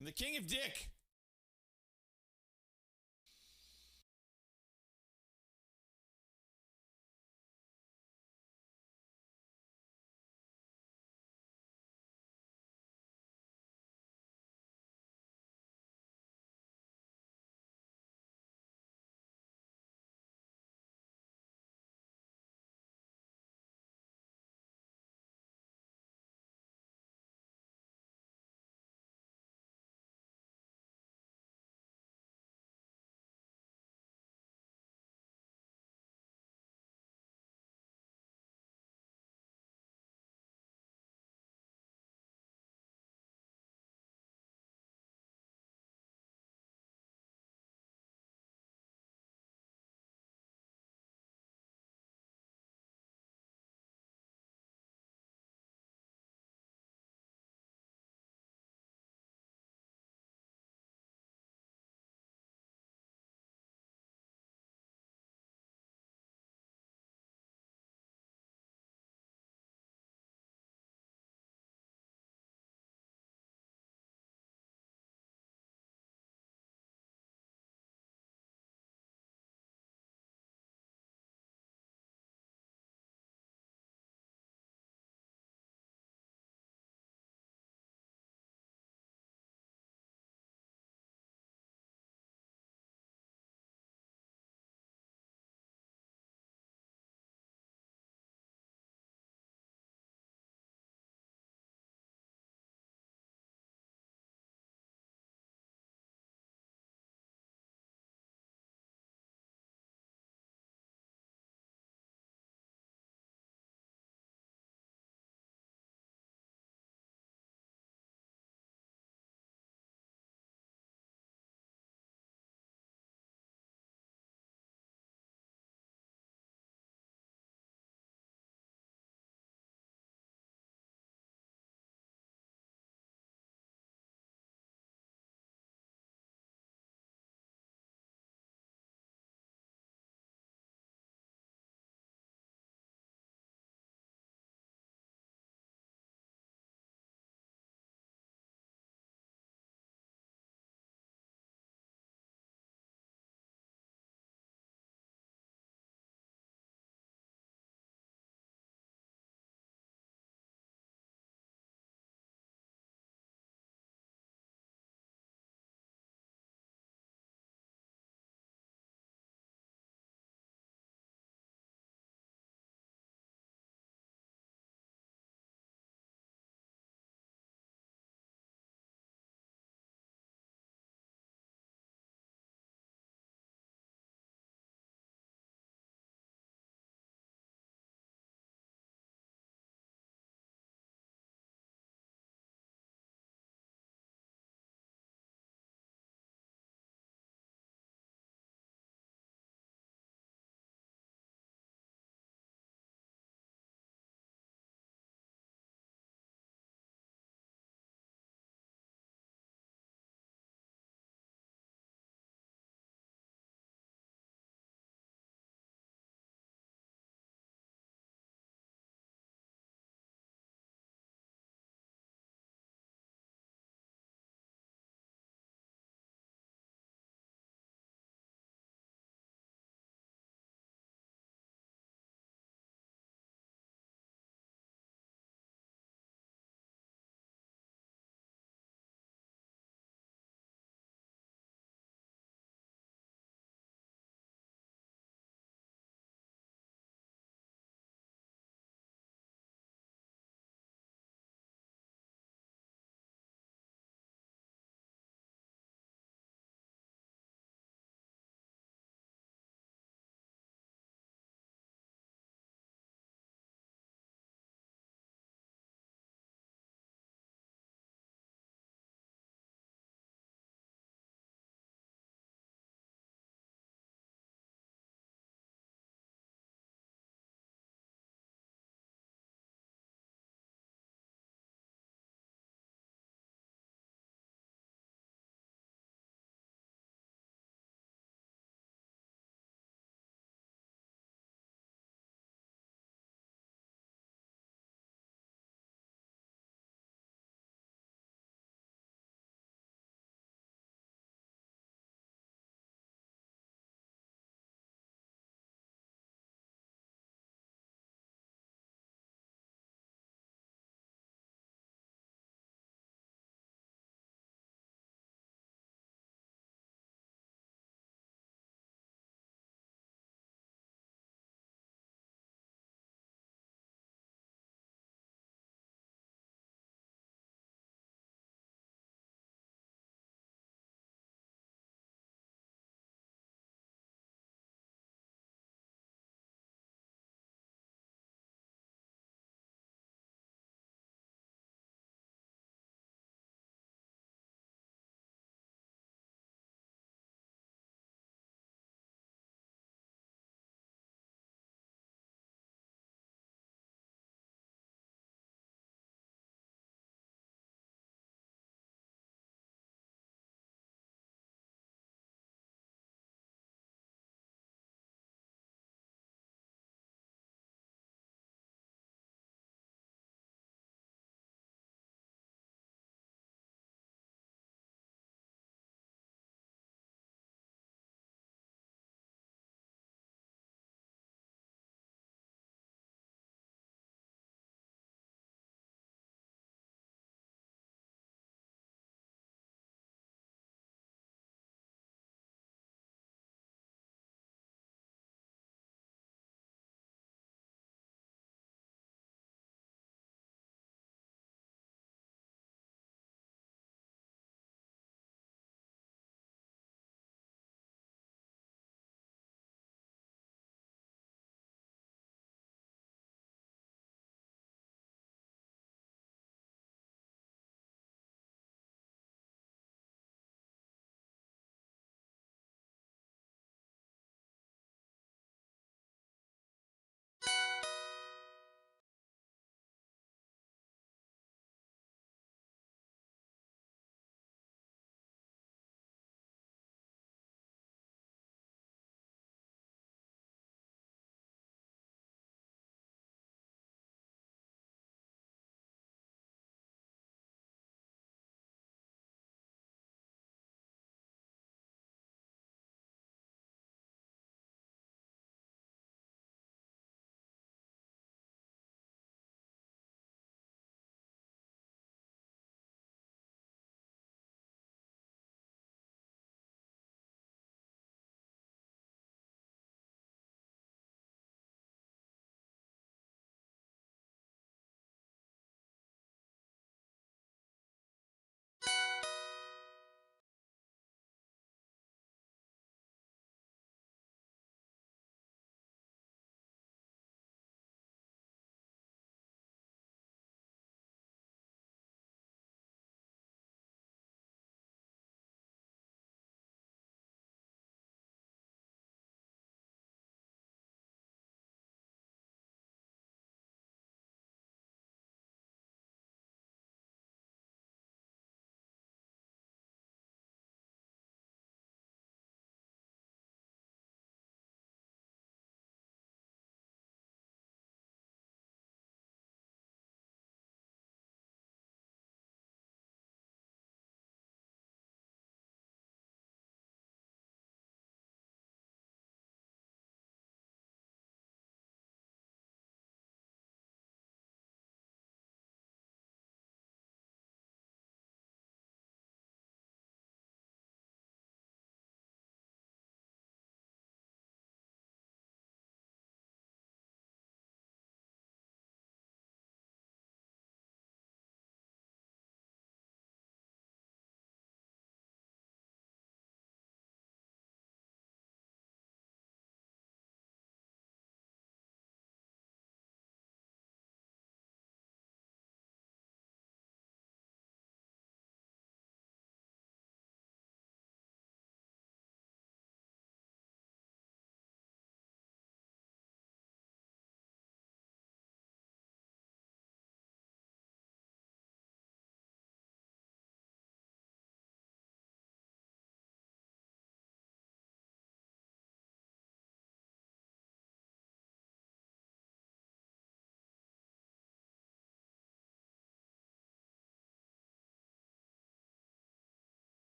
The king of dick.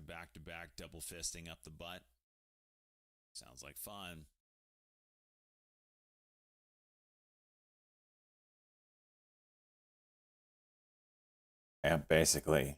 back-to-back double fisting up the butt. Sounds like fun. Yeah, basically.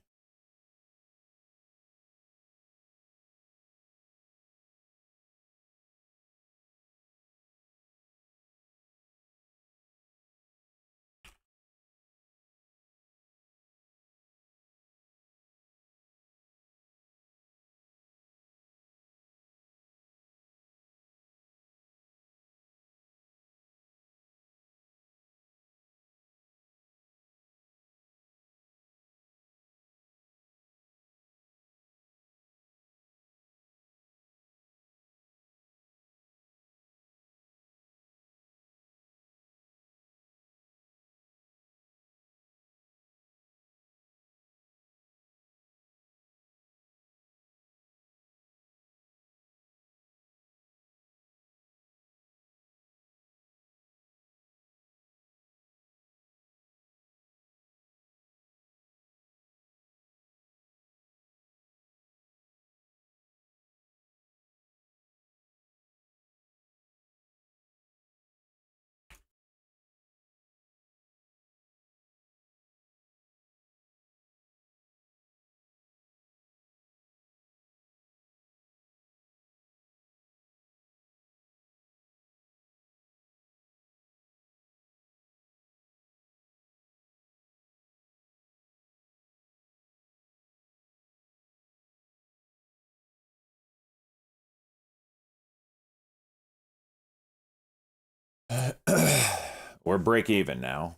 We're break even now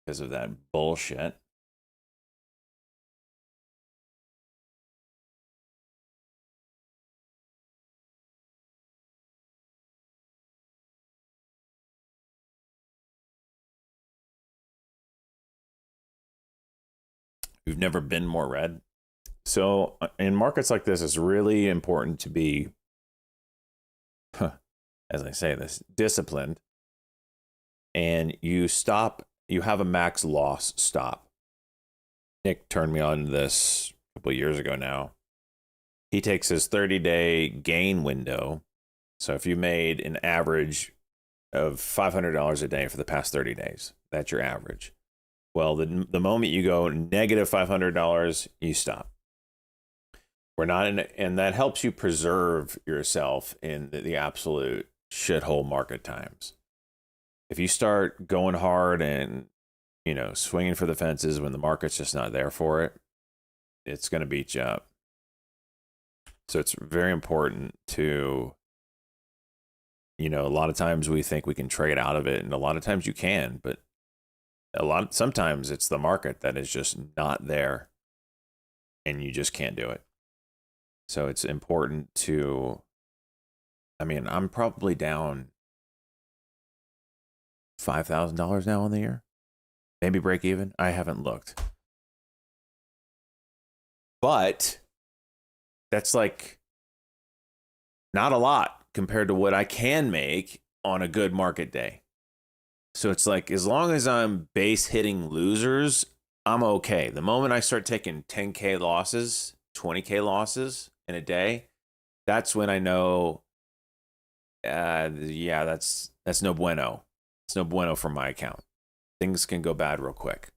because of that bullshit. We've never been more red. So in markets like this, it's really important to be, as I say this, disciplined. And you have a max loss stop. Nick turned me on to this a couple of years ago now. He takes his 30-day gain window. So if you made an average of $500 a day for the past 30 days, that's your average. Well, the moment you go negative $500, you stop. We're not in, and that helps you preserve yourself in the absolute shithole market times. If you start going hard and, swinging for the fences when the market's just not there for it, it's going to beat you up. So it's very important to, a lot of times we think we can trade out of it, and a lot of times you can, but sometimes it's the market that is just not there and you just can't do it. So it's important to, I'm probably down $5,000 now on the year. Maybe break even. I haven't looked. But that's like not a lot compared to what I can make on a good market day. So it's like, as long as I'm base hitting losers, I'm okay. The moment I start taking 10K losses, 20K losses in a day, that's when I know, that's no bueno. It's no bueno for my account. Things can go bad real quick.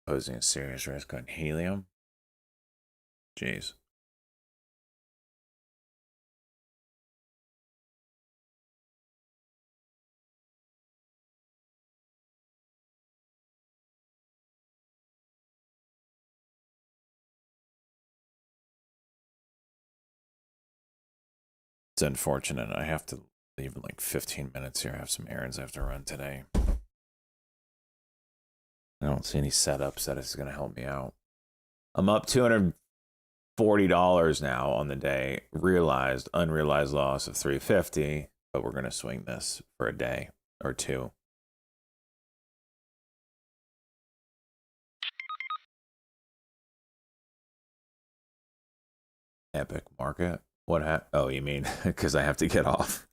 Posing a serious risk on helium. Jeez. It's unfortunate. I have to leave in like 15 minutes here. I have some errands I have to run today. I don't see any setups that is going to help me out. I'm up $240 now on the day. Realized, unrealized loss of $350, but we're going to swing this for a day or two. Epic market. What oh, you mean because I have to get off?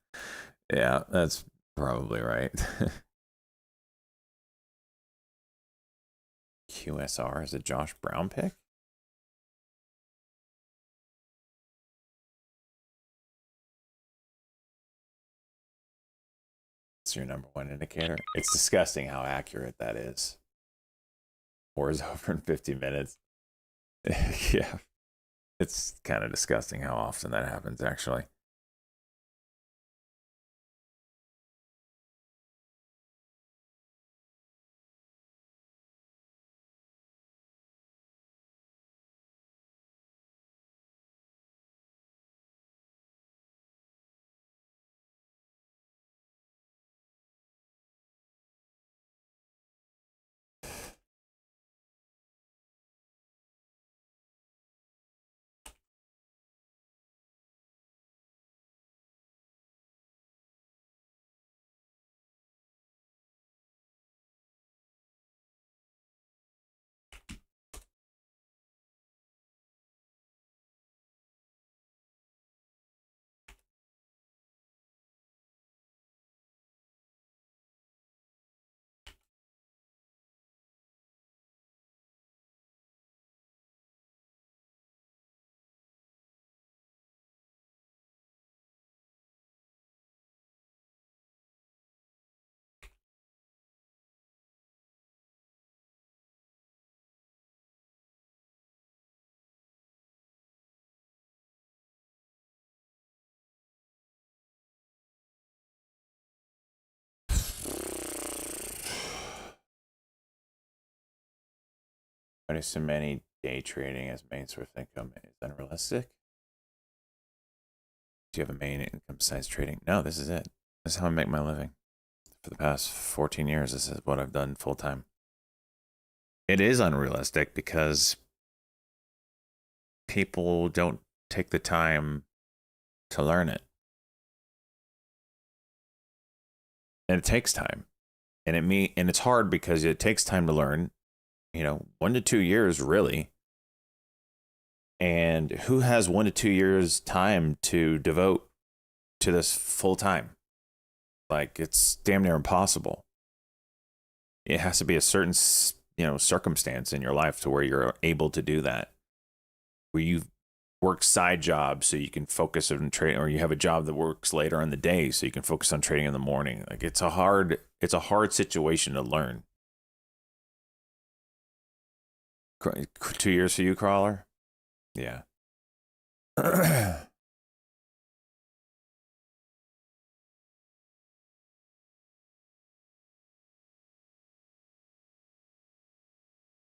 Yeah, that's probably right. QSR is a Josh Brown pick? It's your number one indicator. It's disgusting how accurate that is. 4 is over in 50 minutes. Yeah. It's kind of disgusting how often that happens, actually. Notice so many day trading as main source of income is unrealistic. Do you have a main income besides trading? No, this is it. This is how I make my living. For the past 14 years, this is what I've done full time. It is unrealistic because people don't take the time to learn it. And it takes time. And it's hard because it takes time to learn. 1 to 2 years, really. And who has 1 to 2 years time to devote to this full time? Like, it's damn near impossible. It has to be a certain, circumstance in your life to where you're able to do that. Where you work side jobs so you can focus on trading, or you have a job that works later in the day so you can focus on trading in the morning. Like, it's a hard situation to learn. 2 years for you, Crawler? Yeah.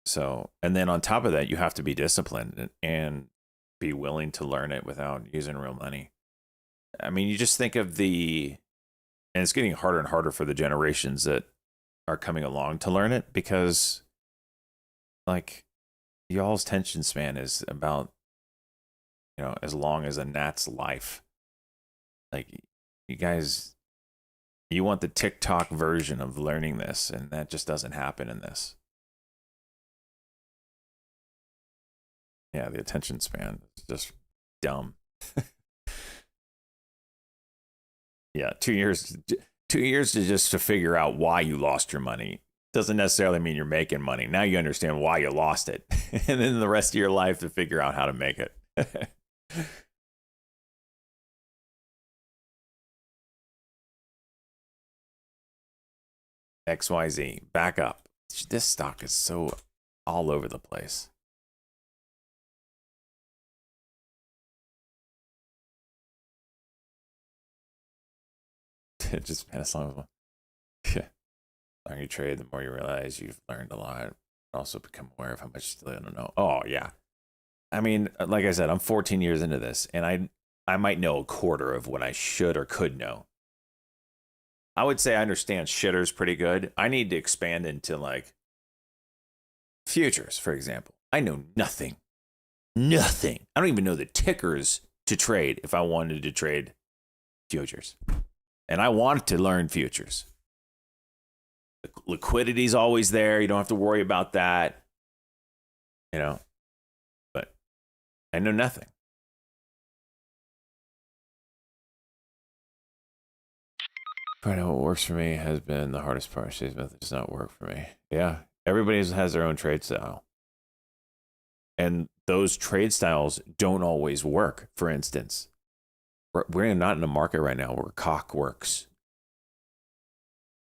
So, and then on top of that, you have to be disciplined and be willing to learn it without using real money. I mean, you just think of and it's getting harder and harder for the generations that are coming along to learn it, because like y'all's attention span is about, as long as a gnat's life. Like, you guys, you want the TikTok version of learning this, and that just doesn't happen in this. Yeah, the attention span is just dumb. Yeah, 2 years. 2 years to figure out why you lost your money doesn't necessarily mean you're making money. Now you understand why you lost it, and then the rest of your life to figure out how to make it. XYZ, back up. This stock is so all over the place. Just as long as the longer you trade, the more you realize you've learned a lot. Also become aware of how much you still don't know. Oh yeah, I mean, like I said, I'm 14 years into this, and I might know a quarter of what I should or could know. I would say I understand shitters pretty good. I need to expand into like futures, for example. I know nothing Nothing. I don't even know the tickers to trade if I wanted to trade futures. And I wanted to learn futures. The liquidity's always there. You don't have to worry about that. You know, but I know nothing. Finding out what works for me has been the hardest part. Today's method does not work for me. Yeah, everybody has their own trade style. And those trade styles don't always work. For instance, we're not in a market right now where cock works.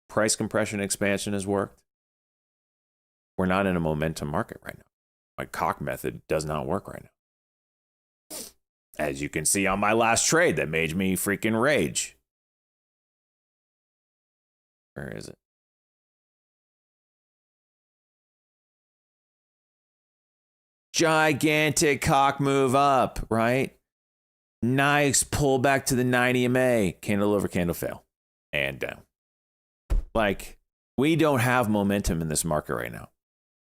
Price compression expansion has worked. We're not in a momentum market right now. My cock method does not work right now. As you can see on my last trade that made me freaking rage. Where is it? Gigantic cock move up, right? Nice pull back to the 90 MA. Candle over candle fail. And down. Like, we don't have momentum in this market right now.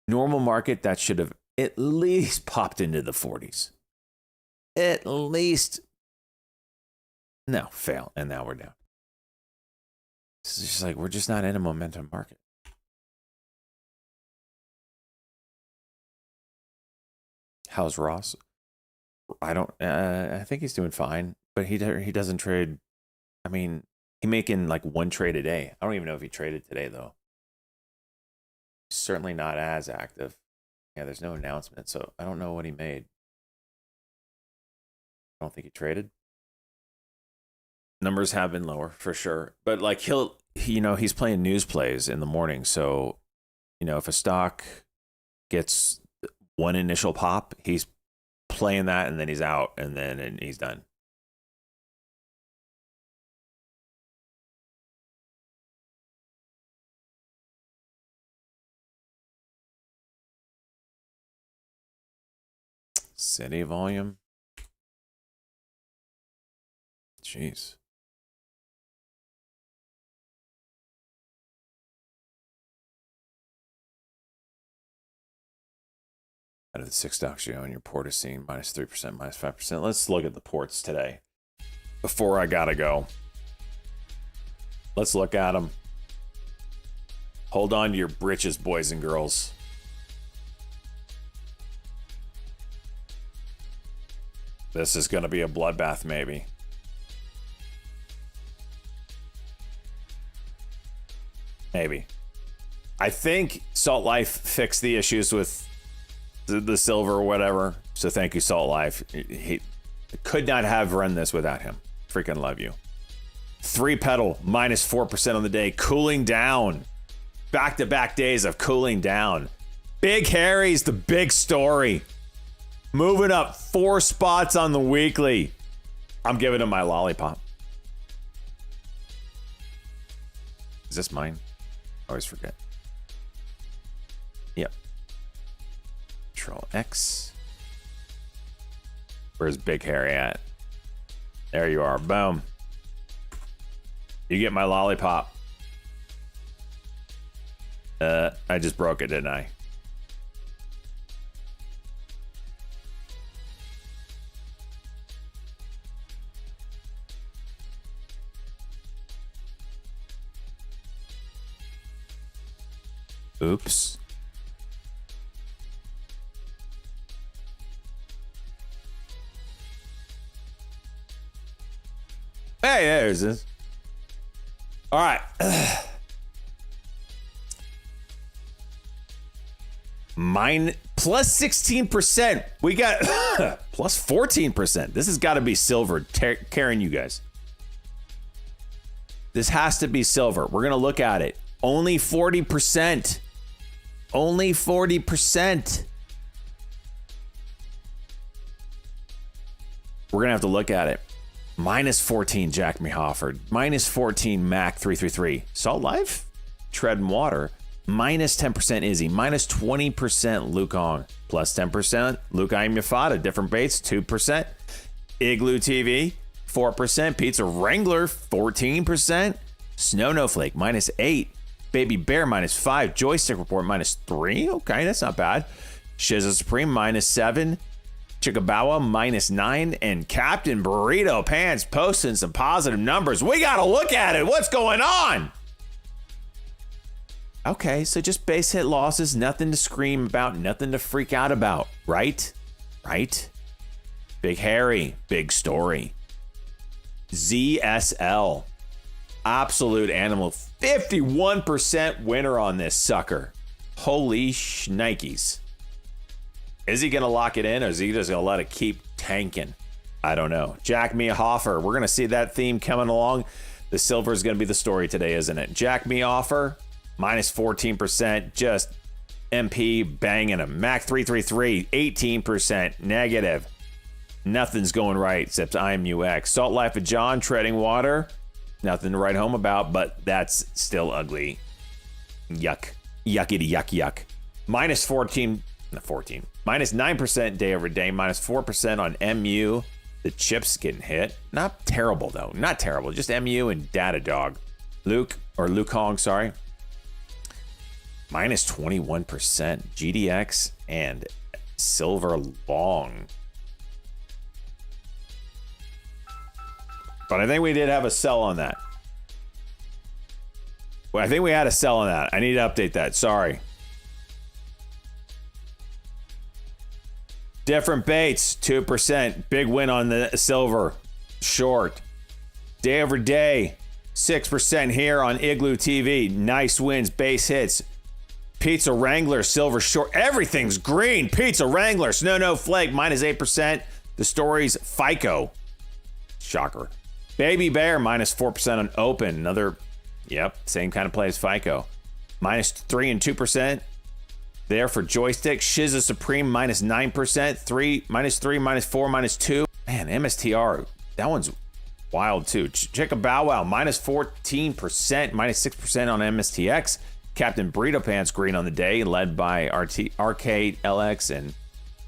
Normal market, that should have at least popped into the 40s. At least. No, fail. And now we're down. It's just like, we're just not in a momentum market. How's Ross? I think he's doing fine, but he doesn't trade. I mean, he's making like one trade a day. I don't even know if he traded today, though. He's certainly not as active. Yeah, there's no announcement, so I don't know what he made. I don't think he traded. Numbers have been lower for sure, but like he's playing news plays in the morning. So, if a stock gets one initial pop, he's playing that and then he's out and he's done. City volume. Jeez. Out of the 6 stocks you own, your port is seeing -3%, -5%. Let's look at the ports today. Before I gotta go. Let's look at them. Hold on to your britches, boys and girls. This is gonna be a bloodbath, maybe. Maybe. I think Salt Life fixed the issues with the silver or whatever. So thank you, Salt Life. He could not have run this without him. Freaking love you. 3 pedal, -4% on the day. Cooling down. Back-to-back days of cooling down. Big Harry's the big story. Moving up 4 spots on the weekly. I'm giving him my lollipop. Is this mine? I always forget. Yep. Control X. Where's Big Harry at? There you are. Boom. You get my lollipop. I just broke it, didn't I? Oops. Hey, there's this. All right. Mine plus 16%. We got plus 14%. This has got to be silver carrying you guys. This has to be silver. We're going to look at it. Only 40%. Only 40%. We're going to have to look at it. -14 Jack Me Hofford. -14 Mac 333. Salt Life? Tread and Water. -10% Izzy. -20% Lukong. +10% Luke Imufata. Different baits. 2%. Igloo TV. 4%. Pizza Wrangler. 14%. Snow No Flake. -8. Baby Bear. -5. Joystick Report. -3. Okay, that's not bad. Shizza Supreme. -7. Chickabawa -9, and Captain Burrito Pants posting some positive numbers. We got to look at it. What's going on? Okay, so just base hit losses, nothing to scream about, nothing to freak out about, right? Right? Big Harry, big story. ZSL, absolute animal, 51% winner on this sucker. Holy shnikes. Is he going to lock it in, or is he just going to let it keep tanking? I don't know. Jack Mia Hoffer, we're going to see that theme coming along. The silver is going to be the story today, isn't it? Jack Mia Hoffer, -14%, just MP banging him. Mac 333, 18% negative. Nothing's going right except IMUX. Salt Life of John, treading water. Nothing to write home about, but that's still ugly. Yuck. Yuckity yuck yuck. -9% day over day. -4% on MU. The chips getting hit. Not terrible though. Not terrible. Just MU and Datadog. Luke Hong, sorry. -21%. GDX and Silver Long. But I think we did have a sell on that. Well, I think we had a sell on that. I need to update that. Sorry. Different baits, 2%. Big win on the silver. Short. Day over day, 6% here on Igloo TV. Nice wins, base hits. Pizza Wrangler, silver short. Everything's green. Pizza Wrangler, Snow Flake, -8%. The story's FICO. Shocker. Baby Bear, -4% on open. Another, yep, same kind of play as FICO. -3 and 2% there for Joystick. Shizza Supreme, -9%. -3, -4, -2. Man, MSTR, that one's wild too. Chicka Bow Wow, -14%, -6% on MSTX. Captain Burrito Pants green on the day, led by Arcade LX and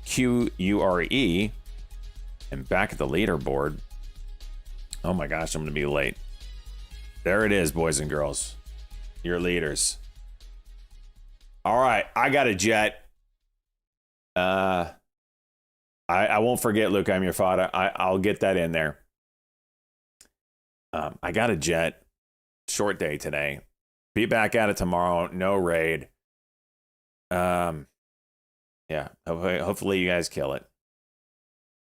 QURE. And back at the leaderboard. Oh my gosh, I'm going to be late. There it is, boys and girls. Your leaders. All right, I got a jet. I won't forget, Luke, I'm your father. I'll get that in there. I got a jet. Short day today. Be back at it tomorrow. No raid. Yeah, hopefully you guys kill it.